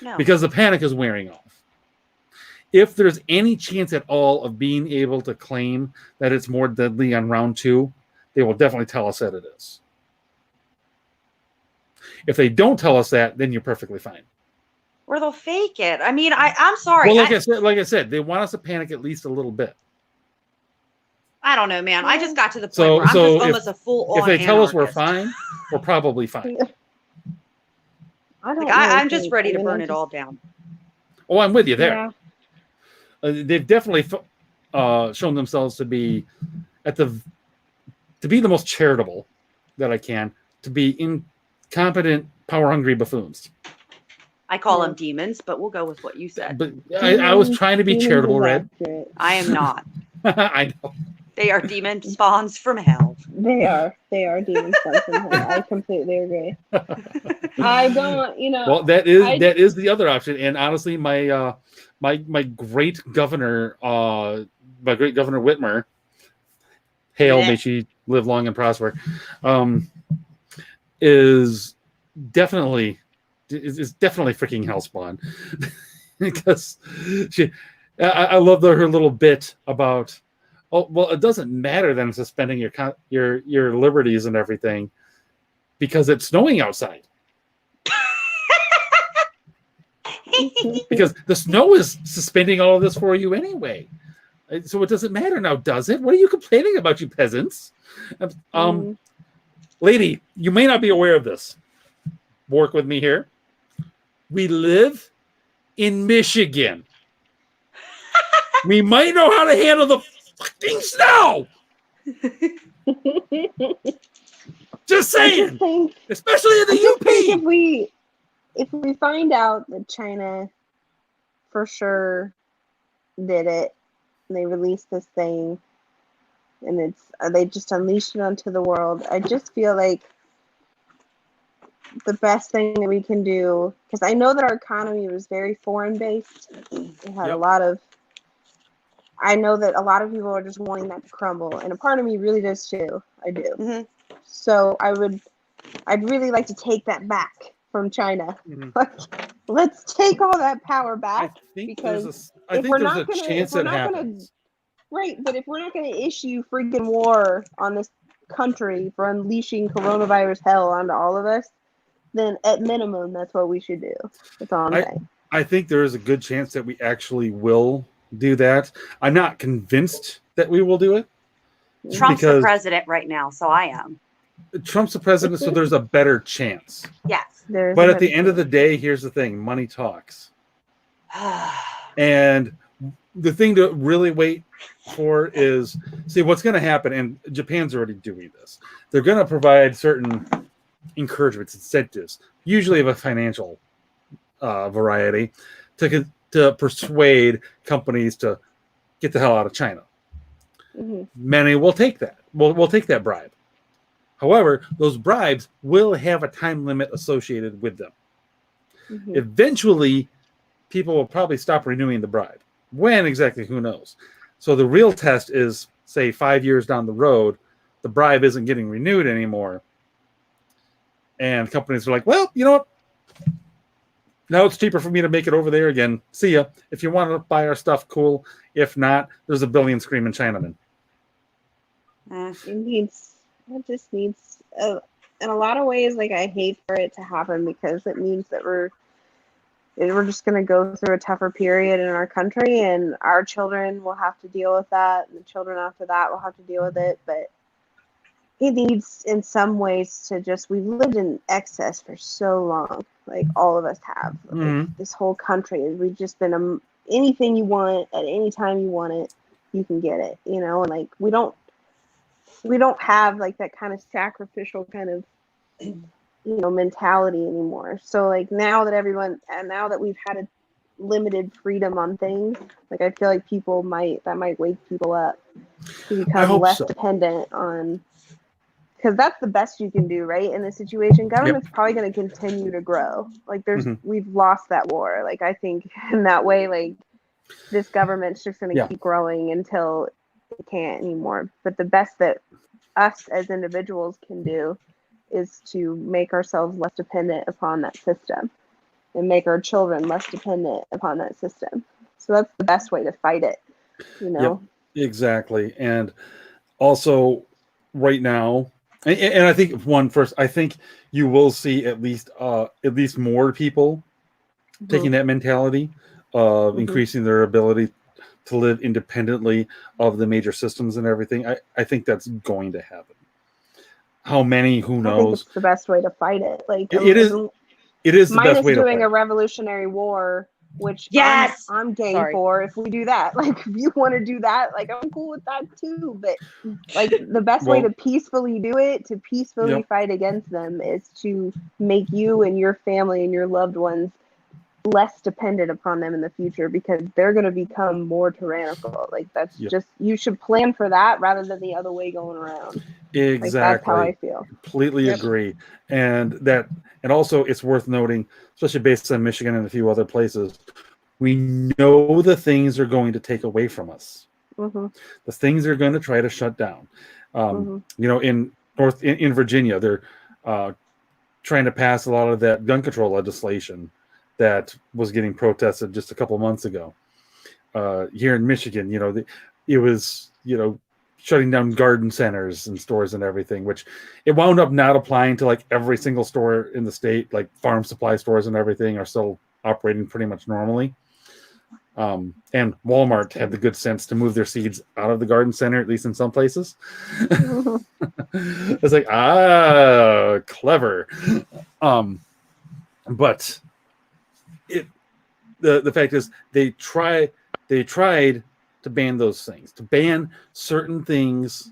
No. Because the panic is wearing off. If there's any chance at all of being able to claim that it's more deadly on round 2, they will definitely tell us that it is. If they don't tell us that, then you're perfectly fine. Or they'll fake it. I mean, I'm sorry. Well, like I said, they want us to panic at least a little bit. I don't know, man. I just got to the point where I'm just almost a full-on If they tell us we're anarchist. fine, we're probably fine. I'm just ready to burn it all down. Oh, I'm with you there. Yeah. They've definitely shown themselves to be the most charitable that I can, to be incompetent, power-hungry buffoons. I call them demons, but we'll go with what you said. But I was trying to be charitable, Red. I am not. I know. They are demon spawns from hell. They are demon spawns from hell. I completely agree. I don't, Well, that is the other option. And honestly, my great governor, Whitmer, hail, may she live long and prosper, is definitely freaking hellspawn. Because I love her little bit about, oh, well, it doesn't matter then suspending your liberties and everything because it's snowing outside. Because the snow is suspending all of this for you anyway. So it doesn't matter now, does it? What are you complaining about, you peasants? Lady, you may not be aware of this. Work with me here. We live in Michigan. We might know how to handle the fucking snow. Just saying. Especially in the UP. If we find out that China for sure did it, and they released this thing, and they just unleashed it onto the world, I just feel like the best thing that we can do, because I know that our economy was very foreign based. It had a lot of, I know that a lot of people are just wanting that to crumble, and a part of me really does too. I do. Mm-hmm. So I'd really like to take that back from China. Mm-hmm. Let's take all that power back. I think there's a chance it happens. Right, but if we're not going to issue freaking war on this country for unleashing coronavirus hell onto all of us, then at minimum, that's what we should do. That's all I'm saying. I think there is a good chance that we actually will do that. I'm not convinced that we will do it. Trump's the president right now, so I am. Trump's the president, so there's a better chance. Yes. There's But a at the bit- end of the day, here's the thing: money talks. And the thing to really wait for is see what's going to happen. And Japan's already doing this. They're going to provide certain encouragements, incentives, usually of a financial variety, to persuade companies to get the hell out of China. Mhm. Many will take that. We'll take that bribe. However, those bribes will have a time limit associated with them. Mhm. Eventually, people will probably stop renewing the bribe. When exactly, who knows? So the real test is, say, 5 years down the road, the bribe isn't getting renewed anymore. And companies are like, well, you know what? Now it's cheaper for me to make it over there again. See ya. If you want to buy our stuff, cool. If not, there's a billion screaming Chinamen. It just needs, in a lot of ways, like I hate for it to happen because it means that we're just going to go through a tougher period in our country, and our children will have to deal with that, and the children after that will have to deal with it. But it needs, in some ways, to just, we've lived in excess for so long, like all of us have. Like, this whole country, we've just been anything you want at any time you want it, you can get it, you know. And like we don't have like that kind of sacrificial kind of, you know, mentality anymore. So like now that we've had a limited freedom on things, like I feel like that might wake people up to become less dependent on, because that's the best you can do, right? In this situation, government's probably going to continue to grow. Like we've lost that war. Like I think in that way, like this government's just going to keep growing until it can't anymore. But the best that us as individuals can do is to make ourselves less dependent upon that system and make our children less dependent upon that system. So that's the best way to fight it, you know? Yep, exactly. And also right now, and I think I think you will see at least more people taking that mentality of increasing their ability to live independently of the major systems and everything. I think that's going to happen. How many? Who knows? I think it's the best way to fight it. Like it is the best way to fight. Doing a revolutionary war, which yes, I'm game for if we do that. Like if you want to do that, like I'm cool with that too. But like the best way to peacefully do it, to peacefully fight against them, is to make you and your family and your loved ones less dependent upon them in the future, because they're going to become more tyrannical. Like that's just, you should plan for that rather than the other way going around. Exactly. Like, that's how I feel. Completely agree. And also it's worth noting, especially based on Michigan and a few other places, we know the things are going to take away from us. The things are going to try to shut down. You know, in Virginia, they're trying to pass a lot of that gun control legislation that was getting protested just a couple months ago. Here in Michigan, you know, it was, you know, shutting down garden centers and stores and everything, which it wound up not applying to like every single store in the state. Like farm supply stores and everything are still operating pretty much normally. And Walmart had the good sense to move their seeds out of the garden center, at least in some places. It's like, clever. But the fact is they tried to ban those things, to ban certain things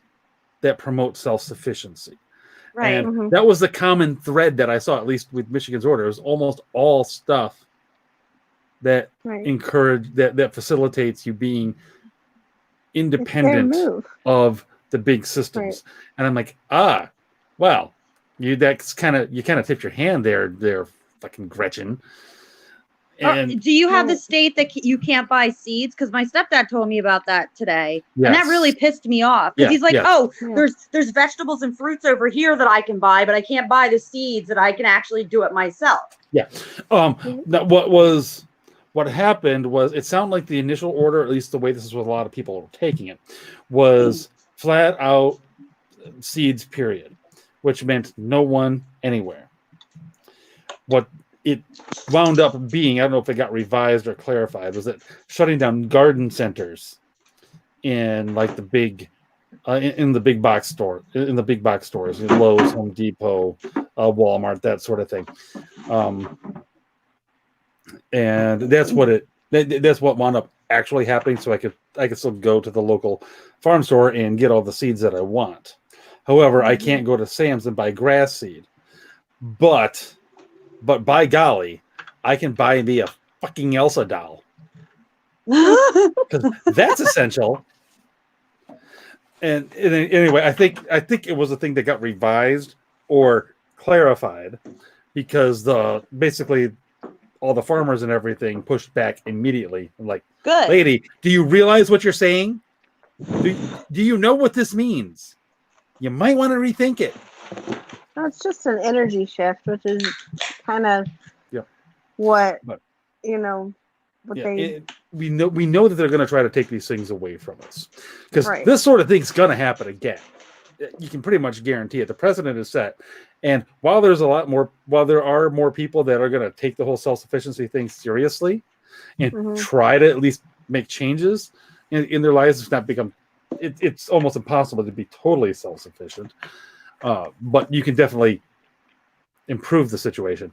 that promote self-sufficiency. Right. And that was the common thread that I saw, at least with Michigan's order. It was almost all stuff that that facilitates you being independent of the big systems. And I'm like, well, you kind of tipped your hand there, fucking Gretchen. And do you have the state that you can't buy seeds? Because my stepdad told me about that today, and that really pissed me off. Because he's like, there's vegetables and fruits over here that I can buy, but I can't buy the seeds that I can actually do it myself. Yeah. What happened was, it sounded like the initial order, at least the way this is what a lot of people were taking it, was flat out seeds, period, which meant no one anywhere. What it wound up being, I don't know if it got revised or clarified, was that shutting down garden centers in like the big in the big box stores, Lowe's, Home Depot, Walmart, that sort of thing. And that's what wound up actually happening. So I could still go to the local farm store and get all the seeds that I want. However, I can't go to Sam's and buy grass seed. But by golly, I can buy me a fucking Elsa doll. Because that's essential. And anyway, I think it was a thing that got revised or clarified because basically all the farmers and everything pushed back immediately. I'm like, Good. Lady, do you realize what you're saying? Do you know what this means? You might want to rethink it. No, it's just an energy shift, which is kind of what we know that they're going to try to take these things away from us because Right. this sort of thing's going to happen again. You can pretty much guarantee it. The precedent is set, and while there are more people that are going to take the whole self-sufficiency thing seriously and try to at least make changes in their lives, it's almost impossible to be totally self-sufficient. But you can definitely improve the situation.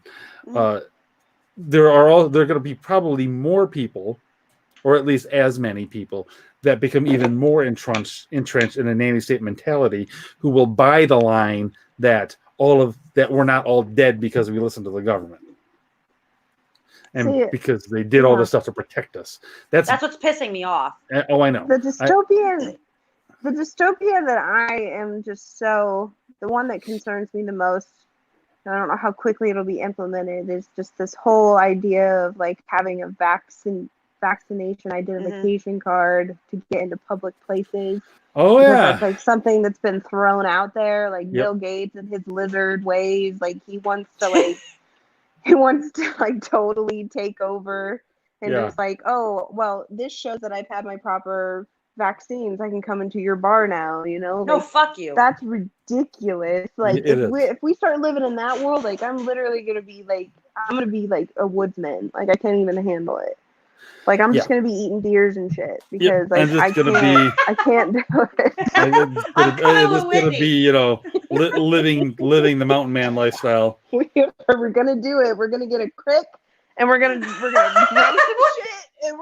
There are going to be probably more people, or at least as many people, that become even more entrenched in a nanny state mentality, who will buy the line that we're not all dead because we listen to the government, and because they did all this stuff to protect us. That's what's pissing me off. Oh, I know. The dystopia that I am just the one that concerns me the most, I don't know how quickly it'll be implemented, is just this whole idea of like having a vaccination identification card to get into public places. Oh because yeah, that's like something that's been thrown out there. Like Bill Gates and his lizard ways, like he wants to totally take over and just like, oh well, this shows that I've had my proper vaccines. I can come into your bar now. No, fuck you. That's ridiculous. Like if we start living in that world, like I'm literally gonna be like a woodsman. Like I can't even handle it. Like I'm just gonna be eating deers and shit because like I can't do it. It's gonna be living the mountain man lifestyle. We're gonna do it. We're gonna get a crick and we're gonna grow some shit and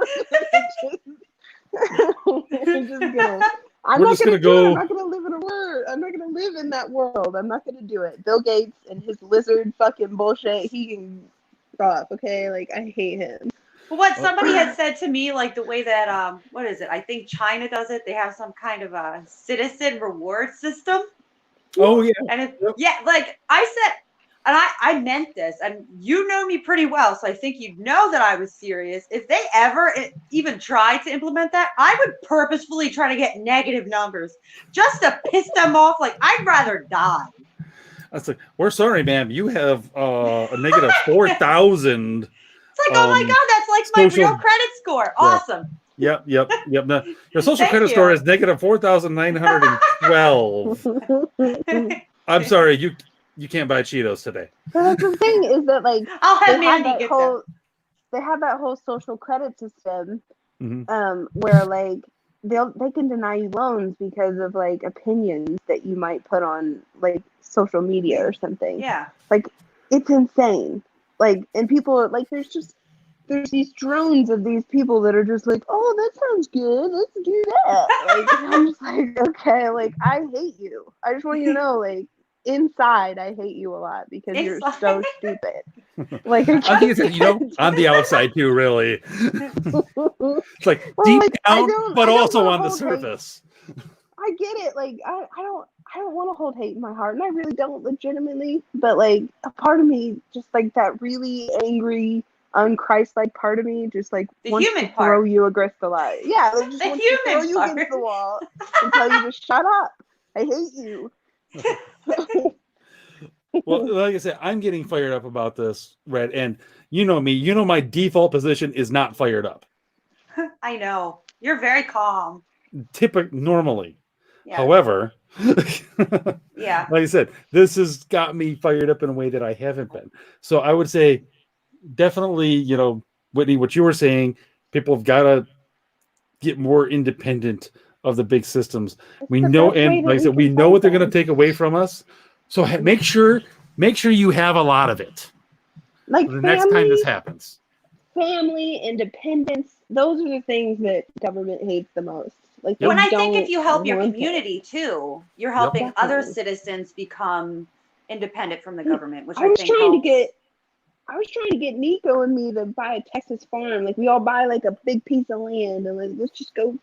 I'm not gonna live in a world. I'm not gonna live in that world. I'm not gonna do it. Bill Gates and his lizard fucking bullshit. He can stop. Okay, like I hate him. What somebody had said to me, like the way that what is it? I think China does it. They have some kind of a citizen reward system. Oh yeah. And like I said, and I meant this, and you know me pretty well, so I think you'd know that I was serious. If they ever even tried to implement that, I would purposefully try to get negative numbers just to piss them off. Like, I'd rather die. That's like, we're sorry, ma'am. You have a negative 4,000. It's like, oh my God, that's like my real credit score. Awesome. Yep. No, your social credit score is negative 4,912. I'm sorry, you can't buy Cheetos today. But that's the thing is that like I'll have Mandy get them. They have that whole social credit system, where like they can deny you loans because of like opinions that you might put on like social media or something. Yeah. Like it's insane. Like, and people are like, there's these drones of these people that are just like, oh, that sounds good, let's do that. Like, I'm just like, okay, like I hate you. I just want you to know, like, inside I hate you a lot because you're so stupid. Like I think it's on the outside too, really. It's like deep down, but also on the surface. I get it. Like I don't want to hold hate in my heart, and I really don't legitimately. But like a part of me, just like that really angry, unChrist-like part of me, just like wants to throw you against the light. Yeah, like, just wants to throw you against the wall and tell you to shut up. I hate you. Well, like I said, I'm getting fired up about this, Red, and you know me. You know my default position is not fired up. I know. You're very calm. Normally. Yeah. However, like I said, this has got me fired up in a way that I haven't been. So I would say definitely, Whitney, what you were saying, people have got to get more independent of the big systems. It's We the know, best way and that like I said, we can know fight what they're going to them. take away from us. So make sure you have a lot of it Like the next time this family, happens. family, independence. Those are the things that government hates the most. Like Yep. When they I think if don't you help your want it. community too, you're helping other Definitely. citizens become independent from the Hmm. government, which I I was think trying to helps. get Nico and me to buy a Texas farm. Like we all buy like a big piece of land and like let's just go.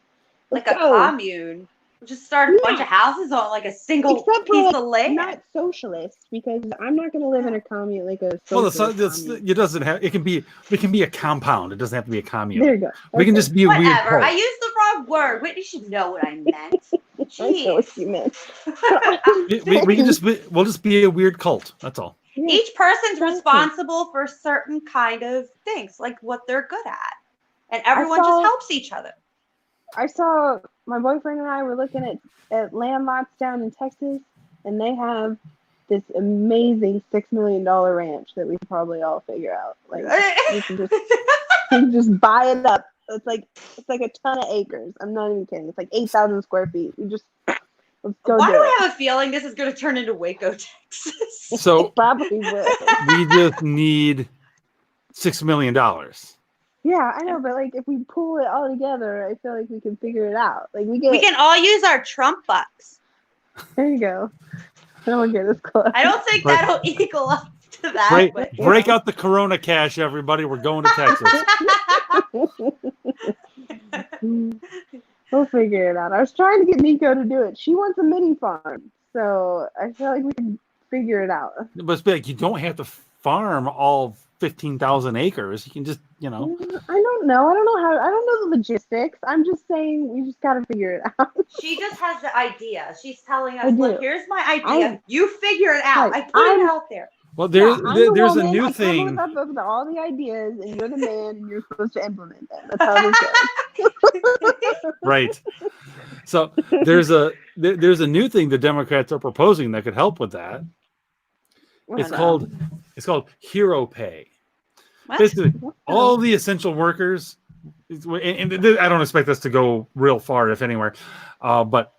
Like Let's a go. commune. Just start a bunch Yeah. of houses on like a single Except for piece like of land. not socialist because I'm not gonna live in a commune like a Well, socialist commune. it doesn't have. It can be a compound. It doesn't have to be a commune. There you go. We can Okay. just be a weird Whatever. cult. I used the wrong word. Whitney should know what I meant. I know what you Jeez. meant. We can we'll just be a weird cult. That's all. Yeah. Each person's Exactly. responsible for certain kind of things, like what they're good at. And everyone saw- just helps each other. I saw my boyfriend and I were looking at land lots down in Texas, and they have this amazing $6 million ranch that we could probably all figure out. Like we can just buy it up. It's like a ton of acres. I'm not even kidding. It's like 8,000 square feet. Let's go Why do do it. I have a feeling this is going to turn into Waco, Texas? So It probably will. we just need $6 million. Yeah, I know, but like if we pull it all together, I feel like we can figure it out. Like we We can all use our Trump bucks. There you go. Then we'll get as close. I don't think Right. that'll equal up to that. but, Break out the Corona cash, everybody. We're going to Texas. We'll figure it out. I was trying to get Nico to do it. She wants a mini farm, so I feel like we can figure it out. But it's like you don't have to farm all 15,000 acres. You can just, I don't know. I don't know the logistics. I'm just saying we just got to figure it out. She just has the idea. She's telling I us, do. look, here's my idea. You figure it out. Right. I put it out there. Well, Yeah, I'm there's a woman. new I come thing. up with all the ideas, and you're the man, and you're supposed to implement them. That's how this goes. Right. So there's a new thing the Democrats are proposing that could help with that. What's It's that? called hero pay. What? Basically, all the essential workers, and I don't expect this to go real far, if anywhere, but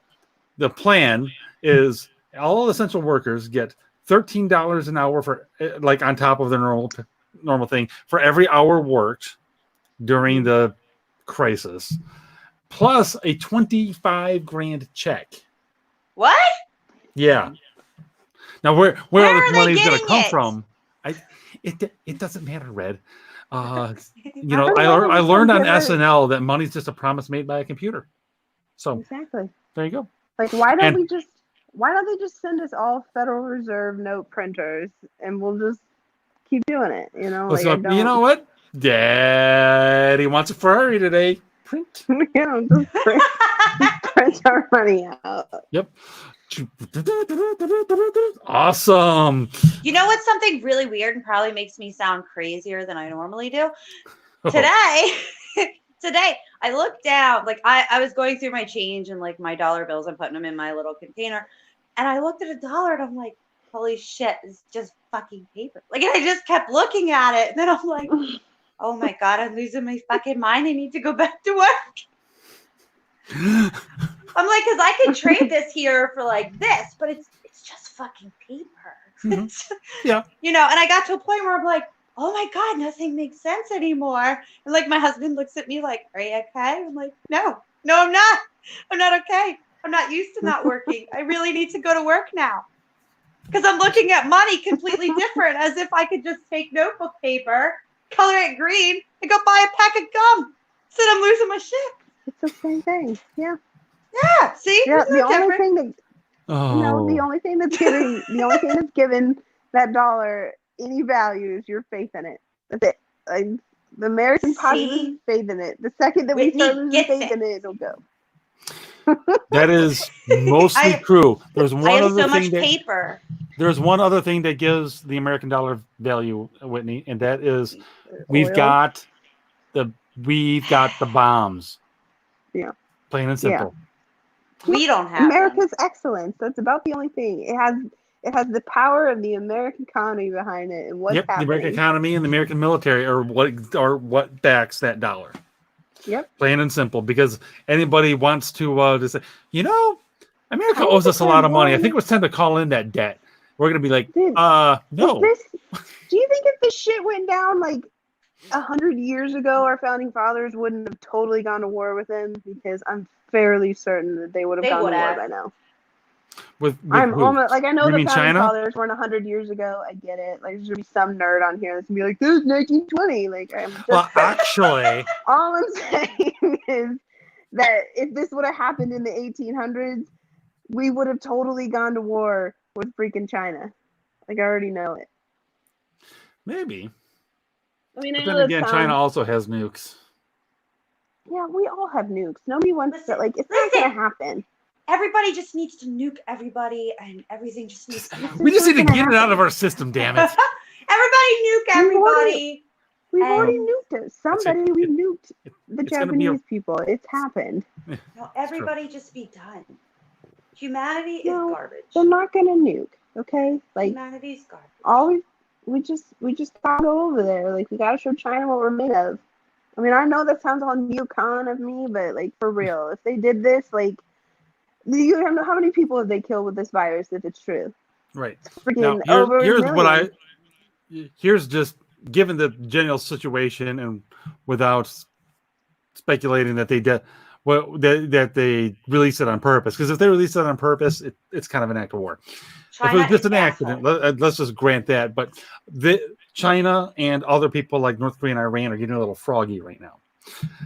the plan is all essential workers get $13 an hour for, like, on top of their normal thing for every hour worked during the crisis, plus a 25 grand check. What? Yeah. Now where all Where this are they money is going to getting come it? from? It doesn't matter, Red. I know, learned on something SNL that money's just a promise made by a computer. So Exactly. there you go. Like, why don't And- they just send us all Federal Reserve note printers, and we'll just keep doing it? You know, like, So, you know what? Daddy wants a Ferrari today. Print. just print our money out. Yep. Awesome. You know what's something really weird and probably makes me sound crazier than I normally do? Oh. Today, I looked down, like I was going through my change and like my dollar bills, I'm putting them in my little container. And I looked at $1 and I'm like, holy shit, it's just fucking paper. Like, and I just kept looking at it. And then I'm like, oh my God, I'm losing my fucking mind. I need to go back to work. I'm like, because I could trade this here for like this, but it's just fucking paper. Mhm. Yeah. You know, and I got to a point where I'm like, oh my God, nothing makes sense anymore. And like my husband looks at me like, are you okay? I'm like, no, I'm not. I'm not okay. I'm not used to not working. I really need to go to work now. Because I'm looking at money completely different, as if I could just take notebook paper, color it green, and go buy a pack of gum. Said I'm losing my shit. It's the same thing. Yeah. Yeah, see? Yeah. Isn't The that only different? thing that Oh. the only thing that's given that dollar any value is your faith in it. That's it. Like, the American populace See? has faith in it. The second that we Whitney start losing gets faith it. in it, it'll go. That is mostly true. There's I one have other so much thing that paper. there's one other thing that gives the American dollar value, Whitney, and that is we've Oil. got the bombs. Yeah. Plain and simple. We don't have them. America's excellence. That's about the only thing. It has the power of the American economy behind it, and what's Yep, the happening. American economy and the American military are what backs that dollar. Yep. Plain and simple. Because anybody wants to say, America I owes us a lot of money. I one- think it was time to call in that debt. We're gonna be like, Dude, no. Do you think if this shit went down like 100 years ago, our founding fathers wouldn't have totally gone to war with him? Because I'm fairly certain that they would have They gone would to war have. by now. With I'm who? almost like, I know You the mean founding China? fathers weren't 100 years ago. I get it. Like, there's gonna be some nerd on here that's gonna be like, "This is 1920." Like, I'm just Well, actually, all I'm saying is that if this would have happened in the 1800s, we would have totally gone to war with freaking China. Like, I already know it. maybe. I mean, I But know then that again, sounds, China also has nukes. yeah, we all have nukes. Nobody wants to, Listen, like, it's not gonna listen. happen. Everybody just needs to nuke everybody, and everything just needs to happen. We just need to not get gonna it out of happen. our system, damn it. Everybody nuke everybody. We've And- already nuked it. Somebody, we nuked the it's gonna be Japanese people. It's happened. No, everybody just be done. Humanity is No, garbage. They're not gonna nuke, okay? Like, Humanity's garbage. all we just gotta go over there. Like, we gotta show China what we're made of. I mean, I know that sounds all neocon of me, but like, for real, if they did this, like, you don't know how many people have they killed with this virus if it's true. Right. Freaking Now, over a here's what million. here's just given the general situation and without speculating that they that they released it on purpose. Because if they released it on purpose, it's kind of an act of war. China if it was just is an accident, let's just grant that. But China and other people like North Korea and Iran are getting a little froggy right now.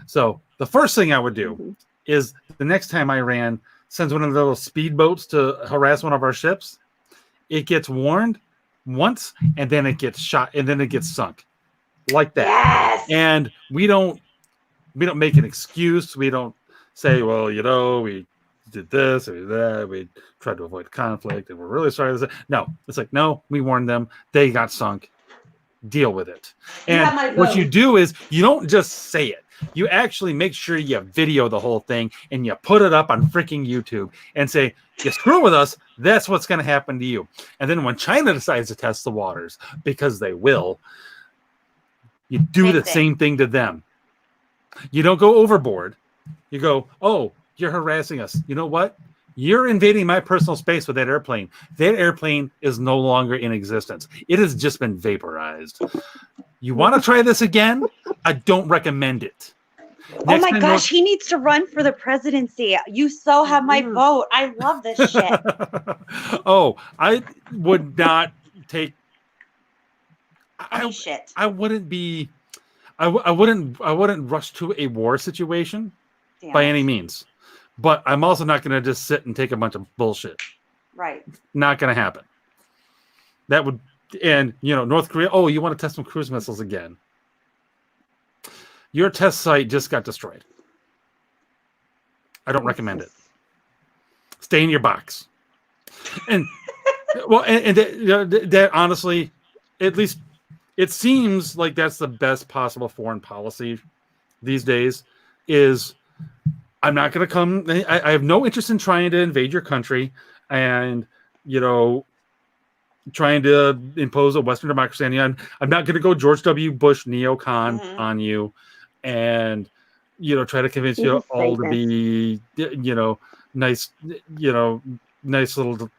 So the first thing I would do is the next time Iran sends one of the little speedboats to harass one of our ships, it gets warned once and then it gets shot and then it gets sunk like that. Yes. And we don't make an excuse. We don't say, well, we did this or that. We tried to avoid conflict and we're really sorry. No, it's like, no, we warned them. They got sunk. Deal with it. And what you do is you don't just say it. You actually make sure you video the whole thing and you put it up on freaking YouTube and say, you screw with us, that's what's going to happen to you. And then when China decides to test the waters, because they will, you do the same thing to them. You don't go overboard. You go, oh, you're harassing us. You know what? You're invading my personal space with that airplane. That airplane is no longer in existence. It has just been vaporized. You want to try this again? I don't recommend it. Oh my gosh, he needs to run for the presidency. You so have my vote. I love this shit. Oh, I would not take. Shit. I wouldn't be. I wouldn't rush to a war situation by any means. But I'm also not going to just sit and take a bunch of bullshit. Right. Not going to happen. That would, and North Korea. Oh, you want to test some cruise missiles again? Your test site just got destroyed. I don't recommend it. Stay in your box. And well, and that honestly, at least it seems like that's the best possible foreign policy these days. Is I'm not going to come. I have no interest in trying to invade your country and, trying to impose a Western democracy on you. I'm not going to go George W. Bush neocon on you and, try to convince you all to be, nice, nice little,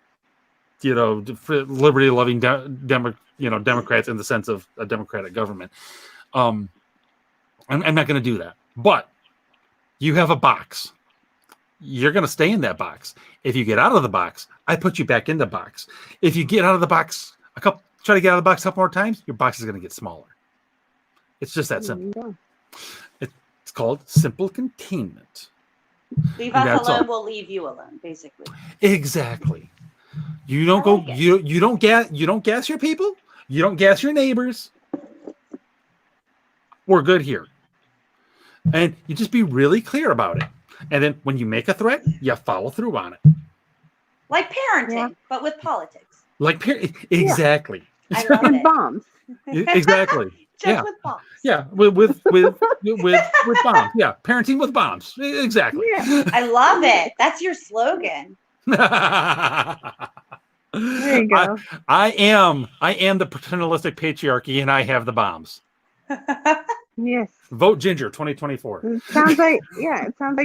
liberty-loving, Democrats in the sense of a democratic government. I'm not going to do that. But you have a box. You're going to stay in that box. If you get out of the box, I put you back in the box. If you get out of the box try to get out of the box a couple more times, your box is going to get smaller. It's just that simple. It's called simple containment. Leave us alone, we'll leave you alone, basically. Exactly. You don't go. You don't gas your people. You don't gas your neighbors. We're good here. And you just be really clear about it. And then when you make a threat, you follow through on it. Like parenting, but with politics. Exactly. I love it. Bombs. Exactly. Just with bombs. Yeah, with bombs. Yeah, parenting with bombs. Exactly. Yeah. I love it. That's your slogan. There you go. I am the paternalistic patriarchy, and I have the bombs. Yes. Vote Ginger 2024. It sounds like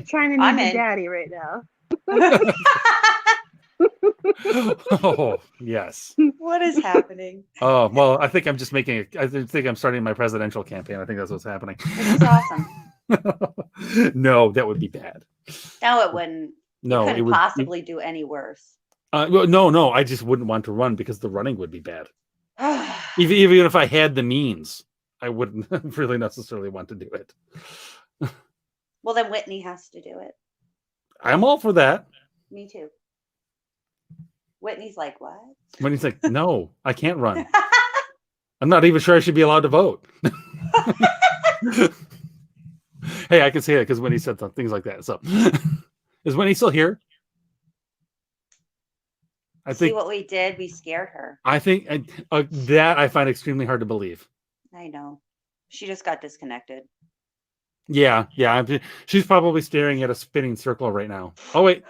China I'm needs a in. daddy right now. Oh, yes. What is happening? Oh, well, I think I'm just making I think I'm starting my presidential campaign. I think that's what's happening. This is awesome. No, that would be bad. No, it wouldn't. No, You it couldn't would possibly do any worse. well, no, I just wouldn't want to run because the running would be bad. Even if I had the means, I wouldn't really necessarily want to do it. Well, then Whitney has to do it. I'm all for that. Me too. Whitney's like, what? When he's like, no, I can't run. I'm not even sure I should be allowed to vote. Hey, I can say that because Whitney said things like that. So, is Whitney still here? I See think what we did? We scared her. I think that I find extremely hard to believe. I know. She just got disconnected. Yeah. She's probably staring at a spinning circle right now. Oh wait,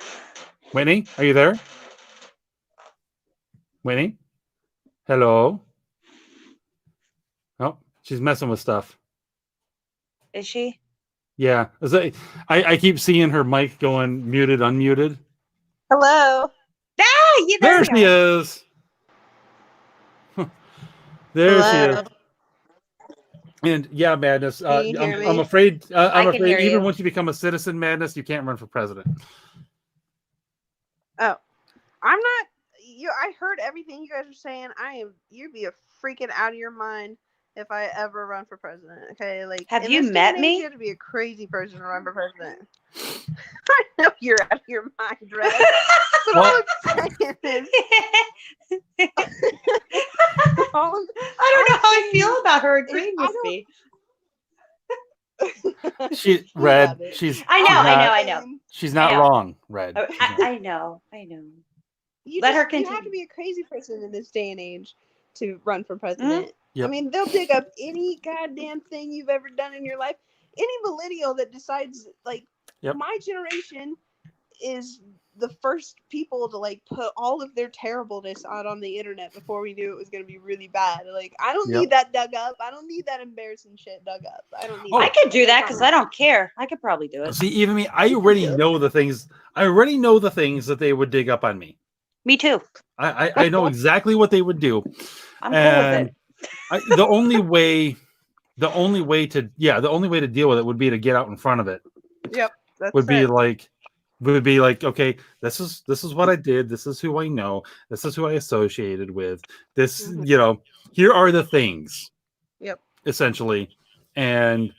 Whitney, are you there? Whitney, hello. Oh, she's messing with stuff. Is she? Yeah, I keep seeing her mic going muted, unmuted. Hello. Ah, There she is. There she is. Hello. And yeah, Madness. Can you hear I'm me? afraid. I'm I can afraid hear even you. once you become a citizen, Madness, you can't run for president. Oh, I'm not. I heard everything you guys are saying. You'd be a freaking out of your mind if I ever run for president. Okay, like Have in you this day met and age, me? You have to be a crazy person to run for president. I know you're out of your mind, Red. But all I'm saying is, I don't know how I feel about her agreeing with me. She love Red. it. She's. I know. She's not I know. wrong, Red. Oh, She's not. I know. You Let her You continue. have to be a crazy person in this day and age to run for president. Yep. I mean, they'll dig up any goddamn thing you've ever done in your life. Any millennial that decides, like, Yep. my generation is the first people to, like, put all of their terribleness out on the internet before we knew it was going to be really bad. Like, I don't Yep. need that dug up. I don't need that embarrassing shit dug up. I don't need Oh. I could do that because I don't care. I could probably do it. See, even me, I already know the things. I already know the things that they would dig up on me. Me too. I know exactly what they would do. I'm cool with it. The only way to deal with it would be to get out in front of it. Yep. That's Would be it. like, okay, this is what I did. This is who I know. This is who I associated with. This, Mhm. Here are the things. Yep. Essentially, and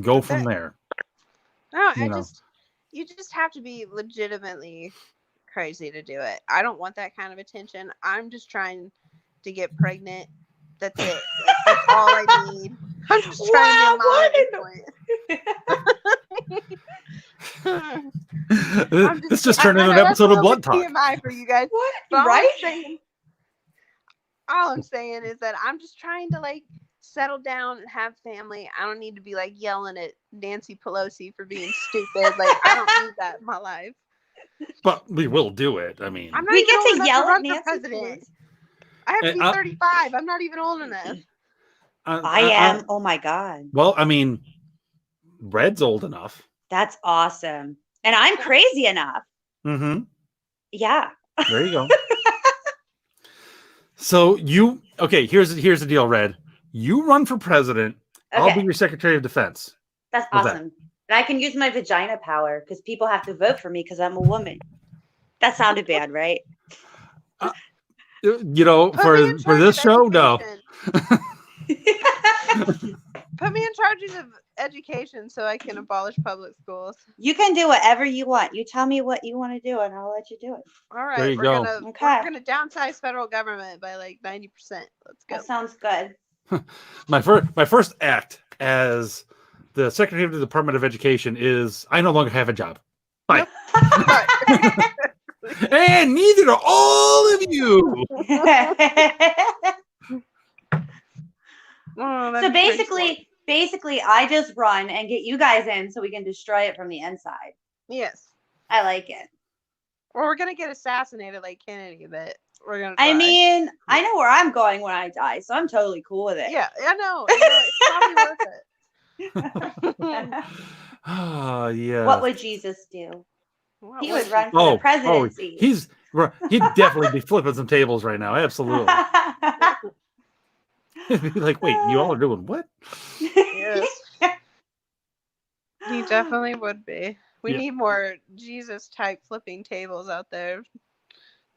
go That's from it. there. No, You you just have to be legitimately crazy to do it. I don't want that kind of attention. I'm just trying to get pregnant. That's it. That's all I need. I'm just trying to be a mom at this point. This just turned into an episode of Blood Talk. TMI for you guys. What? But Right? All I'm saying is that I'm just trying to, like, settle down and have family. I don't need to be, like, yelling at Nancy Pelosi for being stupid. Like, I don't need that in my life. But we will do it. I mean, I'm not We even get old to enough yell at run for Nancy president. Pelosi. I have to be I'll- 35. I'm not even old enough. I am. Oh my God. Well, I mean, Red's old enough. That's awesome. And I'm crazy enough. Mm-hmm. Yeah. There you go. So here's the deal, Red. You run for president. I'll be Okay. your Secretary of Defense. That's How's that? awesome. And I can use my vagina power because people have to vote for me because I'm a woman. That sounded bad, right? Put me in For charge this of show, no. education. Put me in charge of education so I can abolish public schools. You can do whatever you want. You tell me what you want to do and I'll let you do it. All right, There you we're go. gonna downsize federal government by like 90%. Let's go. That sounds good. My first act as the Secretary of the Department of Education is I no longer have a job. Bye. And neither do all of you. Oh, So that'd be pretty cool. basically, I just run and get you guys in so we can destroy it from the inside. Yes. I like it. Or we're gonna get assassinated like Kennedy, but we're gonna try. I mean, I know where I'm going when I die, so I'm totally cool with it. Yeah, I know. It's probably worth it. Ah, yeah. What would Jesus do? What He would would run for the presidency. He'd definitely be flipping some tables right now. Absolutely. He'd be like, wait, you all are doing what? Yes. He definitely would be. We Yeah. need more Jesus type flipping tables out there,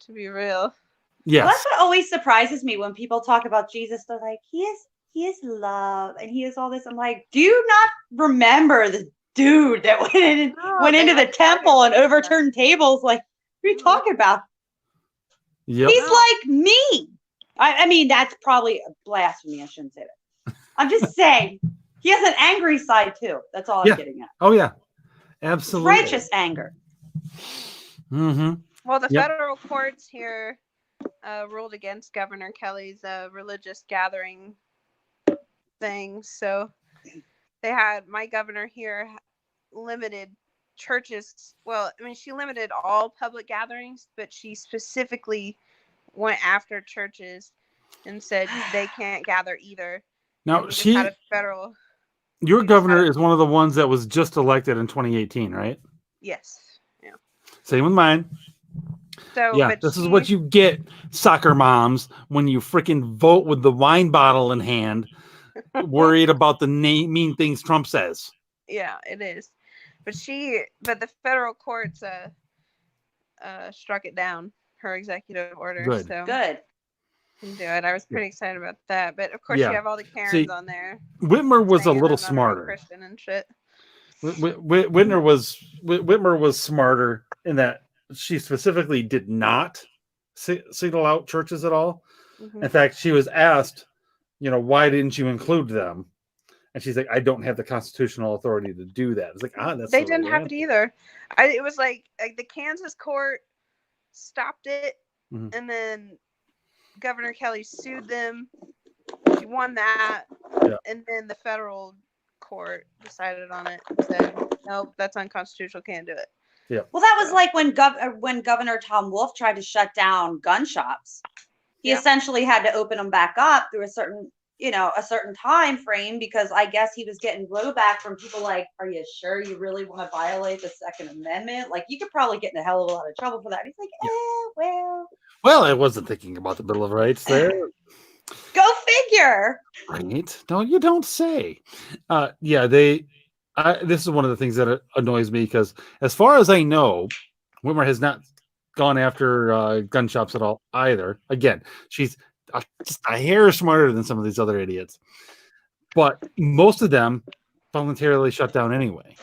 to be real. Yes. Well, that's what always surprises me when people talk about Jesus. They're like, he is love and he is all this. I'm like, do you not remember the dude that went into the temple and overturned tables? Like, what are you talking about? Yep. He's like me. I mean, that's probably a blasphemy. I shouldn't say that. I'm just saying he has an angry side too. That's all Yeah. I'm getting at. Oh yeah. It's Absolutely. righteous anger. Mm-hmm. Well, the Yep. federal courts here ruled against Governor Kelly's religious gathering thing. So they had my governor here limited churches. Well, I mean, she limited all public gatherings, but she specifically went after churches and said they can't gather either. Now And we just had a federal. your governor is one of the ones that was just elected in 2018, right? Yes. Yeah. Same with mine. So, Yeah, but this is what you get, soccer moms, when you freaking vote with the wine bottle in hand, worried about the mean things Trump says. Yeah, it is. But the federal courts struck it down, her executive order. Good. So Good. can do it. I was pretty excited about that. But of course, Yeah. you have all the Karens See, on there. Whitmer was a saying little I'm not a real smarter. Christian and shit. Whitmer was smarter in that she specifically did not single out churches at all. Mhm. In fact, she was asked, why didn't you include them? And she's like, I don't have the constitutional authority to do that. It's like, that's They the didn't right have answer. it either. It was like the Kansas court stopped it, Mhm. and then Governor Kelly sued them. She won that, Yeah. and then the federal court decided on it and said, nope, that's unconstitutional, can't do it. Yeah. Well, that was like when Governor Tom Wolf tried to shut down gun shops. He Yeah. essentially had to open them back up through a certain time frame, because I guess he was getting blowback from people like, are you sure you really want to violate the Second Amendment? Like, you could probably get in a hell of a lot of trouble for that. And he's like, Well, I wasn't thinking about the Bill of Rights there. go figure. Right? No, you don't say. This is one of the things that annoys me, because as far as I know, Whitmer has not gone after gun shops at all either. Again, she's just a hair smarter than some of these other idiots. But most of them voluntarily shut down anyway.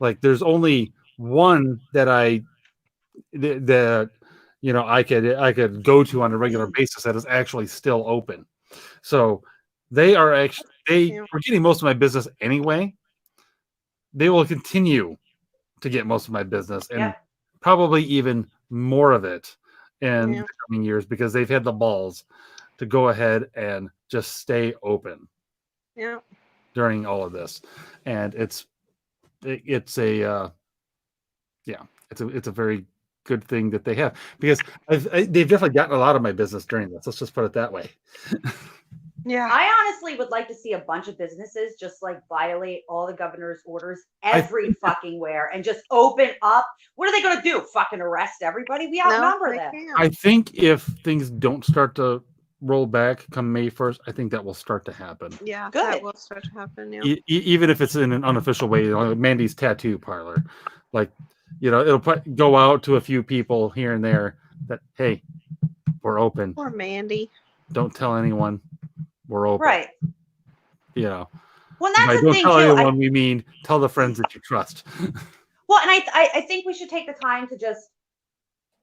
Like, there's only one that I could go to on a regular basis that is actually still open. So they are were getting most of my business anyway. They will continue to get most of my business, and probably even more of it in the coming years, because they've had the balls to go ahead and just stay open during all of this. And it's a very good thing that they have, because they've definitely gotten a lot of my business during this. Let's just put it that way. Yeah. I honestly would like to see a bunch of businesses just like violate all the governor's orders every fucking where and just open up. What are they going to do? Fucking arrest everybody? We outnumber them. I think if things don't start to roll back come May 1st, I think that will start to happen. Yeah, good. That will start to happen. Yeah. Even if it's in an unofficial way, like Mandie's tattoo parlor, like, it'll go out to a few people here and there that, hey, we're open. Poor Mandie. Don't tell anyone. We're open. Right. Well, that's the don't thing tell too. anyone, we mean tell the friends that you trust. Well, and I think we should take the time to just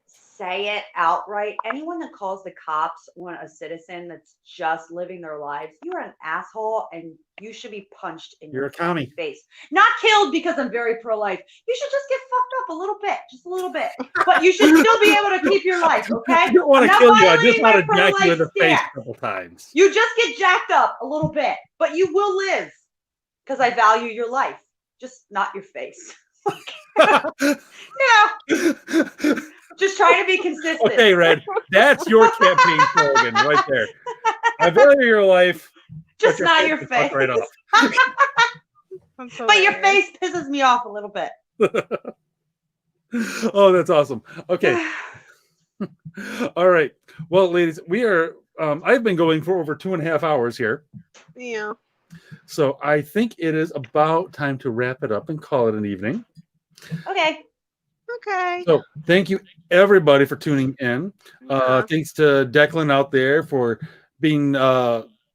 say it outright. Anyone that calls the cops on a citizen that's just living their lives, you're an asshole and you should be punched in You're your a commie. face. Not killed, because I'm very pro-life. You should just get fucked up a little bit, just a little bit. But you should still be able to keep your life, okay? I don't want to kill you. I just want to jack you in the face stance. a couple times. You just get jacked up a little bit, but you will live, because I value your life, just not your face. Just trying to be consistent. Okay, Red, that's your campaign slogan right there. I value your life. Just but not your can face. fuck right off. But your face pisses me off a little bit. Oh, that's awesome. Okay. All right. Well, ladies, we are I've been going for over 2.5 hours here. Yeah. So I think it is about time to wrap it up and call it an evening. Okay. Okay. So thank you everybody for tuning in. Yeah. Thanks to Declan out there for being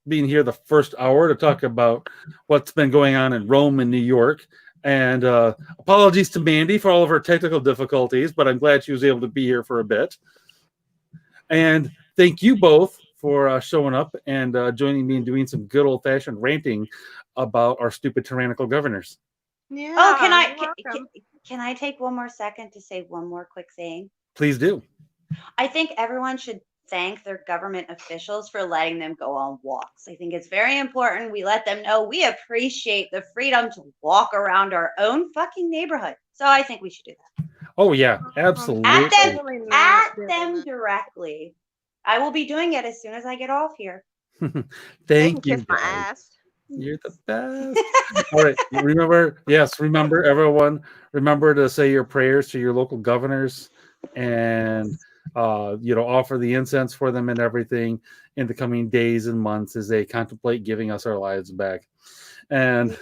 here the first hour to talk about what's been going on in Rome and New York. And apologies to Mandie for all of her technical difficulties, but I'm glad she was able to be here for a bit. And thank you both for showing up and joining me and doing some good old-fashioned ranting about our stupid tyrannical governors. Yeah. Oh, you're welcome. can I take one more second to say one more quick thing? Please do. I think everyone should thank their government officials for letting them go on walks. I think it's very important we let them know we appreciate the freedom to walk around our own fucking neighborhood. So I think we should do that. Oh yeah, absolutely. At them, Totally not at doing them that. directly. I will be doing it as soon as I get off here. They can Thank you, kiss my guys. ass. You're the best. All right. Remember everyone, remember to say your prayers to your local governors and offer the incense for them and everything in the coming days and months as they contemplate giving us our lives back. And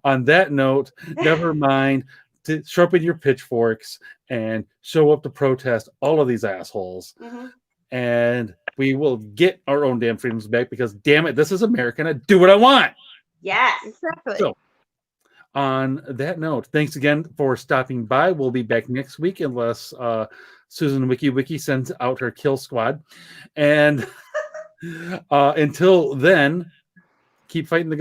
on that note, never mind to sharpen your pitchforks and show up to protest all of these assholes. Mhm. And we will get our own damn freedoms back because, damn it, this is America and I do what I want. Yes. Exactly. So, on that note, thanks again for stopping by. We'll be back next week unless Susan Wiki sends out her kill squad. And until then, keep fighting the good